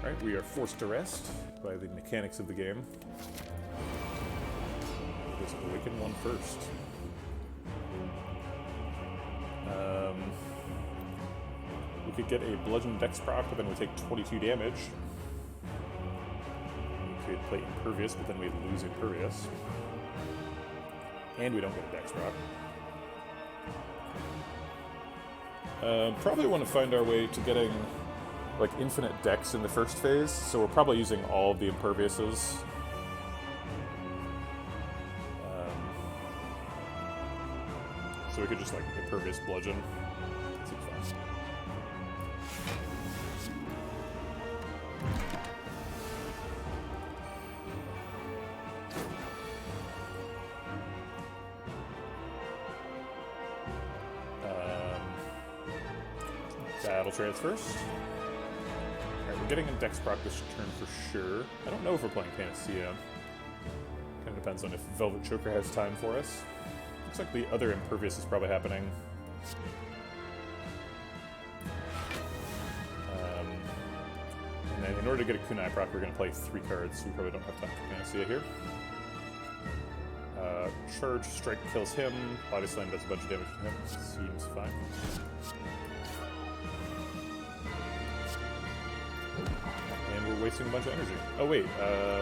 [SPEAKER 1] Alright, we are forced to rest by the mechanics of the game. Let's awaken one first. We could get a Bludgeon Dex proc, but then we take 22 damage. We could play Impervious, but then we lose Impervious. And we don't get a Dex proc. Probably want to find our way to getting like infinite Dex in the first phase, so we're probably using all of the Imperviouses. So we could just like Impervious Bludgeon. Seems fine. Battle Trance first. Alright, we're getting a Dex proc this turn for sure. I don't know if we're playing Panacea. Kind of depends on if Velvet Choker has time for us. Looks like the other Impervious is probably happening. And then in order to get a Kunai proc, we're going to play 3 cards, so we probably don't have time for Panacea here. Charge Strike kills him, Bodyslam does a bunch of damage to him, seems fine. And we're wasting a bunch of energy. Oh wait,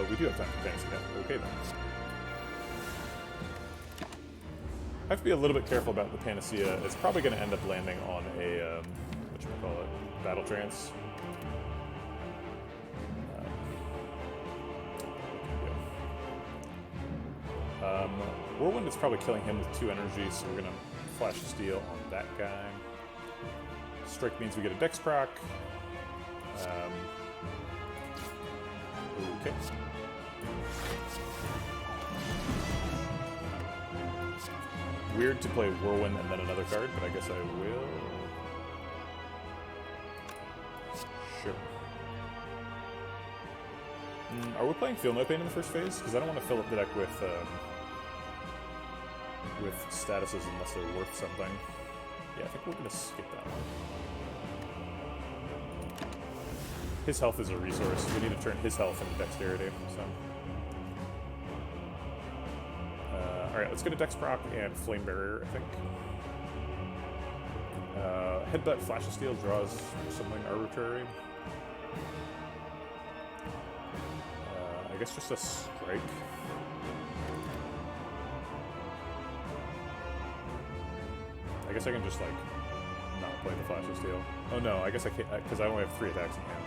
[SPEAKER 1] we do have time for Panacea. Okay then. I have to be a little bit careful about the Panacea. It's probably going to end up landing on a, whatchamacallit, Battle Trance. Whirlwind is probably killing him with 2 energy, so we're going to Flash Steel on that guy. Strike means we get a Dex proc. Okay. Weird to play Whirlwind and then another card, but I guess I will. Sure. Are we playing Feel No Pain in the first phase? Because I don't want to fill up the deck with statuses unless they're worth something. Yeah, I think we're going to skip that one. His health is a resource. We need to turn his health into dexterity, so... Alright, let's get a Dex proc and Flame Barrier, I think. Headbutt, Flash of Steel draws something arbitrary. I guess just a strike. I guess I can just, like, not play the Flash of Steel. Oh no, I guess I can't, because I only have 3 attacks in hand.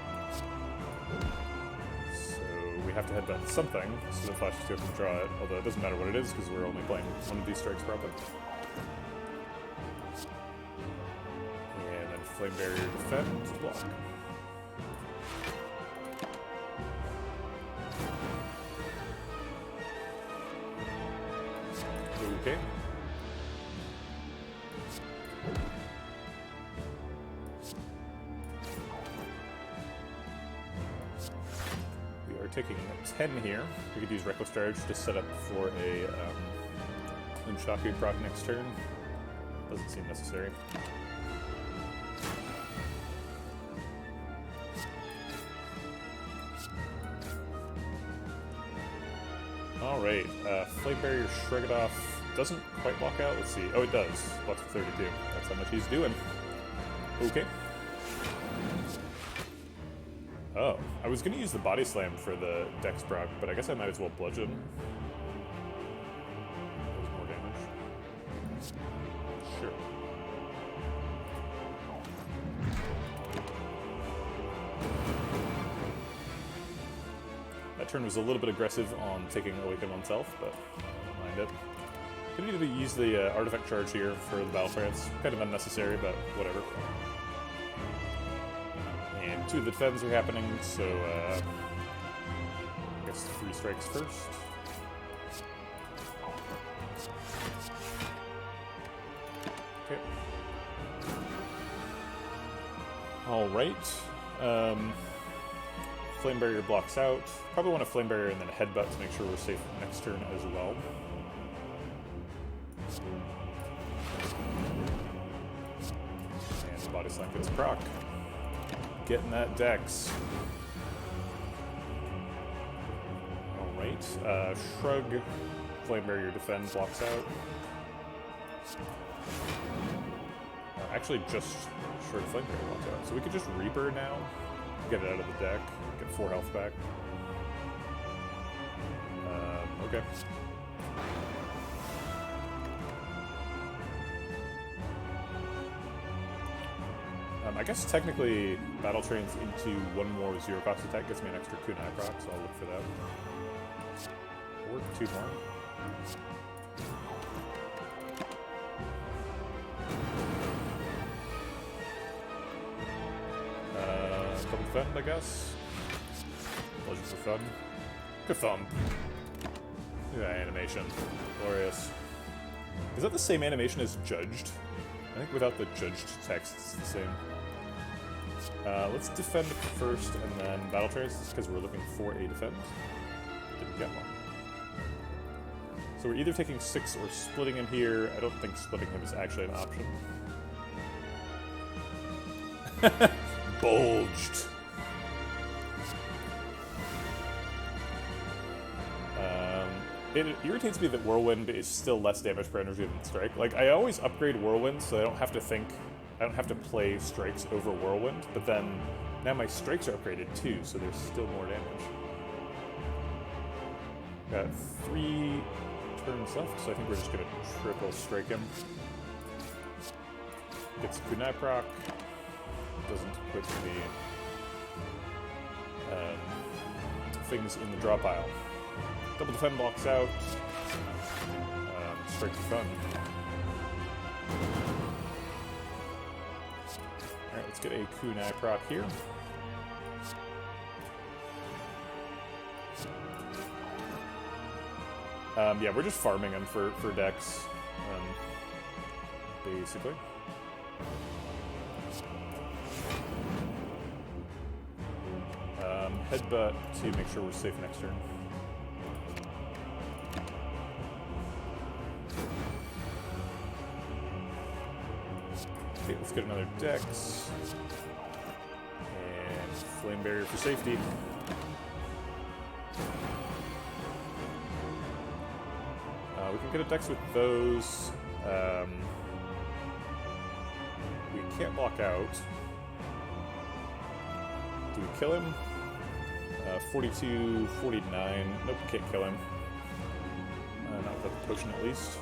[SPEAKER 1] So we have to headbutt something, so the Flash of Steel can draw it, although it doesn't matter what it is, because we're only playing one of these strikes probably. And then Flame Barrier defend, block. Okay. We are taking 10 here. We could use Reckless Charge to set up for a Unshaku proc next turn. Doesn't seem necessary. Alright, Flame Barrier, Shrug it off. Doesn't quite block out. Let's see. Oh, it does. Blocks for 32. That's how much he's doing. Okay. Oh, I was going to use the Bodyslam for the Dex proc, but I guess I might as well bludgeon. That was more damage. Sure. That turn was a little bit aggressive on taking Awaken oneself, but I don't mind it. Could either use the Artifact Charge here for the Battle Trance. Kind of unnecessary, but whatever. And 2 of the defends are happening, so I guess 3 strikes first. Okay. Alright. Flame Barrier blocks out. Probably want a Flame Barrier and then a Headbutt to make sure we're safe next turn as well. And Bodyslam gets a proc. Getting that Dex. Alright. Shrug, Flame Barrier defend, blocks out. Actually, just Shrug Flame Barrier blocks out. So we could just Reaper now. Get it out of the deck. Get 4 health back. Okay. I guess technically Battle Trains into 1 more 0-cost attack gets me an extra Kunai proc, so I'll look for that. Or 2 more. Double defend, I guess. Legends of Fun. Good thumb. Look at that animation. Glorious. Is that the same animation as Judged? I think without the Judged text, it's the same. Let's defend first and then battle trance, because we're looking for a defend. Didn't get one. So we're either taking 6 or splitting him here. I don't think splitting him is actually an option. Bulged. It irritates me that Whirlwind is still less damage per energy than Strike. Like, I always upgrade Whirlwind so I don't have to play Strikes over Whirlwind, but then now my Strikes are upgraded too, so there's still more damage. Got 3 turns left, so I think we're just gonna triple strike him. Gets Kunai proc. Doesn't equip the things in the draw pile. Double defend blocks out. Strike for fun. Alright, let's get a Kunai proc here. Yeah, we're just farming him for decks, basically. Headbutt to make sure we're safe next turn. Okay, let's get another Dex. And Flame Barrier for safety. We can get a Dex with those. We can't block out. Do we kill him? 42, 49. Nope, can't kill him. Not without the potion at least.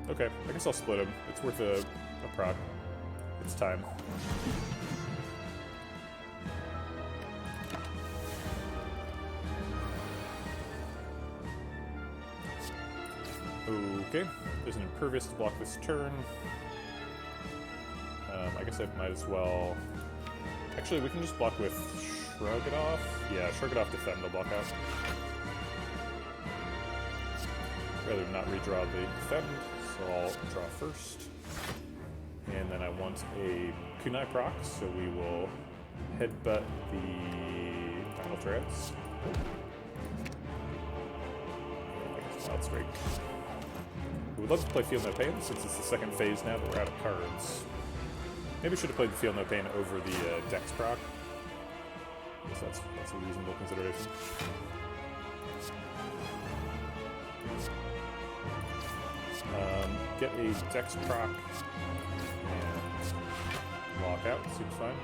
[SPEAKER 1] Okay, I guess I'll split him. It's worth a proc. It's time. Okay, there's an Impervious to block this turn. I guess I might as well... Actually, we can just block with Shrug It Off. Yeah, Shrug It Off Defend, I'll block out. Rather than not redraw the Defend, so I'll draw first. And then I want a Kunai proc, so we will headbutt the Battle Trance. I guess Wild Strike. We would love to play Feel No Pain, since it's the second phase now that we're out of cards. Maybe we should have played Feel No Pain over the Dex proc. I guess that's a reasonable consideration. Get a Dex proc and walk out, seems fine.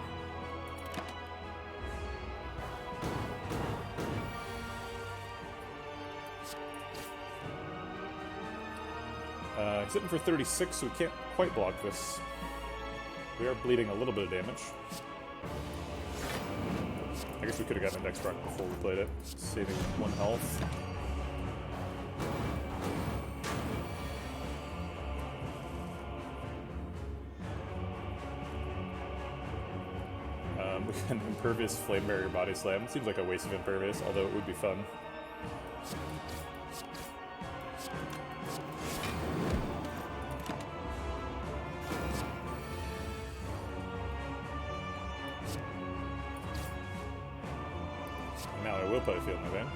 [SPEAKER 1] He's hitting for 36, so we can't quite block this. We are bleeding a little bit of damage. I guess we could have gotten a Dex proc before we played it, saving 1 health. We can Impervious Flame Barrier Bodyslam. Seems like a waste of Impervious, although it would be fun. Now I will play Feel No Pain.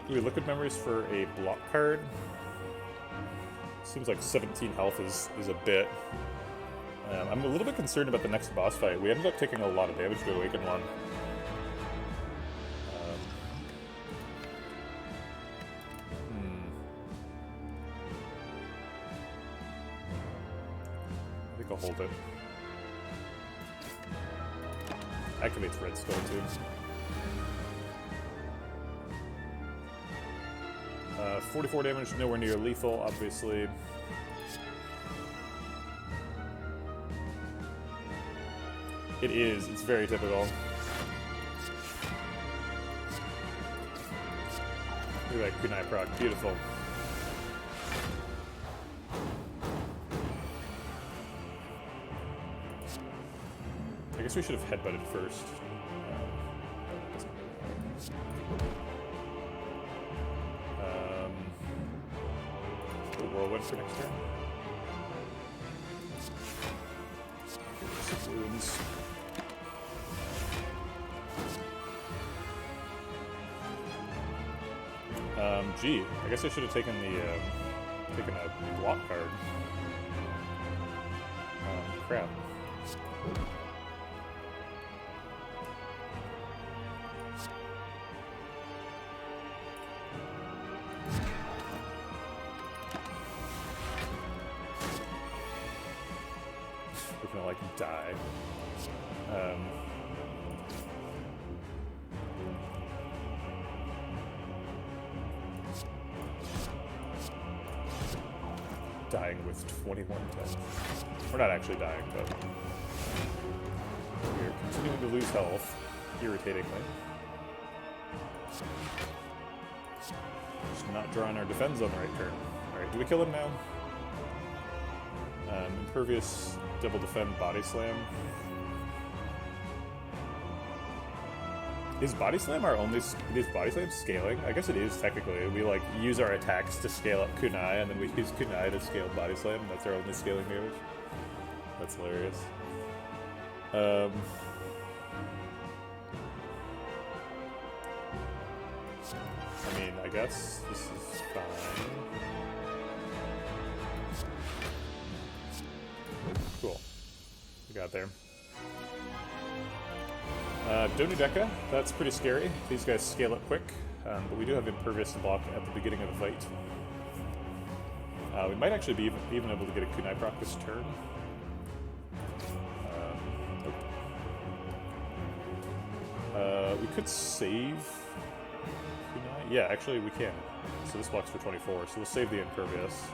[SPEAKER 1] Do we Liquid Memories for a block card? Seems like 17 health is a bit. I'm a little bit concerned about the next boss fight. We ended up taking a lot of damage to Awaken one. I think I'll hold it. Activates Red Skull too. 44 damage, nowhere near lethal, obviously. It is, it's very typical. Look at that Kunai proc, beautiful. I guess we should have headbutted first. The whirlwind for next turn. Some wounds. Gee, I guess I should have taken taken a block card. Crap. We're gonna like die. Dying with 21 tests. We're not actually dying, but we're continuing to lose health, irritatingly. Just not drawing our defense on the right turn. Alright, do we kill him now? Impervious, double defend, Bodyslam. Is Bodyslam our only... Is Bodyslam scaling? I guess it is, technically. We, like, use our attacks to scale up Kunai, and then we use Kunai to scale Bodyslam. That's our only scaling damage. That's hilarious. I mean, I guess this is fine. Cool. We got there. Donudeka, that's pretty scary. These guys scale up quick, but we do have Impervious to block at the beginning of the fight. We might actually be even able to get a Kunai proc this turn. Nope. We could save Kunai. Yeah, actually we can. So this blocks for 24, so we'll save the Impervious.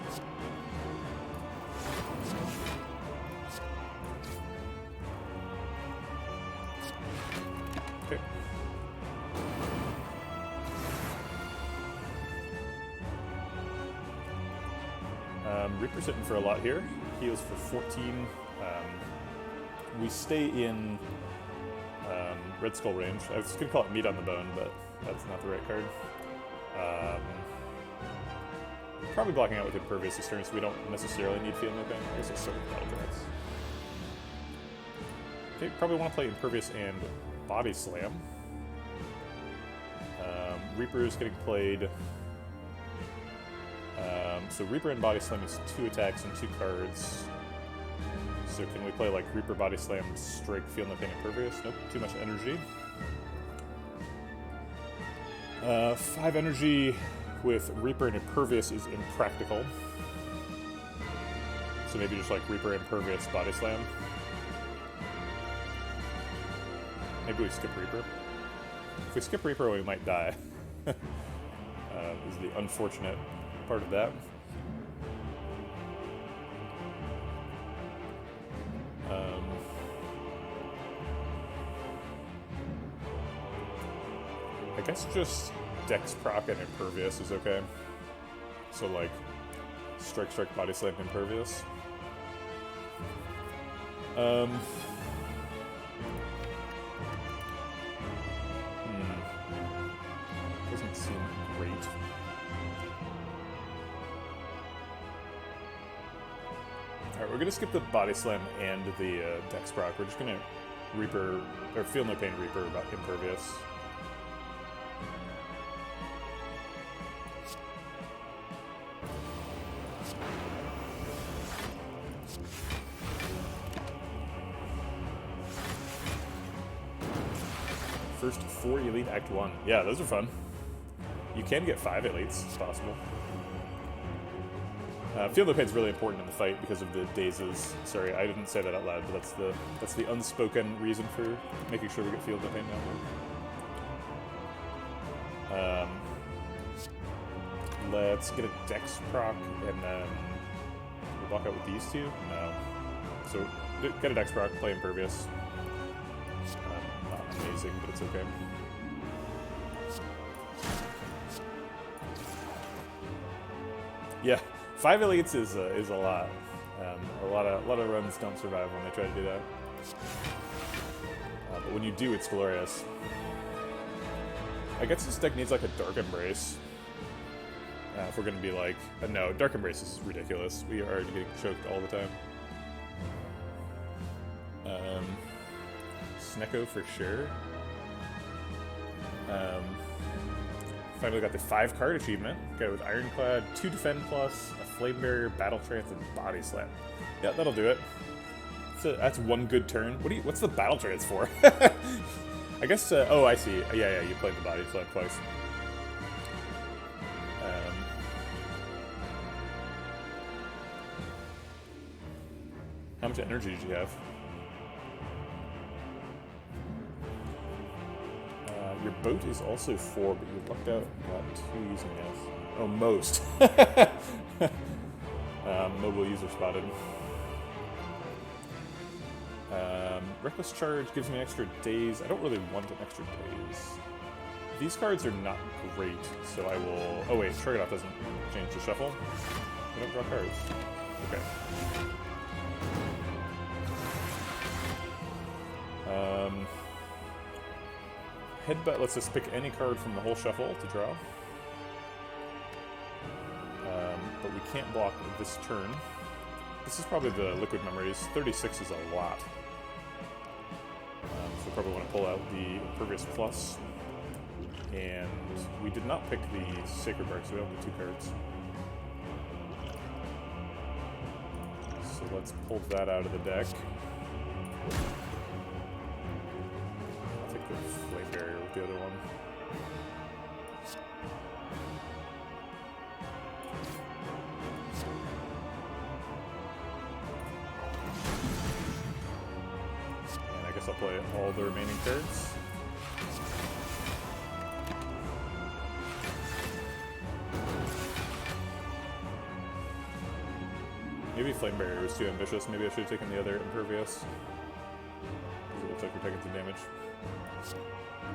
[SPEAKER 1] Okay. Reaper's hitting for a lot here. Heals for 14. We stay in Red Skull range. I was going to call it meat on the bone, but that's not the right card. Probably blocking out with Impervious this turn, so we don't necessarily need Field No Pain. I guess it's still Battle Tracks. Okay, probably want to play Impervious and Bodyslam. Reaper is getting played. So Reaper and Bodyslam is 2 attacks and 2 cards. So can we play like Reaper, Bodyslam, Strike, Field No Pain, Impervious? Nope, too much energy. 5 energy with Reaper and Impervious is impractical. So maybe just like Reaper, Impervious, Bodyslam. Maybe we skip Reaper. If we skip Reaper, we might die. Is the unfortunate part of that. I guess just Dex proc and Impervious is okay. So like Strike, Strike, Bodyslam, Impervious. Doesn't seem great. Alright, we're gonna skip the Bodyslam and the Dex proc. We're just gonna Reaper, or Feel No Pain Reaper about Impervious. First 4 Elite Act 1. Yeah, those are fun. You can get 5 Elites, it's possible. Field No Pain is really important in the fight because of the dazes. Sorry, I didn't say that out loud, but that's the unspoken reason for making sure we get Field No Pain now. Let's get a Dex proc and then we'll walk out with these 2? No. So get a Dex proc, play Impervious. Not amazing, but it's okay. Yeah, 5 elites is a lot. A lot of runs don't survive when they try to do that. But when you do, it's glorious. I guess this deck needs like a Dark Embrace. If we're gonna be like, no, Dark Embrace is ridiculous. We are getting choked all the time. Snecko for sure. Finally got the 5-card achievement. Got it with Ironclad, 2 Defend plus, a Flame Barrier, Battle Trance, and Bodyslam. Yeah, that'll do it. That's one good turn. What's the Battle Trance for? I guess. Oh, I see. Yeah. You played the Bodyslam twice. How much energy did you have? Your boat is also 4, but you lucked out and got 2 using it. Oh, most. Mobile user spotted. Reckless Charge gives me extra days. I don't really want an extra days. These cards are not great, so I will... Oh wait, Shrug It Off doesn't change the shuffle. I don't draw cards. Okay. Headbutt lets us pick any card from the whole shuffle to draw. But we can't block this turn. This is probably the Liquid Memories. 36 is a lot. So we probably want to pull out the Impervious Plus. And we did not pick the Sacred Bark, so we only have 2 cards. So let's pull that out of the deck. I'll take the Flame Barrier with the other one. And I guess I'll play all the remaining cards. Maybe Flame Barrier was too ambitious. Maybe I should have taken the other Impervious. Because it looks like we're taking some damage.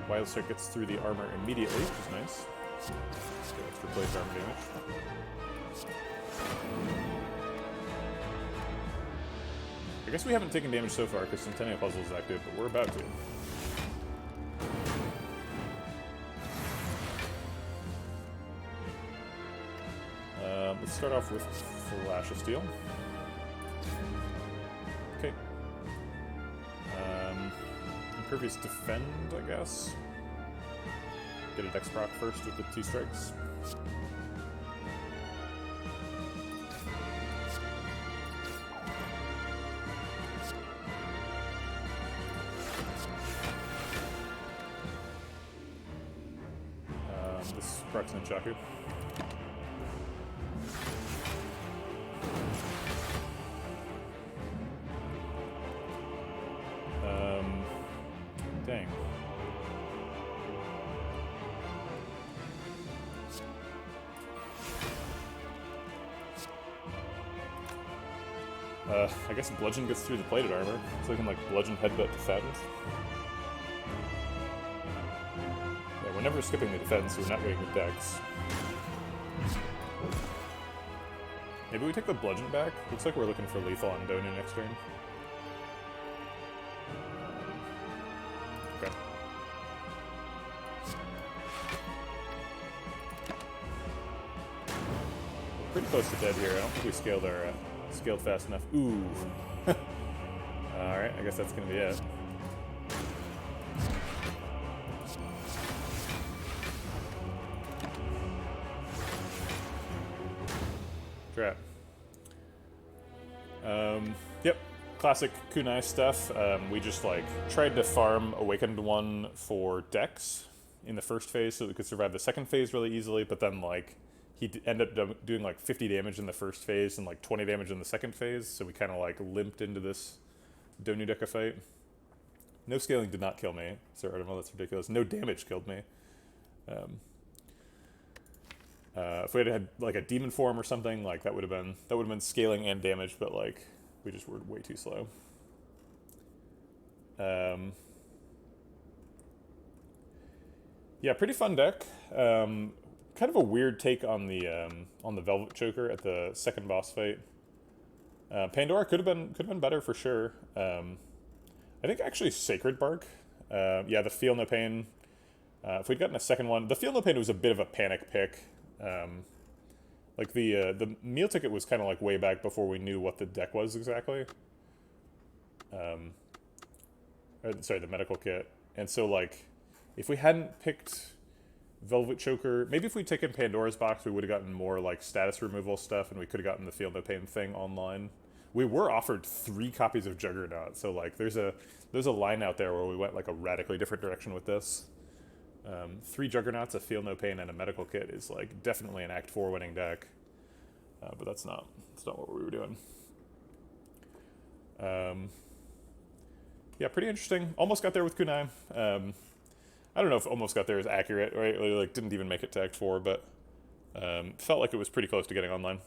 [SPEAKER 1] Wild Strike gets through the armor immediately, which is nice. Get extra place armor damage. I guess we haven't taken damage so far because Centennial Puzzle is active, but we're about to. Let's start off with Flash of Steel. Okay. Impervious Defend, I guess. Get a Dex proc first with the 2 strikes. This procs Nunchaku. Dang. I guess Bludgeon gets through the plated armor. It's looking like Bludgeon Headbutt Defense. Yeah, we're never skipping the defense, so we're not waiting with Dex. Maybe we take the Bludgeon back? Looks like we're looking for lethal on Donu next turn. Okay. Pretty close to dead here. I don't think we scaled our scaled fast enough. Ooh. Alright, I guess that's gonna be it. Trap. Yep. Classic Kunai stuff. We just like tried to farm Awakened One for Dex in the first phase so that we could survive the second phase really easily, but then like he ended up doing like 50 damage in the first phase and like 20 damage in the second phase, so we kind of like limped into this Donu Deca fight. No scaling did not kill me, Sir Artemal, that's ridiculous. No damage killed me. If we had had like a demon form or something, like that would have been scaling and damage, but like we just were way too slow. Yeah, pretty fun deck. kind of a weird take on the Velvet Choker at the second boss fight. Pandora could have been better for sure. I think actually Sacred Bark. Yeah, the Feel No Pain. If we'd gotten a second one, the Feel No Pain was a bit of a panic pick. Like the meal ticket was kind of like way back before we knew what the deck was exactly. Sorry, the medical kit. And so like, if we hadn't picked Velvet Choker, maybe if we'd taken Pandora's Box, we would have gotten more like status removal stuff, and we could have gotten the Feel No Pain thing online. We were offered 3 copies of Juggernaut, so like there's a line out there where we went like a radically different direction with this. 3 Juggernauts, a Feel No Pain, and a medical kit is like definitely an Act 4 winning deck, but that's not what we were doing. Yeah, pretty interesting. Almost got there with Kunai. I don't know if almost got there is accurate, right? Like didn't even make it to Act 4, but felt like it was pretty close to getting online.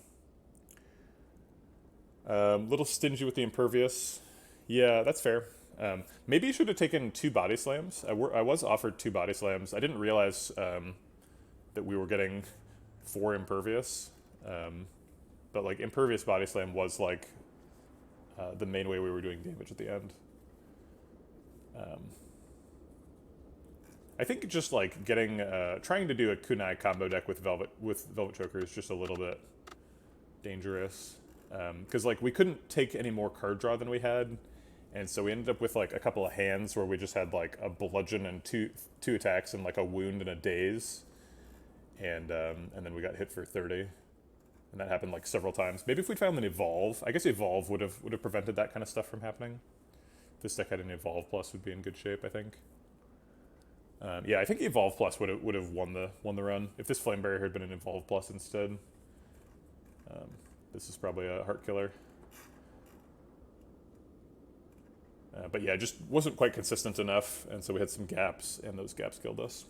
[SPEAKER 1] Little stingy with the Impervious. Yeah, that's fair. Maybe you should have taken 2 Body Slams. I was offered 2 Body Slams. I didn't realize that we were getting 4 Impervious. But like Impervious Body Slam was like the main way we were doing damage at the end. I think just like trying to do a Kunai combo deck with Velvet Choker is just a little bit dangerous. Because like we couldn't take any more card draw than we had, and so we ended up with like a couple of hands where we just had like a bludgeon and two attacks and like a wound and a daze, and then we got hit for 30, and that happened like several times. Maybe if we found an Evolve, I guess Evolve would have prevented that kind of stuff from happening. If this deck had an Evolve Plus, would be in good shape, I think. Yeah, I think Evolve Plus would have won the run if this Flame Barrier had been an Evolve Plus instead. This is probably a heart killer. But yeah, it just wasn't quite consistent enough, and so we had some gaps, and those gaps killed us.